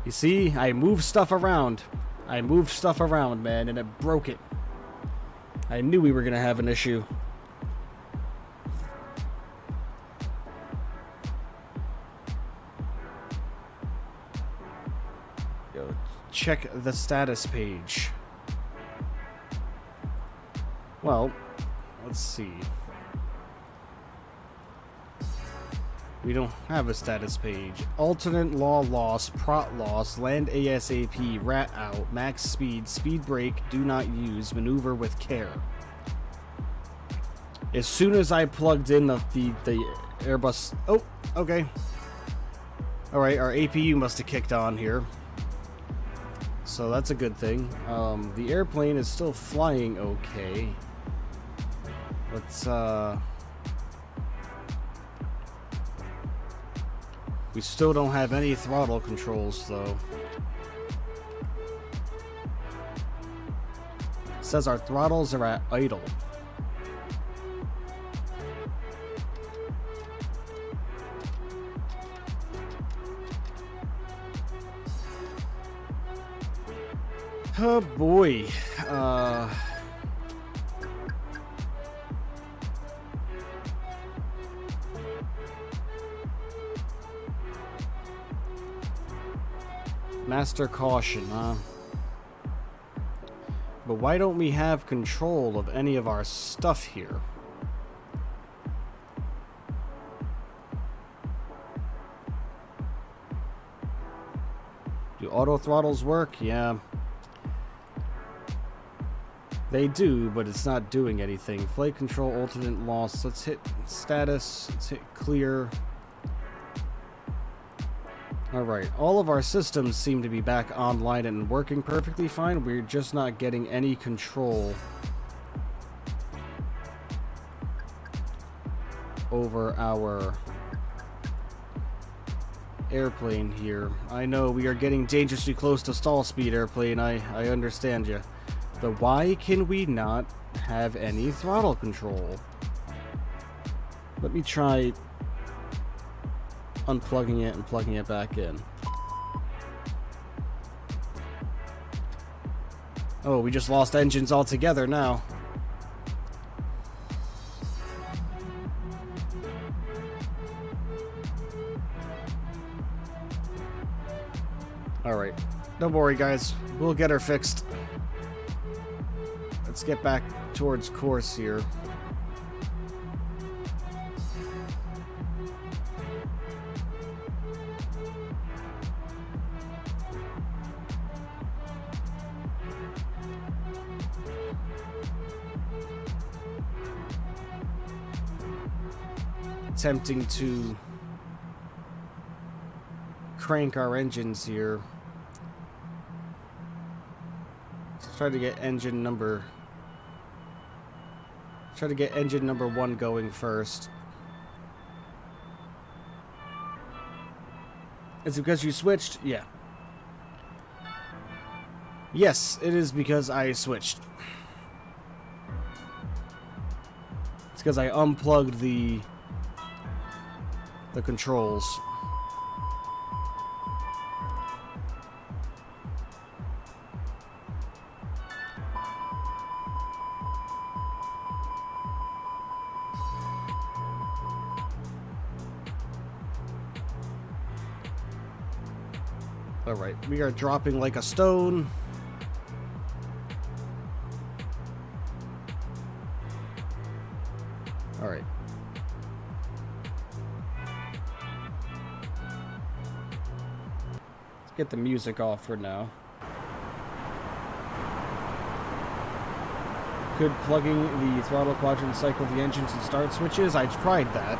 You see, I moved stuff around. I moved stuff around, man, and it broke it. I knew we were gonna have an issue. Check the status page. Well, let's see. We don't have a status page. Alternate law loss, prot loss, land ASAP, rat out, max speed, speed brake, do not use, maneuver with care. As soon as I plugged in the Airbus... Oh, okay. Alright, our APU must have kicked on here. So that's a good thing. The airplane is still flying okay. Let's, we still don't have any throttle controls, though. It says our throttles are at idle. Oh boy. Master caution, huh? But why don't we have control of any of our stuff here? Do auto throttles work? Yeah. They do, but it's not doing anything. Flight control, alternate loss. Let's hit status. Let's hit clear. Alright, all of our systems seem to be back online and working perfectly fine. We're just not getting any control over our airplane here. I know we are getting dangerously close to stall speed, airplane. I understand you. But why can we not have any throttle control? Let me try unplugging it and plugging it back in. Oh, we just lost engines altogether now. Alright. Don't worry, guys. We'll get her fixed. Let's get back towards course here. Attempting to crank our engines here. Let's try to get engine number 1 going first. Is it because you switched? Yeah. Yes, it is because I switched. It's because I unplugged the controls. Alright, we are dropping like a stone. Alright. Let's get the music off for now. Could plugging the throttle quadrant cycle the engines and start switches? I tried that.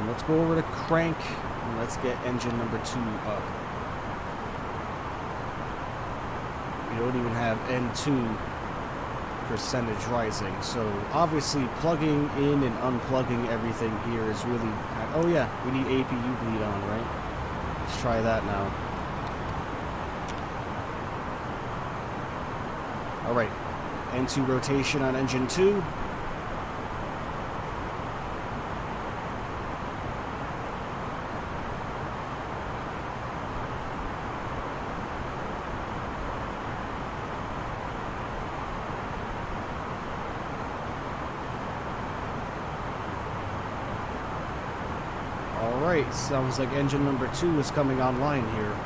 Let's go over to crank. Let's get engine number 2 up. We don't even have N2 percentage rising, so obviously plugging in and unplugging everything here is really... Oh yeah, we need APU bleed on, right? Let's try that now. Alright, N2 rotation on engine 2. Alright, sounds like engine number 2 is coming online here.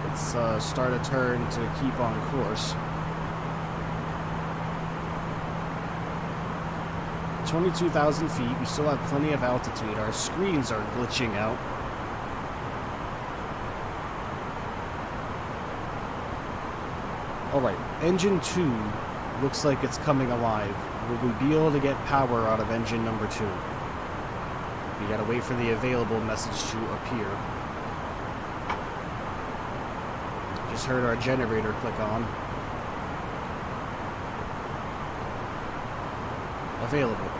Let's start a turn to keep on course. 22,000 feet, we still have plenty of altitude. Our screens are glitching out. Alright, engine 2 looks like it's coming alive. Will we be able to get power out of engine number 2? We gotta wait for the available message to appear. Just heard our generator click on. Available.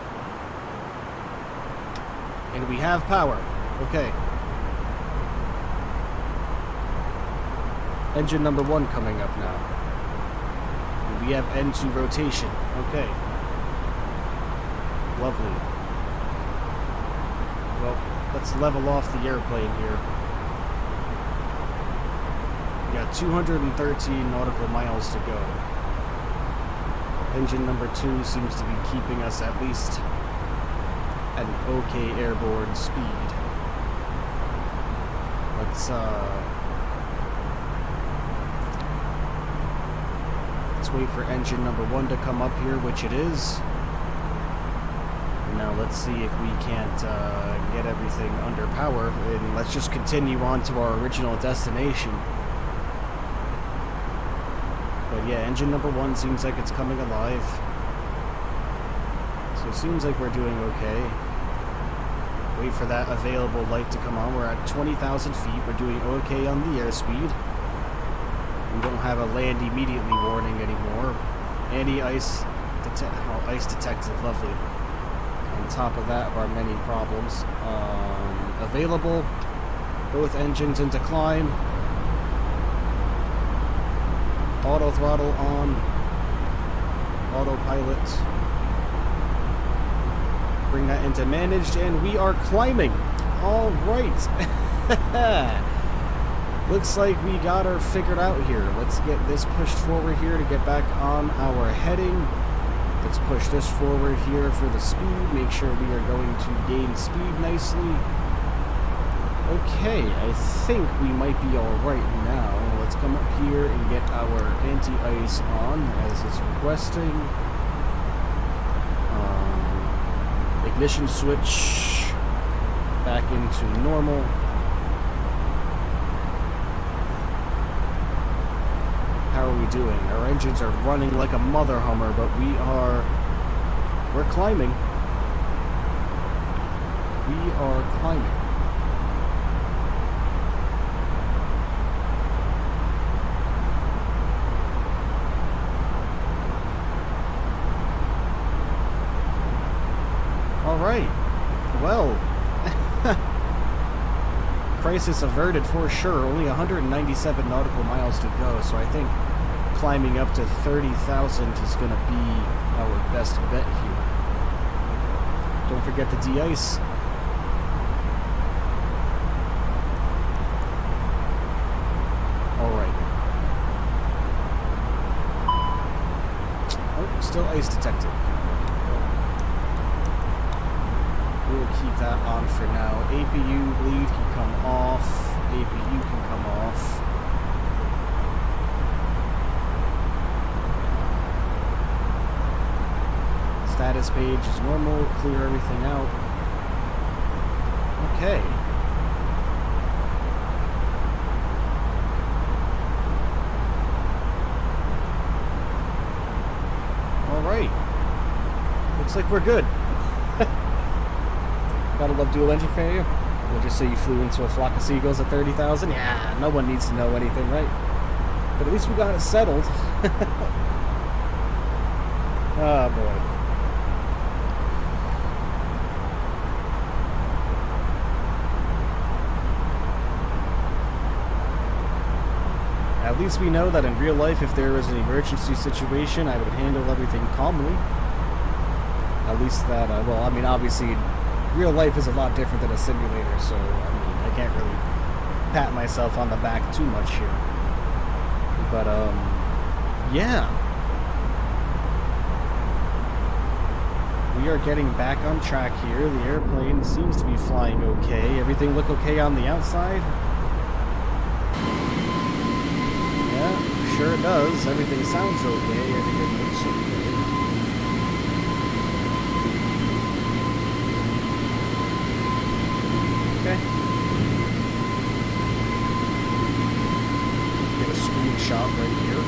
And we have power. Okay. Engine number 1 coming up now. And we have N2 rotation. Okay. Lovely. Well, let's level off the airplane here. We got 213 nautical miles to go. Engine number 2 seems to be keeping us at least at an okay airborne speed. Let's wait for engine number 1 to come up here, which it is. And now let's see if we can't get everything under power, and let's just continue on to our original destination. But yeah, engine number 1 seems like it's coming alive. So it seems like we're doing okay. Wait for that available light to come on. We're at 20,000 feet. We're doing okay on the airspeed. We don't have a land immediately warning anymore. Anti-ice ice detected, lovely. On top of that are many problems. Available. Both engines into climb. Auto throttle on. Autopilot. Bring that into managed, and we are climbing. All right. Looks like we got her figured out here. Let's get this pushed forward here to get back on our heading. Let's push this forward here for the speed. Make sure we are going to gain speed nicely. Okay, I think we might be all right now. Let's come up here and get our anti-ice on as it's requesting. Ignition switch back into normal. How are we doing? Our engines are running like a mother hummer, but we're climbing. We are climbing. Alright, well, crisis averted for sure. Only 197 nautical miles to go, so I think climbing up to 30,000 is going to be our best bet here. Don't forget the de-ice. Alright. Oh, still ice detected. We'll keep that on for now. APU bleed can come off. APU can come off. Status page is normal. Clear everything out. Okay. Alright. Looks like we're good. Gotta love dual engine failure. We'll just say you flew into a flock of seagulls at 30,000. Yeah, no one needs to know anything, right? But at least we got it settled. Oh boy. At least we know that in real life, if there was an emergency situation, I would handle everything calmly. At least that, well, I mean, obviously, real life is a lot different than a simulator, so, I mean, I can't really pat myself on the back too much here. But, yeah. We are getting back on track here. The airplane seems to be flying okay. Everything look okay on the outside? Yeah, sure it does. Everything sounds okay. Everything looks okay. Okay. Get a screenshot right here.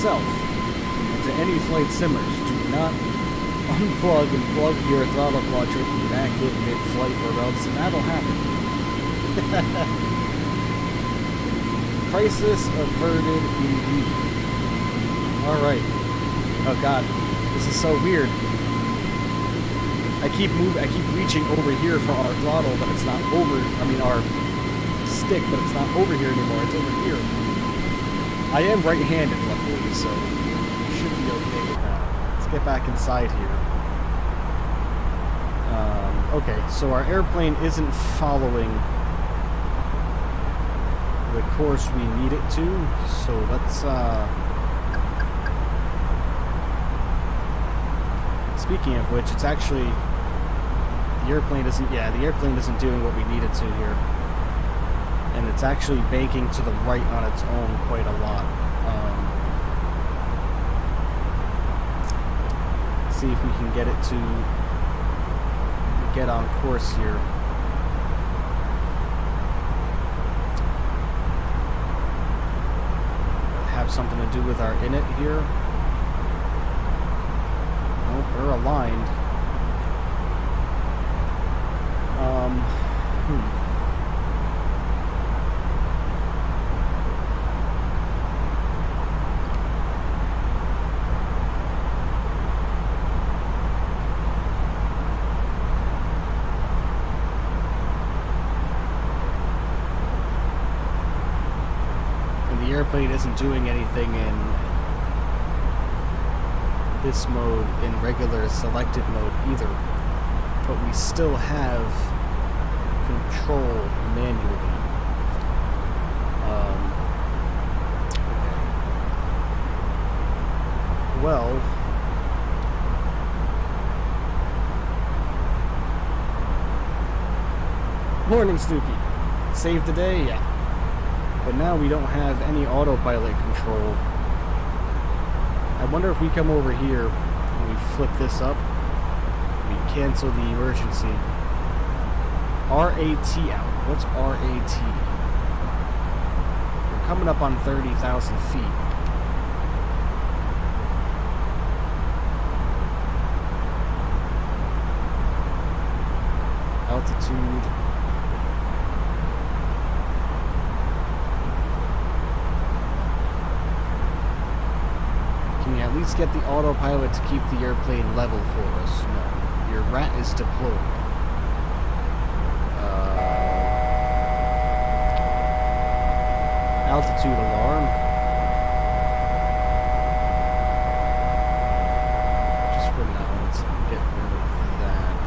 yourself, and to any flight simmers, do not unplug and plug your throttle quadrant back in mid-flight, or else that'll happen. Crisis averted indeed. Alright. Oh god, this is so weird. I keep reaching over here for our throttle, but it's not over, our stick, but it's not over here anymore, it's over here. I am right-handed, luckily, so I should be okay with that. Let's get back inside here. Okay, so our airplane isn't following the course we need it to, so let's, speaking of which, it's actually, the airplane isn't doing what we need it to here. And it's actually banking to the right on its own quite a lot. Let's see if we can get it to get on course here. Have something to do with our init here. Nope, we're aligned. The airplane isn't doing anything in this mode, in regular selected mode either, but we still have control manually. Okay. Well, morning, Snoopy. Save the day, yeah. But now we don't have any autopilot control. I wonder if we come over here and we flip this up, we cancel the emergency. RAT out. What's RAT? We're coming up on 30,000 feet. Altitude. Can you at least get the autopilot to keep the airplane level for us? No. Your rat is deployed. Altitude alarm. Just for now, let's get rid of that.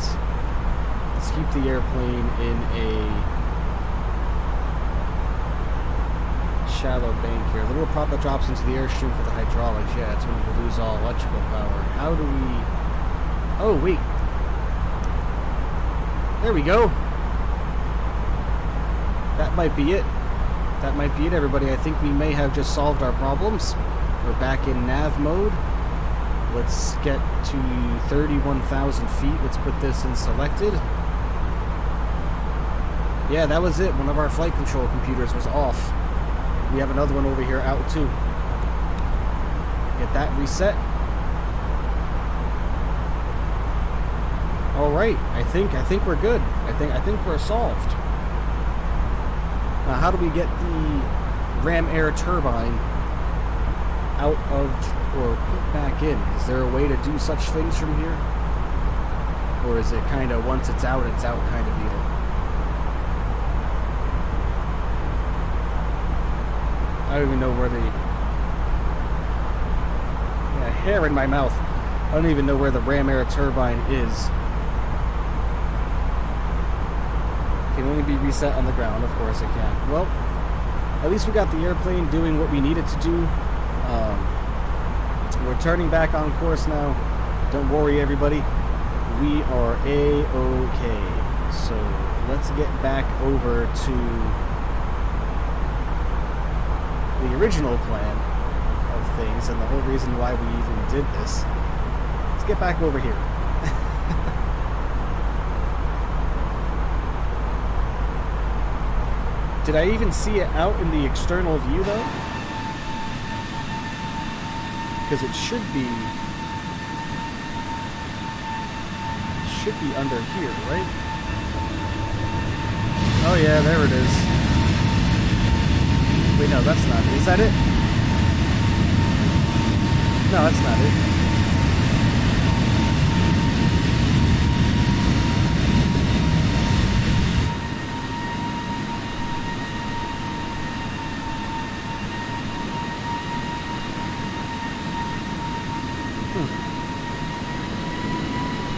Let's keep the airplane in a shallow bank here. A little prop that drops into the airstream for the hydraulics. Yeah, it's when we lose all electrical power. How do we... Oh, wait. There we go. That might be it. That might be it, everybody. I think we may have just solved our problems. We're back in nav mode. Let's get to 31,000 feet. Let's put this in selected. Yeah, that was it. One of our flight control computers was off. We have another one over here out too. Get that reset. All right, I think we're good. I think we're solved. Now, how do we get the ram air turbine out of or put back in? Is there a way to do such things from here, or is it kind of once it's out kind of deal? I don't even know where the... Yeah, hair in my mouth. I don't even know where the ram air turbine is. Can only be reset on the ground, of course it can. Well, at least we got the airplane doing what we needed to do. We're turning back on course now. Don't worry, everybody. We are A-okay. So let's get back over to the original plan of things and the whole reason why we even did this. Let's get back over here. Did I even see it out in the external view though? Because it should be under here, right? Oh yeah, there it is. Wait, no, that's not it. Is that it? No, that's not it.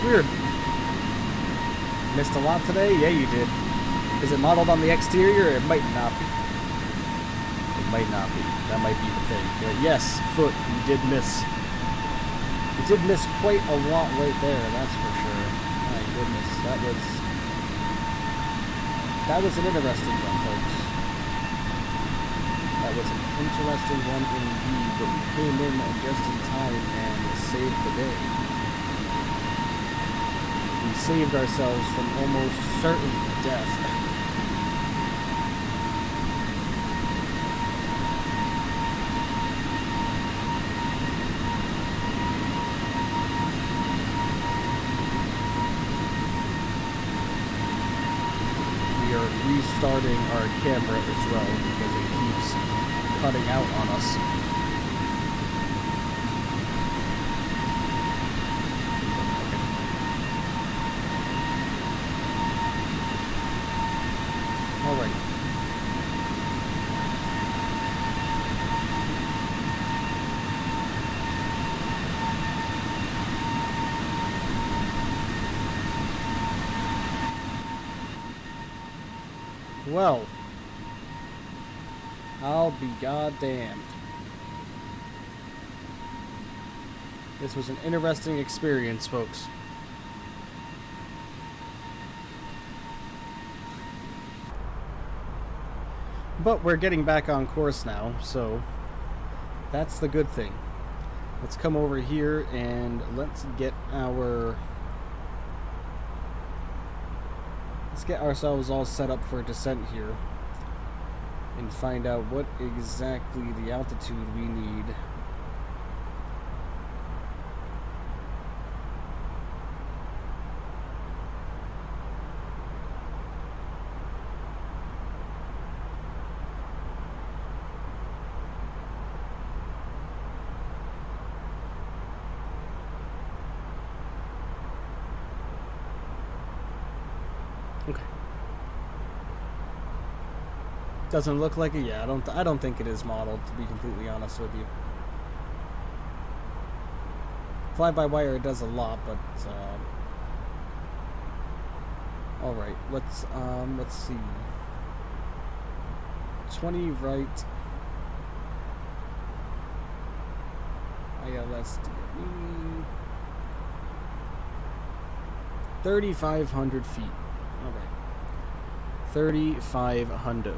Weird. Missed a lot today? Yeah, you did. Is it modeled on the exterior? It might not be. It might not be. That might be the thing. But yes, Foot, you did miss. You did miss quite a lot right there, that's for sure. My goodness, that was an interesting one, folks. That was an interesting one indeed, but we came in just in time and saved the day. We saved ourselves from almost certain death. We are restarting our camera as well because it keeps cutting out on us. Alright. Well, I'll be goddamned. This was an interesting experience, folks. But we're getting back on course now, so that's the good thing. Let's come over here and let's get ourselves all set up for descent here and find out what exactly the altitude we need. Okay. Doesn't look like it. Yeah, I don't think it is modeled, to be completely honest with you. FlyByWire does a lot, but all right. Let's see. 20 right. ILS 3,500 feet. All right. 3,500.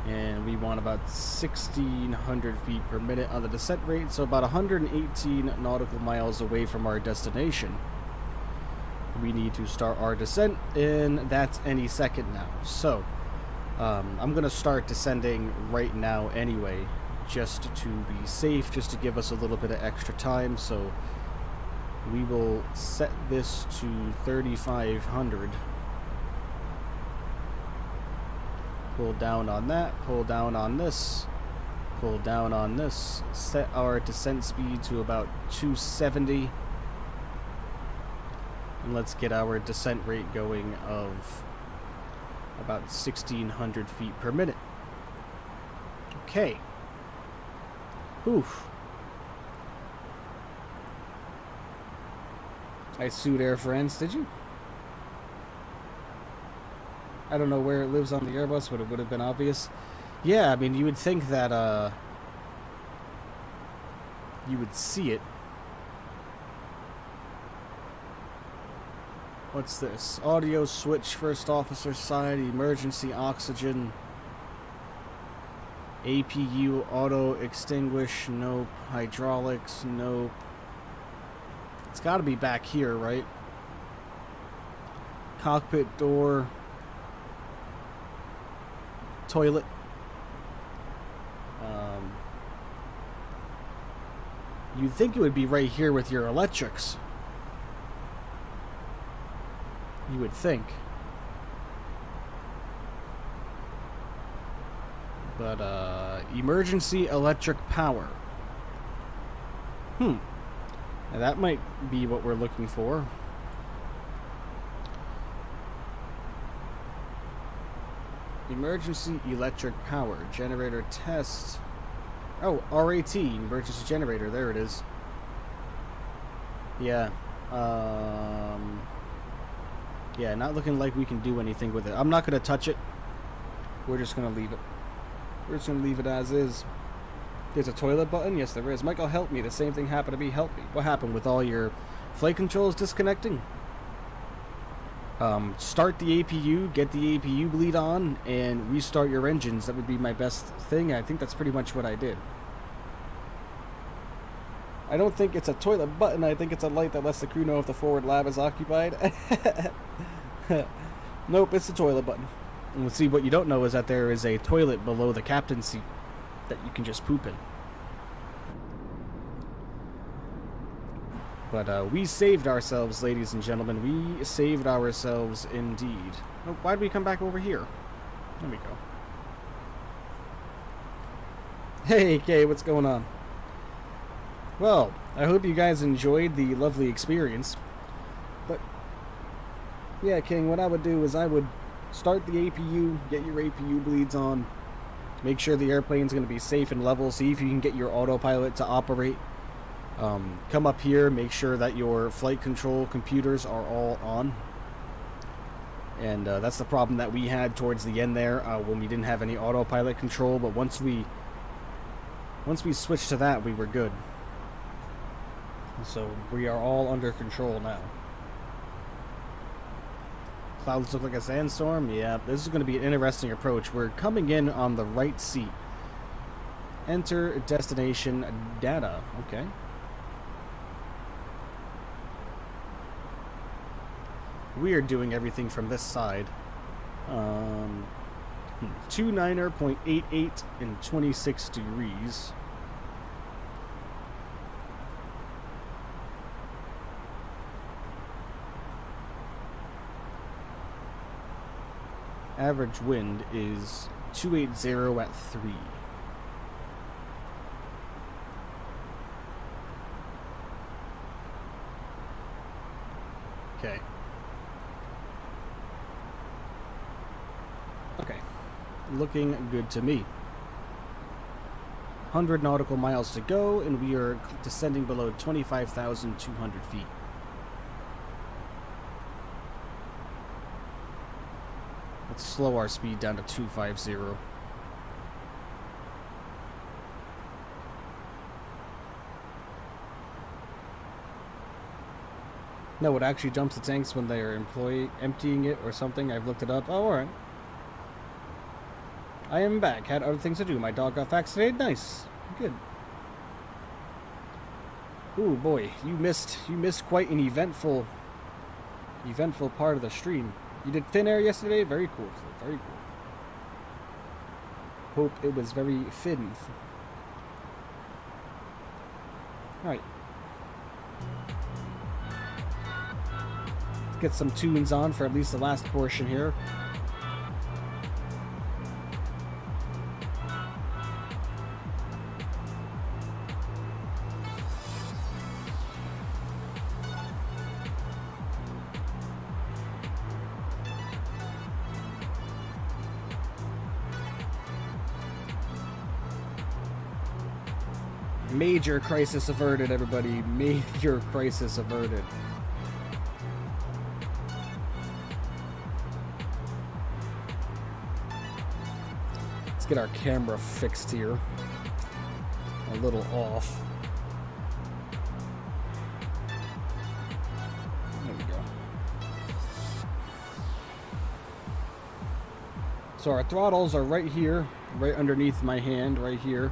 And we want about 1,600 feet per minute on the descent rate, so about 118 nautical miles away from our destination. We need to start our descent, and that's any second now. So, I'm going to start descending right now anyway, just to be safe, just to give us a little bit of extra time. So, we will set this to 3,500. Pull down on that, pull down on this, pull down on this, set our descent speed to about 270, and let's get our descent rate going of about 1,600 feet per minute. Okay. Oof. I sued Air France, did you? I don't know where it lives on the Airbus, but it would have been obvious. Yeah, I mean, you would think that, you would see it. What's this? Audio switch, first officer side, emergency oxygen. APU auto extinguish, nope. Hydraulics, nope. It's gotta be back here, right? Cockpit door. Toilet. You'd think it would be right here with your electrics. You would think. But, emergency electric power. Now that might be what we're looking for. Emergency electric power. Generator test. Oh, RAT. Emergency generator. There it is. Yeah. Yeah, not looking like we can do anything with it. I'm not going to touch it. We're just going to leave it. We're just going to leave it as is. There's a toilet button? Yes, there is. Michael, help me. The same thing happened to me. Help me. What happened with all your flight controls disconnecting? Start the APU, get the APU bleed on, and restart your engines. That would be my best thing. I think that's pretty much what I did. I don't think it's a toilet button. I think it's a light that lets the crew know if the forward lab is occupied. Nope, it's the toilet button. And we'll see, what you don't know is that there is a toilet below the captain's seat that you can just poop in. But we saved ourselves, ladies and gentlemen. We saved ourselves indeed. Oh, why did we come back over here? There we go. Hey, Kay, what's going on? Well, I hope you guys enjoyed the lovely experience. But, yeah, King, what I would do is I would start the APU, get your APU bleeds on, make sure the airplane's going to be safe and level, see if you can get your autopilot to operate. Come up here, make sure that your flight control computers are all on. And that's the problem that we had towards the end there when we didn't have any autopilot control. But once we switched to that, we were good. So we are all under control now. Clouds look like a sandstorm. Yeah, this is going to be an interesting approach. We're coming in on the right seat. Enter destination data. Okay. We are doing everything from this side. 29.88 and 26 degrees. Average wind is 280 at 3. Okay. Okay. Looking good to me. 100 nautical miles to go, and we are descending below 25,200 feet. Let's slow our speed down to 250. No, it actually jumps the tanks when they are emptying it or something. I've looked it up. Oh, alright. I am back. Had other things to do. My dog got vaccinated. Nice. Good. Ooh, boy. You missed quite an eventful part of the stream. You did thin air yesterday? Very cool. Very cool. Hope it was very thin. Alright. Let's get some tunes on for at least the last portion here. Major crisis averted, everybody. Major crisis averted. Let's get our camera fixed here. A little off. There we go. So our throttles are right here, right underneath my hand, right here.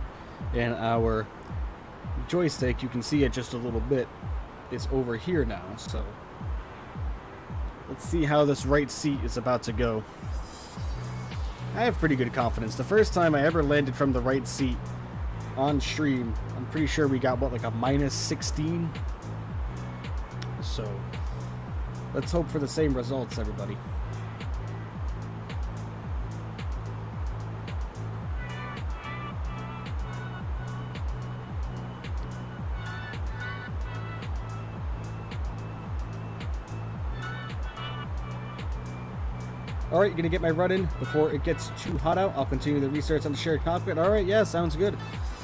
And our joystick, you can see it just a little bit, is over here now. So let's see how this right seat is about to go. I have pretty good confidence. The first time I ever landed from the right seat, on stream, I'm pretty sure we got, what, like a minus 16? So, let's hope for the same results, everybody. Alright, gonna get my run in before it gets too hot out. I'll continue the research on the shared cockpit. Alright, yeah, sounds good.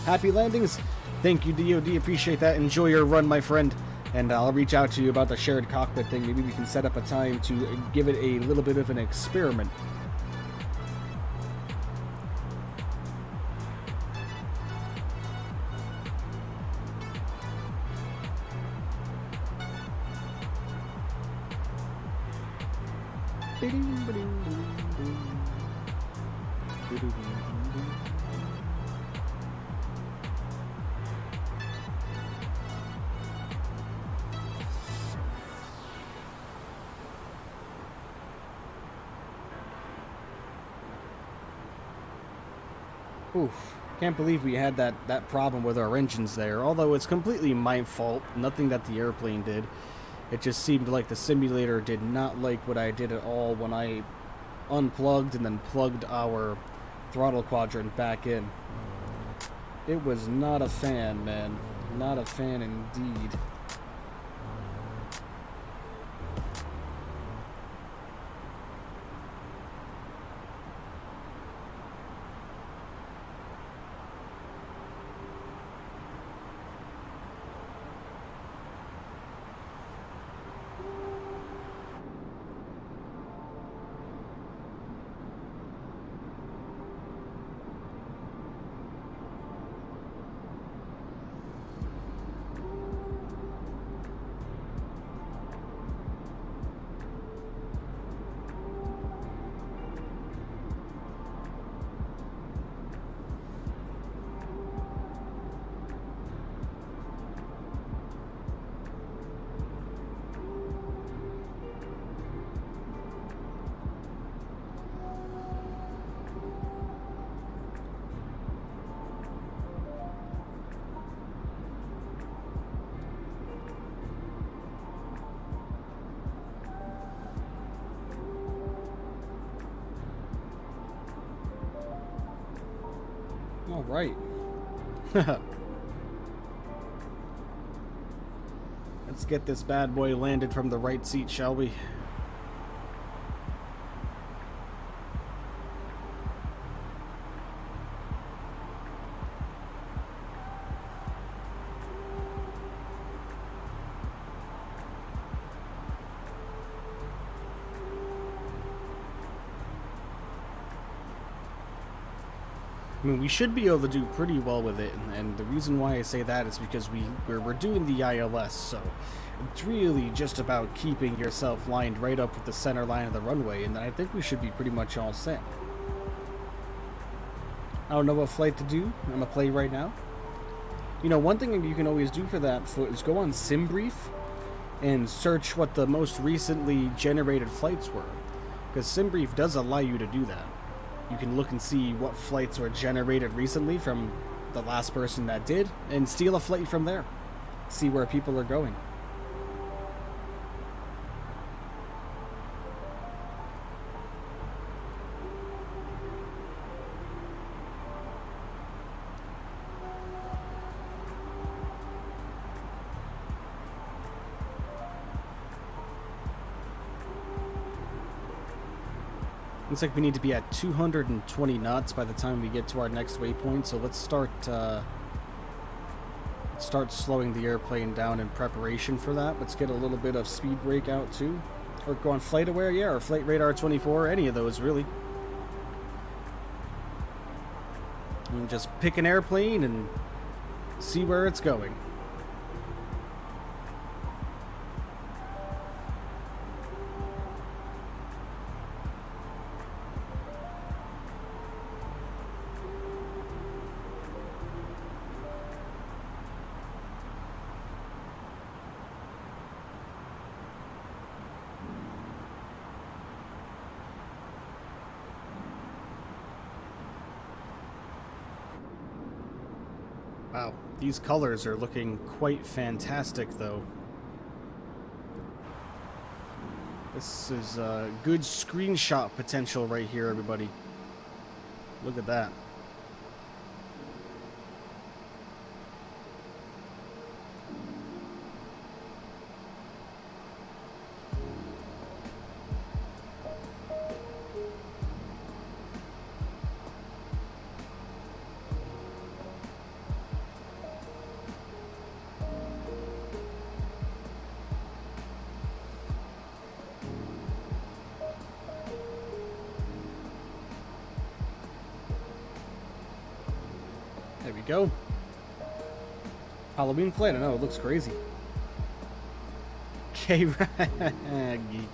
Happy landings. Thank you, DOD. Appreciate that. Enjoy your run, my friend. And I'll reach out to you about the shared cockpit thing. Maybe we can set up a time to give it a little bit of an experiment. Oof. Can't believe we had that problem with our engines there. Although it's completely my fault. Nothing that the airplane did. It just seemed like the simulator did not like what I did at all when I unplugged and then plugged our throttle quadrant back in. It was not a fan, man. Not a fan indeed. All right. Let's get this bad boy landed from the right seat, shall we? I mean, we should be able to do pretty well with it, and the reason why I say that is because we're doing the ILS, so it's really just about keeping yourself lined right up with the center line of the runway, and then I think we should be pretty much all set. I don't know what flight to do. I'm gonna play right now. You know, one thing you can always do for that is go on SimBrief and search what the most recently generated flights were, because SimBrief does allow you to do that. You can look and see what flights were generated recently from the last person that did, and steal a flight from there. See where people are going. Looks like we need to be at 220 knots by the time we get to our next waypoint, so let's start slowing the airplane down in preparation for that. Let's get a little bit of speed brake out too. Or go on flight aware, yeah, or flight radar 24, any of those really. And just pick an airplane and see where it's going. Wow, these colors are looking quite fantastic, though. This is good screenshot potential right here, everybody. Look at that. There we go. Halloween flight, I know, it looks crazy. K-Raggy.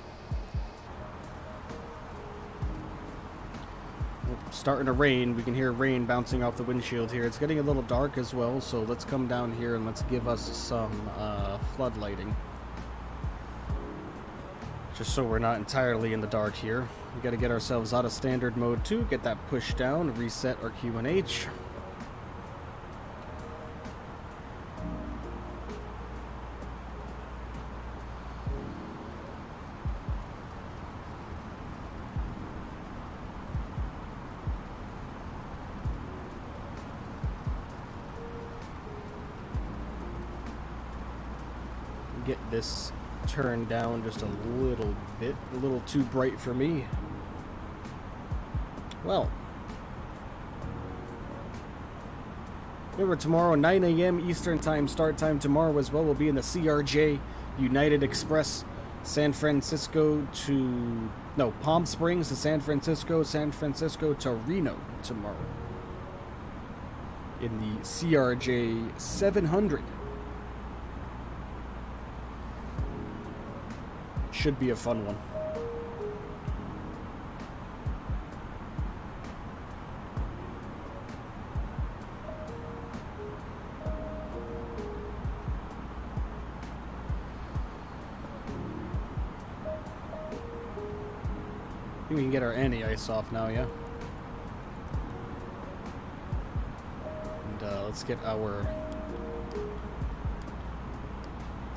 Starting to rain. We can hear rain bouncing off the windshield here. It's getting a little dark as well, so let's come down here and let's give us some flood lighting. Just so we're not entirely in the dark here. We got to get ourselves out of standard mode too, get that push down, reset our QNH. Get this turned down just a little bit, a little too bright for me. Well, remember tomorrow 9 a.m. Eastern Time start time tomorrow as well. We'll be in the CRJ United Express San Francisco to Palm Springs to San Francisco to Reno tomorrow in the CRJ 700. Should be a fun one. I think we can get our anti-ice off now, yeah? And let's get our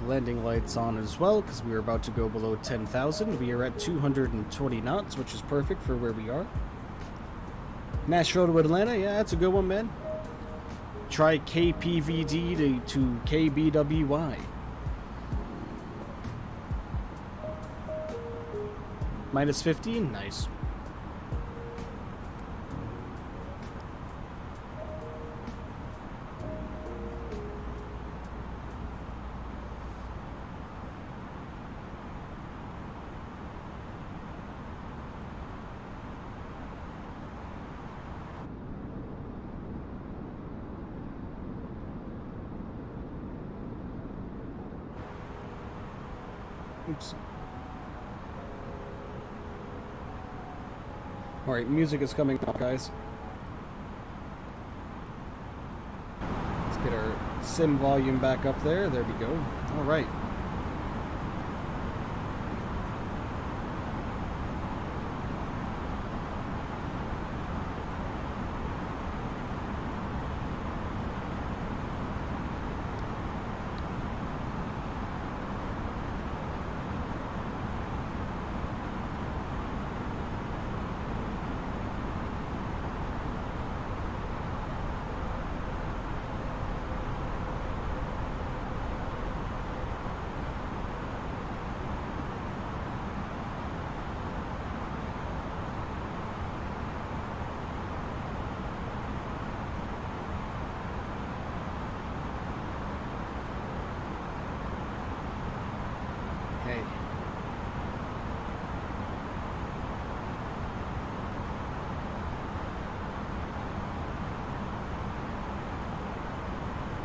landing lights on as well, because we are about to go below 10,000. We are at 220 knots, which is perfect for where we are. Nashville to Atlanta, yeah, that's a good one, man. Try KPVD to KBWY. Minus 15, nice. Oops. Alright, music is coming up, guys. Let's get our sim volume back up there. There we go. Alright.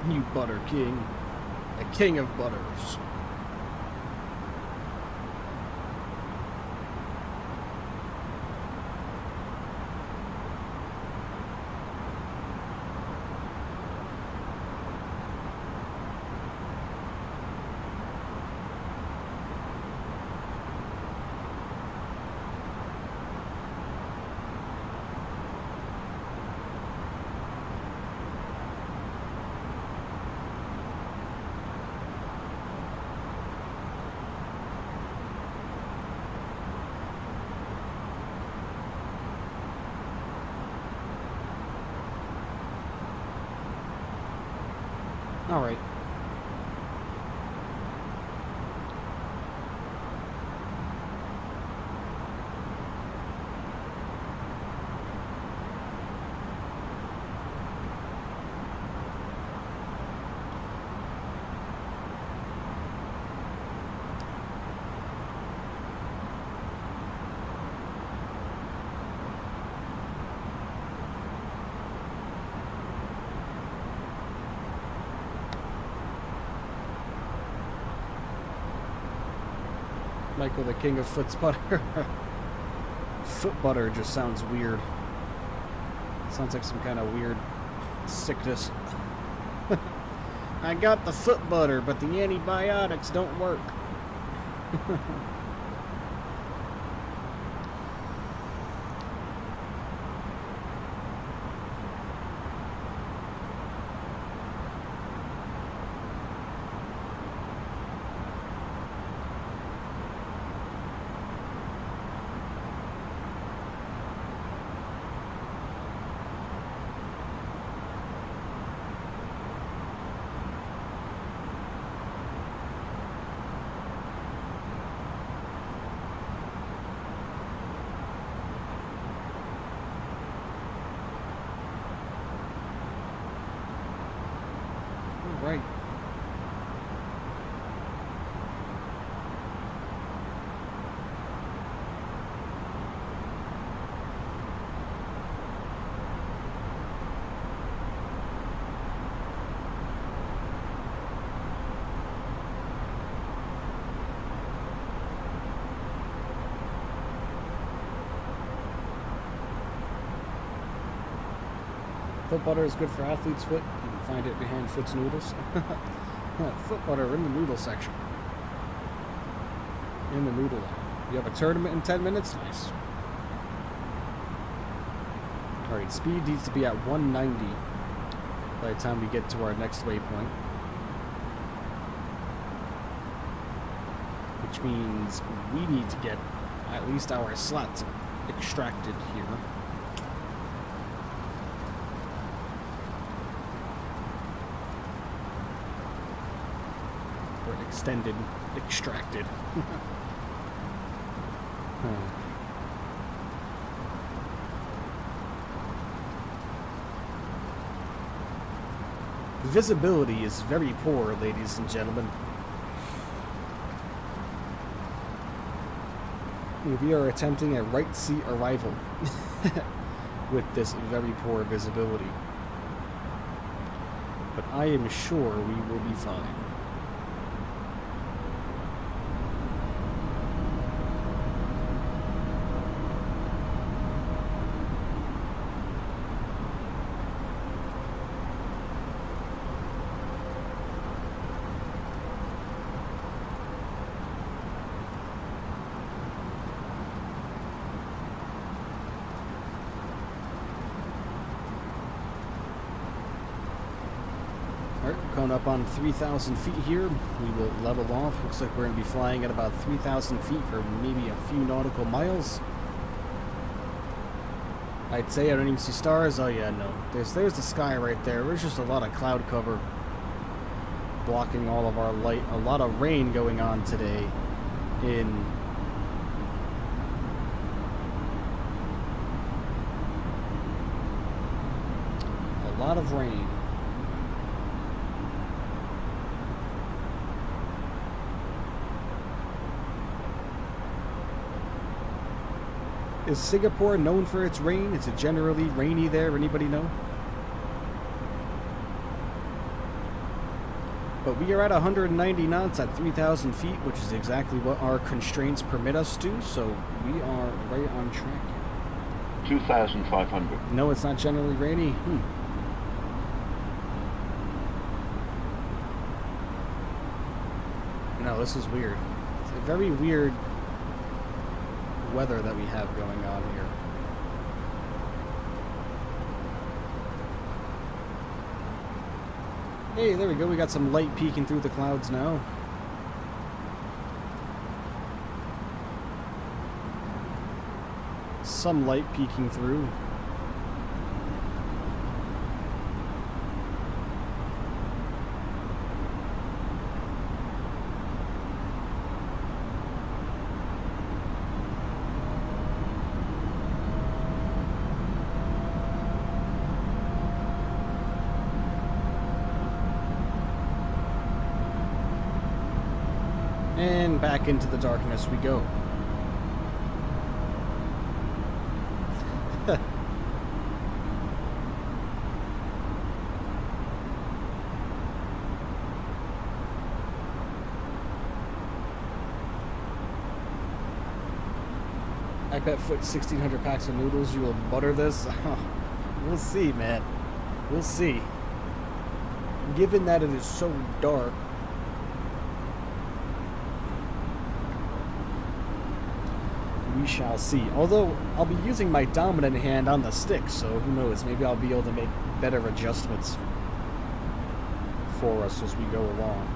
You butter king, a king of butters. All right. Michael, the king of foot butter. Foot butter just sounds weird. Sounds like some kind of weird sickness. I got the foot butter, but the antibiotics don't work. Right. Foot butter is good for athlete's foot. You can find it behind Foot's Noodles. Foot butter in the noodle section. In the noodle line. You have a tournament in 10 minutes? Nice. Alright, speed needs to be at 190 by the time we get to our next waypoint. Which means we need to get at least our slots extracted here. Extended, extracted. Visibility is very poor, ladies and gentlemen. We are attempting a right seat arrival with this very poor visibility. But I am sure we will be fine. Coming up on 3,000 feet here, we will level off. Looks like we're going to be flying at about 3,000 feet for maybe a few nautical miles. I'd say I don't even see stars. Oh yeah, no. There's the sky right there. There's just a lot of cloud cover blocking all of our light. A lot of rain going on today in a lot of rain. Is Singapore known for its rain? Is it generally rainy there? Anybody know? But we are at 190 knots at 3,000 feet, which is exactly what our constraints permit us to, so we are right on track. 2,500. No, it's not generally rainy. No, this is weird. It's a very weird weather that we have going on here. Hey, there we go. We got some light peeking through the clouds now. Some light peeking through. And back into the darkness we go. I bet foot 1,600 packs of noodles you will butter this. We'll see, man. We'll see. Given that it is so dark, we shall see. Although, I'll be using my dominant hand on the stick, so who knows, maybe I'll be able to make better adjustments for us as we go along.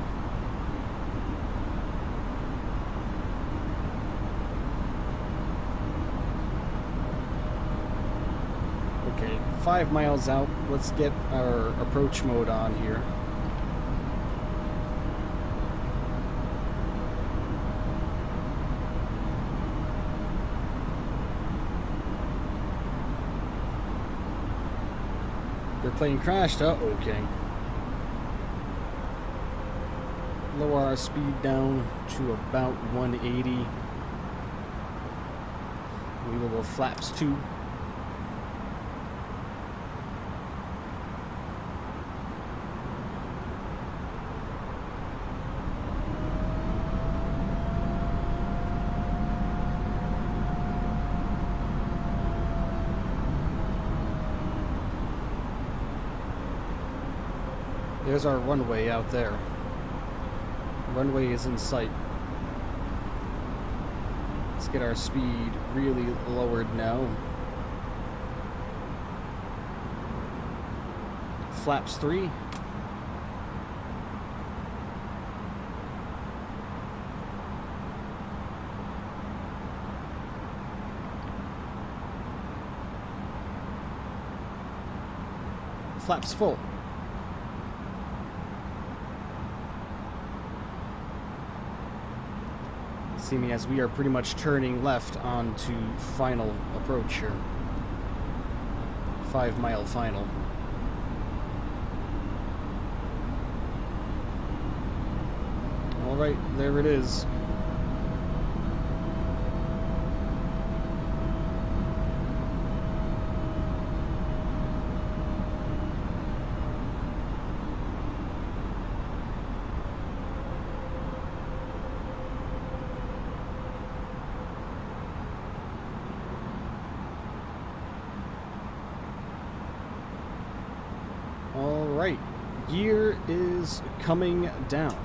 Okay, 5 miles out. Let's get our approach mode on here. Your plane crashed. Uh-oh, King. Lower our speed down to about 180. We will go flaps 2. There's our runway out there. Runway is in sight. Let's get our speed really lowered now. Flaps 3. Flaps full. See me as we are pretty much turning left onto final approach here. 5 mile final. Alright, there it is. Alright, gear is coming down.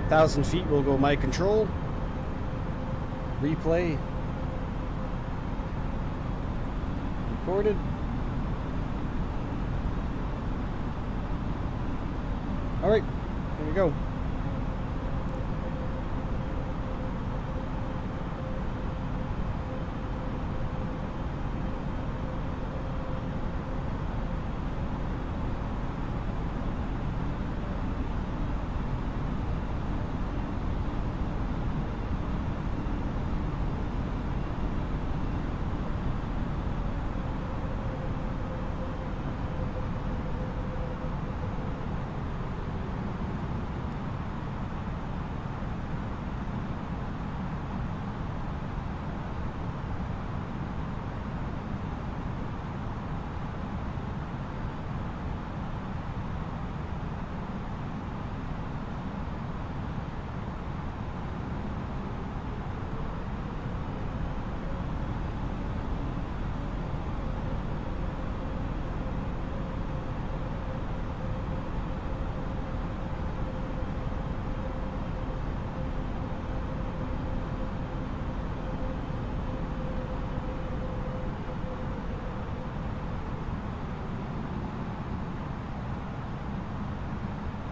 Thousand feet will go my control. Replay. Recorded. Alright, here we go.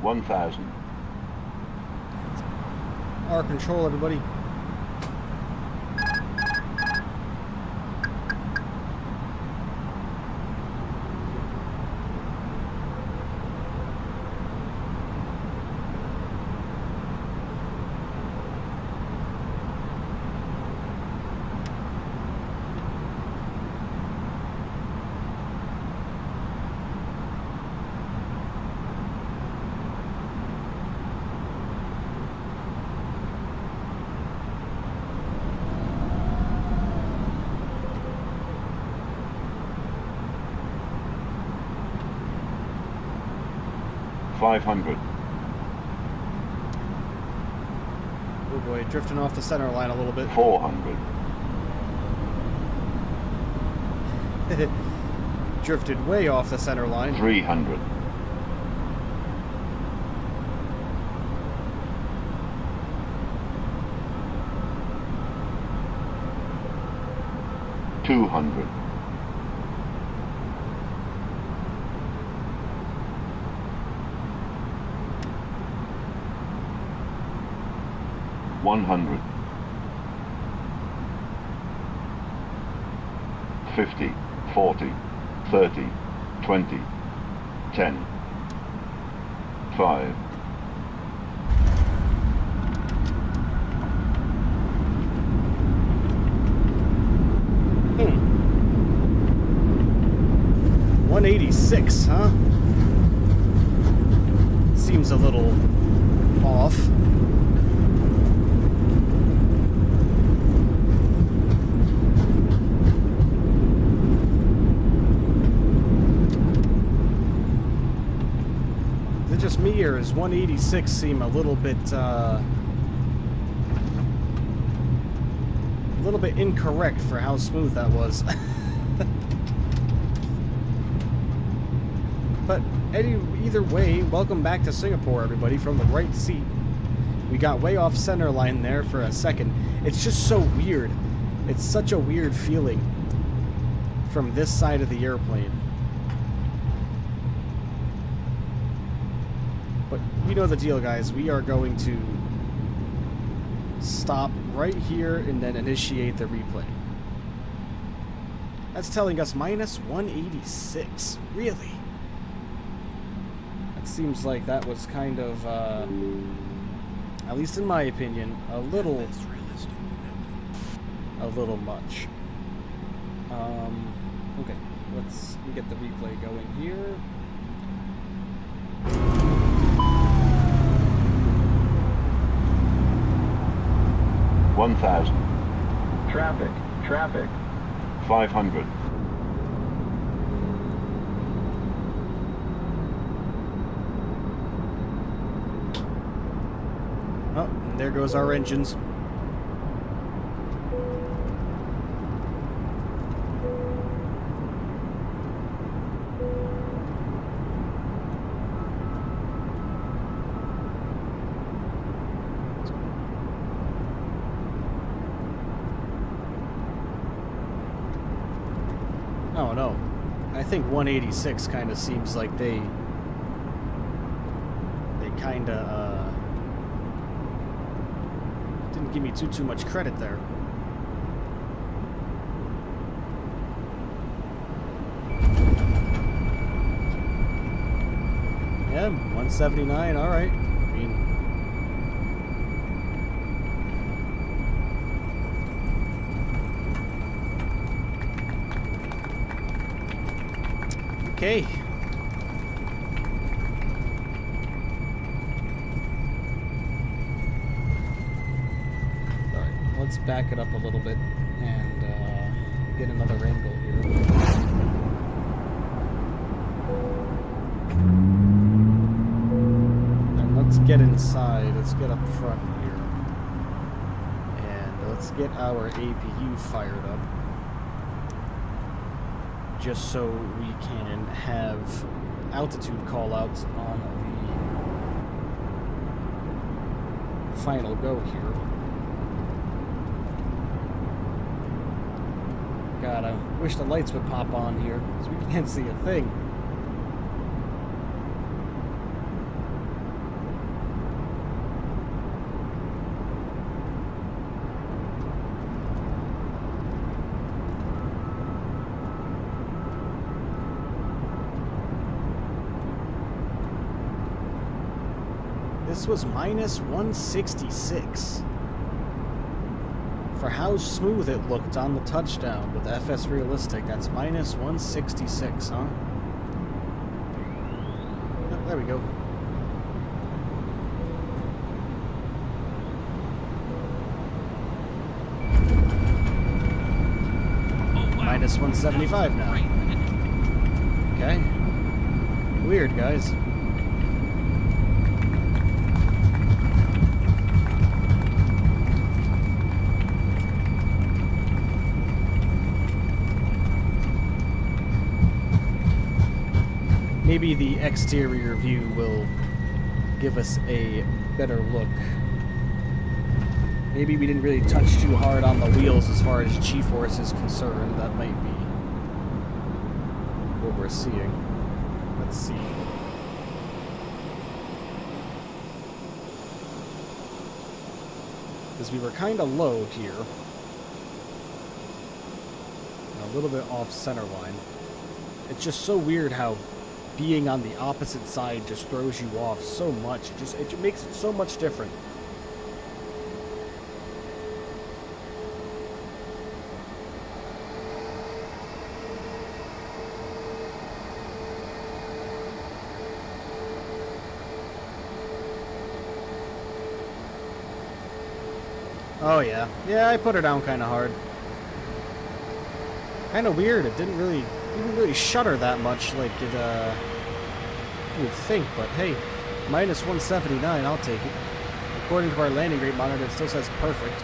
$1,000. Our control, everybody. 500. Oh boy, drifting off the center line a little bit. 400. Drifted way off the center line. 300. 200. 100. 50, 40, 30, 20, 10, 5. Hmm. 186, huh? Seems a little off. Is it just me, or does 186 seem a little bit incorrect for how smooth that was? But either way, welcome back to Singapore, everybody, from the right seat. We got way off center line there for a second. It's just so weird. It's such a weird feeling from this side of the airplane. But you know the deal, guys. We are going to stop right here and then initiate the replay. That's telling us minus 186. Really? That seems like that was kind of, at least in my opinion, a little much. Okay, let's get the replay going here. $1,000. Traffic. 500. Oh, and there goes our engines. Oh no, I think 186 kind of seems like they kind of didn't give me too much credit there. Yeah, 179. All right. I mean, okay. Alright, let's back it up a little bit and get another angle here. And let's get inside. Let's get up front here. And let's get our APU fired up, just so we can have altitude callouts on the final go here. God, I wish the lights would pop on here, because we can't see a thing. This was minus 166. For how smooth it looked on the touchdown with FSRealistic, that's minus 166, huh? Oh, there we go. Oh, wow. Minus 175 now. Okay. Weird, guys. maybe the exterior view will give us a better look. Maybe we didn't really touch too hard on the wheels as far as G-force is concerned. That might be what we're seeing. Let's see. Because we were kind of low here. And a little bit off center line. It's just so weird how being on the opposite side just throws you off so much. It makes it so much different. Oh yeah. Yeah, I put her down kind of hard. Kind of weird. It didn't really shudder that much like it you would think, but hey, minus 179, I'll take it. According to our landing rate monitor, it still says perfect.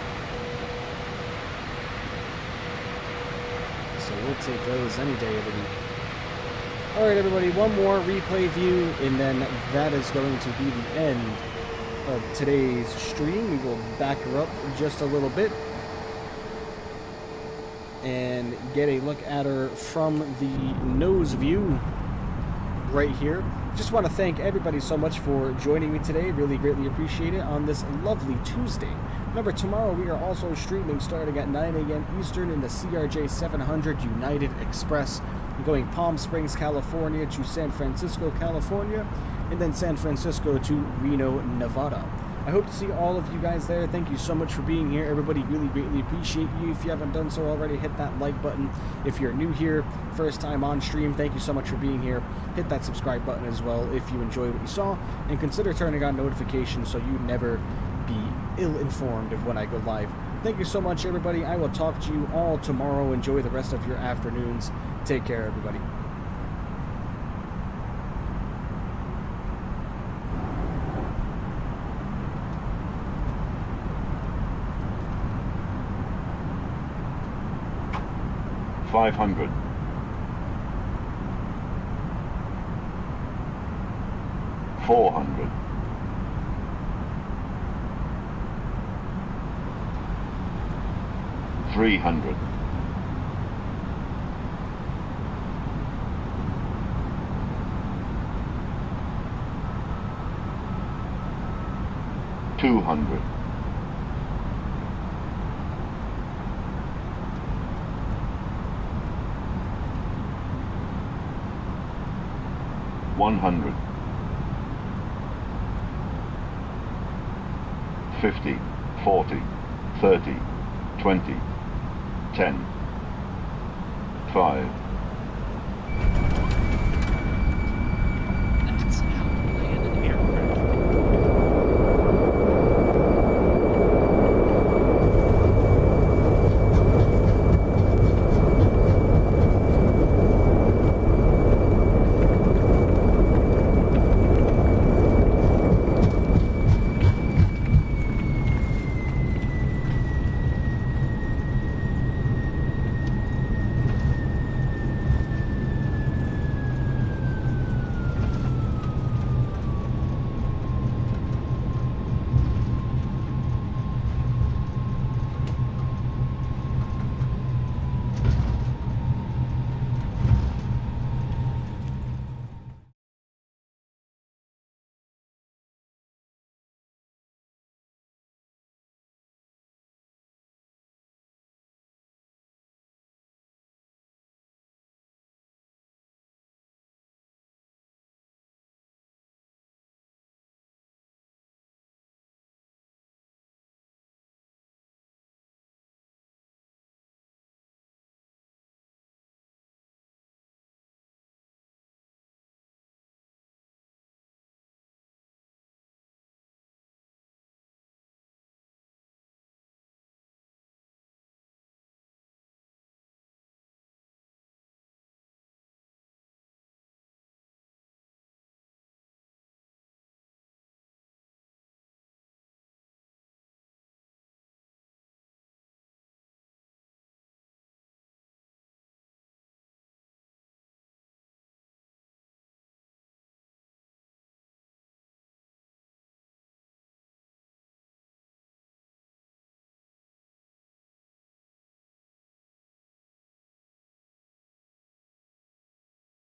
So we'll take those any day of the week. Alright everybody, one more replay view, and then that is going to be the end of today's stream. We will back her up just a little bit and get a look at her from the nose view right here. Just want to thank everybody so much for joining me today. Really greatly appreciate it on this lovely Tuesday. Remember, tomorrow we are also streaming starting at 9 a.m. Eastern in the CRJ 700 United Express, going Palm Springs, California to San Francisco, California, and then San Francisco to Reno, Nevada. I hope to see all of you guys there. Thank you so much for being here. Everybody really greatly appreciate you. If you haven't done so already, hit that like button. If you're new here, first time on stream, thank you so much for being here. Hit that subscribe button as well if you enjoy what you saw, and consider turning on notifications so you never be ill-informed of when I go live. Thank you so much, everybody. I will talk to you all tomorrow. Enjoy the rest of your afternoons. Take care, everybody. $500. 400. 300. 200. 100. 50, 40, 30, 20, 10, 5,